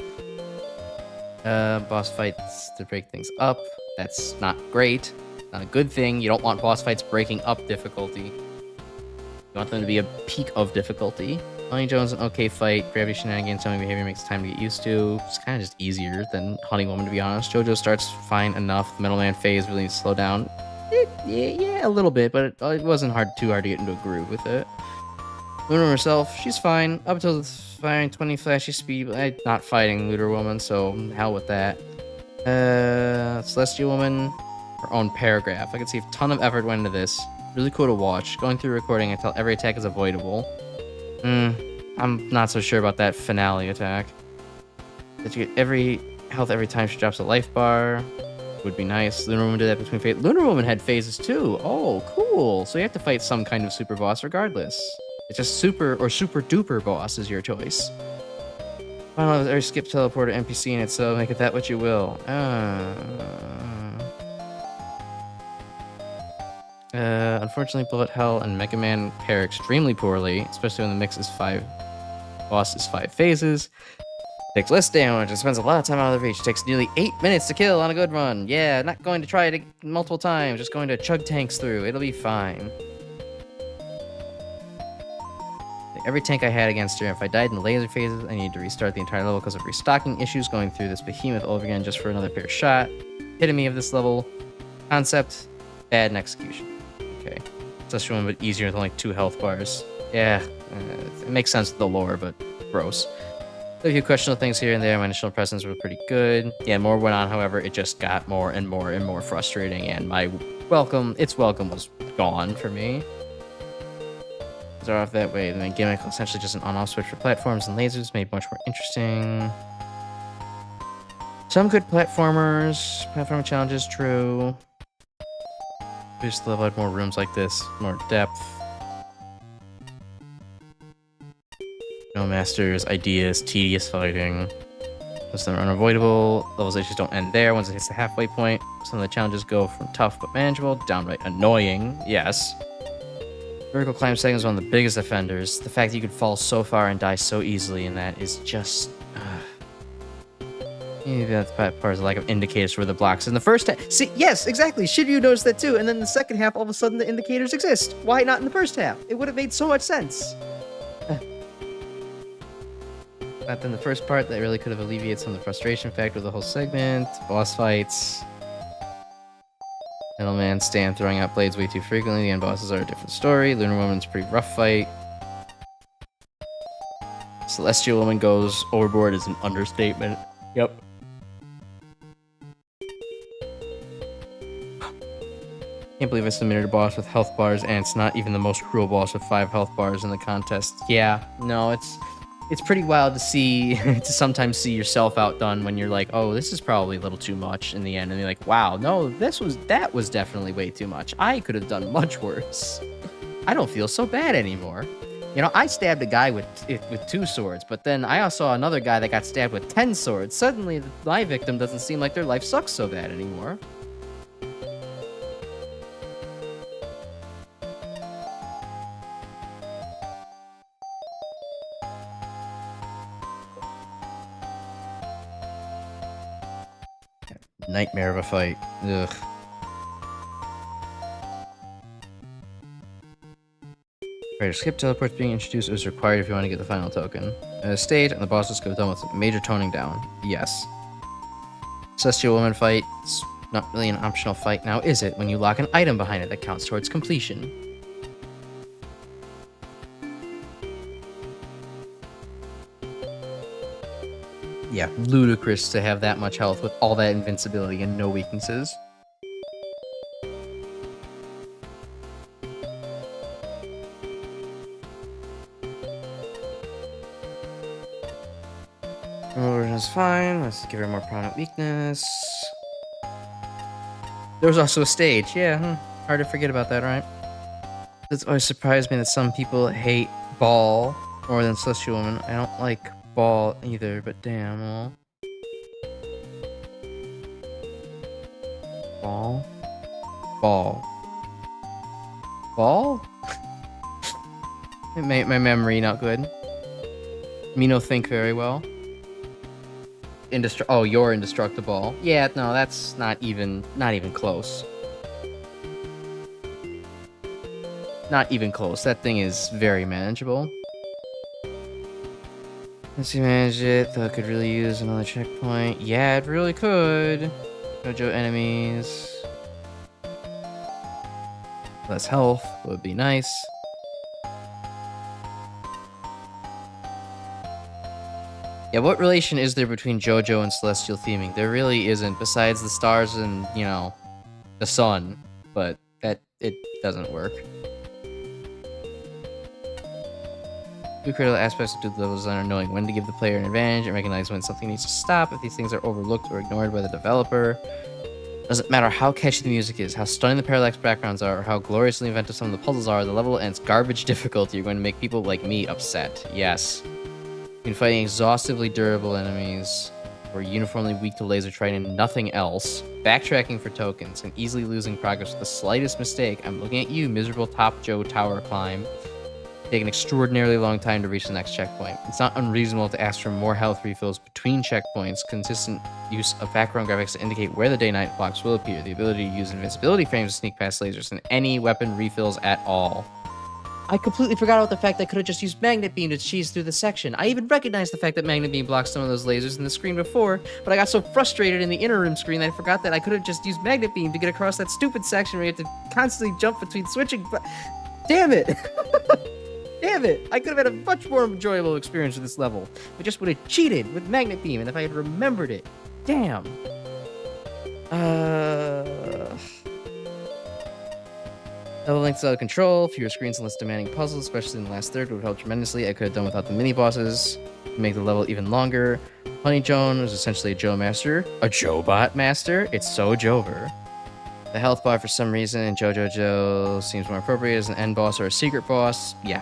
Speaker 1: Boss fights to break things up. That's not great. Not a good thing. You don't want boss fights breaking up difficulty. You want them to be a peak of difficulty. Honey Jones, an okay fight. Gravity shenanigans, zombie behavior makes time to get used to. It's kind of just easier than Honey Woman, to be honest. JoJo starts fine enough. The Metal Man phase really needs to slow down. Yeah, a little bit, but it wasn't too hard to get into a groove with it. Lunar herself, she's fine. Up until the firing 20 flashy speed. I'm not fighting Lunar Woman, so hell with that. Celestial Woman, her own paragraph. I can see a ton of effort went into this. Really cool to watch. Going through recording until every attack is avoidable. I'm not so sure about that finale attack. That you get every health every time she drops a life bar. Would be nice. Lunar Woman did that between phases. Lunar Woman had phases too. Oh, cool. So you have to fight some kind of super boss regardless. It's just super or super duper boss is your choice. Final every skip teleporter NPC in it, so make it that what you will. Unfortunately, Bullet Hell and Mega Man pair extremely poorly, especially when the mix is 5 phases. Takes less damage and spends a lot of time out of the reach. Takes nearly 8 minutes to kill on a good run. Yeah, not going to try it multiple times, just going to chug tanks through. It'll be fine. Every tank I had against her, if I died in the laser phases, I need to restart the entire level because of restocking issues, going through this behemoth over again just for another fair shot. Epitome of this level. Concept, bad in execution. Okay. Celestial Woman, but easier with only 2 health bars. Yeah, it makes sense with the lore, but gross. A few questionable things here and there. My initial impressions were pretty good. Yeah, more went on, however, it just got more and more and more frustrating, and my welcome was gone for me. They're off that way. The main gimmick, essentially just an on-off switch for platforms and lasers, made much more interesting. Some good platformers, platforming challenges, true. Just level out more rooms like this, more depth. No masters, ideas, tedious fighting. Most of them are unavoidable. Levels just don't end there. Once it hits the halfway point, some of the challenges go from tough but manageable, downright annoying. Yes. Vertical climb setting is one of the biggest offenders. The fact that you could fall so far and die so easily in that is just... Maybe that's part of the lack of indicators for the blocks in the first half. See, yes, exactly. Shinryu noticed that too. And then in the second half, all of a sudden, the indicators exist. Why not in the first half? It would have made so much sense. But then the first part, that really could have alleviated some of the frustration factor of the whole segment. Boss fights. Middleman stand throwing out blades way too frequently. The end bosses are a different story. Lunar Woman's a pretty rough fight. Celestial Woman goes overboard is an understatement. Yep. Can't believe I submitted a boss with health bars, and it's not even the most cruel boss with 5 health bars in the contest. Yeah, no, it's pretty wild to see, to sometimes see yourself outdone when you're like, oh, this is probably a little too much in the end, and you're like, wow, no, that was definitely way too much. I could have done much worse. I don't feel so bad anymore. You know, I stabbed a guy with 2 swords, but then I also saw another guy that got stabbed with 10 swords. Suddenly, my victim doesn't seem like their life sucks so bad anymore. Nightmare of a fight. Ugh. Right, skip teleports being introduced is required if you want to get the final token. Stage and the bosses could have done with some major toning down. Yes. Celestial Woman fight. It's not really an optional fight now, is it? When you lock an item behind it that counts towards completion. Yeah, ludicrous to have that much health with all that invincibility and no weaknesses. Version is fine. Let's give her a more prominent weakness. There was also a stage. Yeah, hard to forget about that, right? It's always surprised me that some people hate Ball more than Celestial Woman. I don't like Ball either, but damn, well. Ball. My memory not good. Me no think very well. Oh, you're indestructible. Yeah, no, that's not even close. Not even close. That thing is very manageable. Let's see, manage it. Though it could really use another checkpoint. Yeah, it really could. Jojo enemies. Less health would be nice. Yeah, what relation is there between JoJo and celestial theming? There really isn't, besides the stars and, you know, the sun. But it doesn't work. Two critical aspects of the level design are knowing when to give the player an advantage and recognize when something needs to stop. If these things are overlooked or ignored by the developer, doesn't matter how catchy the music is, how stunning the parallax backgrounds are, or how gloriously inventive some of the puzzles are, the level and its garbage difficulty are going to make people like me upset. Yes. Between fighting exhaustively durable enemies who are uniformly weak to laser training and nothing else, backtracking for tokens, and easily losing progress with the slightest mistake, I'm looking at you, miserable Top Joe tower climb. Take an extraordinarily long time to reach the next checkpoint. It's not unreasonable to ask for more health refills between checkpoints, consistent use of background graphics to indicate where the day-night blocks will appear, the ability to use invincibility frames to sneak past lasers, and any weapon refills at all. I completely forgot about the fact I could have just used Magnet Beam to cheese through the section. I even recognized the fact that Magnet Beam blocks some of those lasers in the screen before, but I got so frustrated in the inner room screen that I forgot that I could have just used Magnet Beam to get across that stupid section where you have to constantly jump between switching. Damn it! Damn it! I could have had a much more enjoyable experience with this level. I just would have cheated with Magnet Beam, and if I had remembered it. Damn. Level length's out of control, fewer screens and less demanding puzzles, especially in the last third, would help tremendously. I could have done without the mini-bosses to make the level even longer. Honey Joan was essentially a Joe Master. A Joe-bot Master? It's so Jover. The health bar, for some reason, in JoJo seems more appropriate as an end boss or a secret boss. Yeah.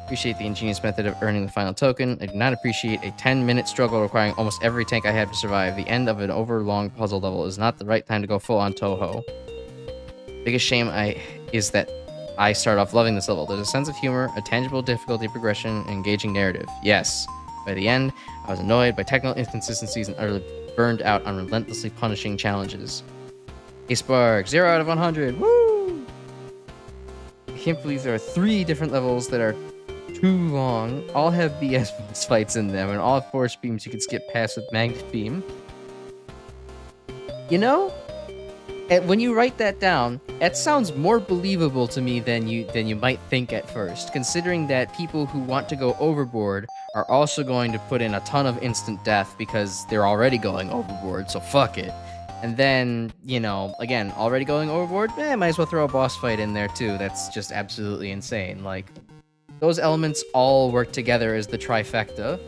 Speaker 1: Appreciate the ingenious method of earning the final token. I do not appreciate a 10-minute struggle requiring almost every tank I had to survive. The end of an overlong puzzle level is not the right time to go full-on Toho. Biggest shame is that I start off loving this level. There's a sense of humor, a tangible difficulty progression, and engaging narrative. Yes. By the end, I was annoyed by technical inconsistencies and utterly burned out on relentlessly punishing challenges. Hey Spark, 0 out of 100. Woo! I can't believe there are 3 different levels that are too long. All have BS boss fights in them, and all have force beams you can skip past with Magnet Beam. You know? When you write that down, that sounds more believable to me than you might think at first, considering that people who want to go overboard are also going to put in a ton of instant death because they're already going overboard, so fuck it. And then, you know, again, already going overboard, might as well throw a boss fight in there too. That's just absolutely insane. Like, those elements all work together as the trifecta,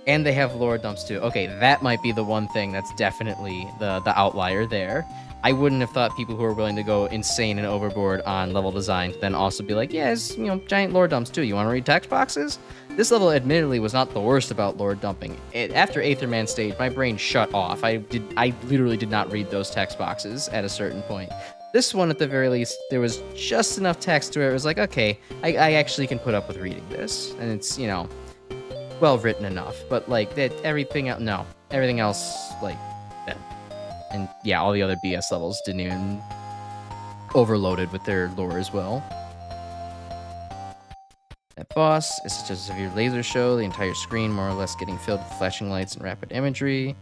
Speaker 1: and they have lore dumps too. Okay, that might be the one thing that's definitely the outlier there. I wouldn't have thought people who are willing to go insane and overboard on level design to then also be like, yeah, it's, you know, giant lore dumps too. You want to read text boxes? This level admittedly was not the worst about lore dumping. After Aetherman stage, my brain shut off. I literally did not read those text boxes at a certain point. This one, at the very least, there was just enough text to where it was like, okay, I actually can put up with reading this. And it's, you know, well written enough. But, like, everything else, like, and yeah, all the other BS levels didn't even overloaded with their lore as well. That boss is such a severe laser show, the entire screen more or less getting filled with flashing lights and rapid imagery.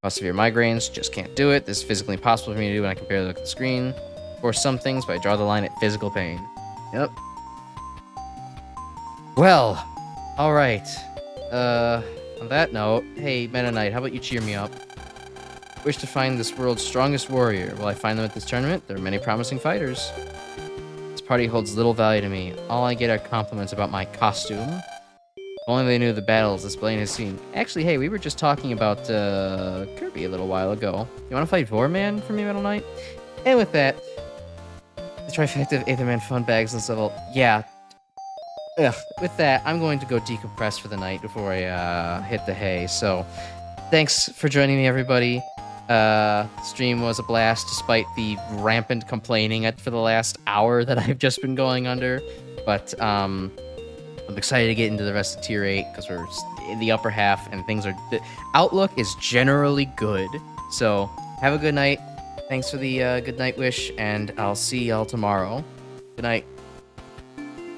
Speaker 1: Cause severe migraines, just can't do it. This is physically impossible for me to do when I compare the look at the screen. For some things, but I draw the line at physical pain. Yep. Well, alright. On that note, hey, Meta Knight, how about you cheer me up? Wish to find this world's strongest warrior. Will I find them at this tournament? There are many promising fighters. This party holds little value to me. All I get are compliments about my costume. If only they knew the battles this Blaine has seen. Actually, hey, we were just talking about Kirby a little while ago. You want to fight Vorman for me, Metal Knight? And with that, the trifecta of Aetherman fun bags and stuff. Yeah. Ugh. With that, I'm going to go decompress for the night before I hit the hay. So, thanks for joining me, everybody. Stream was a blast despite the rampant complaining for the last hour that I've just been going under. But I'm excited to get into the rest of Tier 8 because we're in the upper half and things are... The outlook is generally good. So have a good night. Thanks for the good night wish, and I'll see y'all tomorrow. Good night.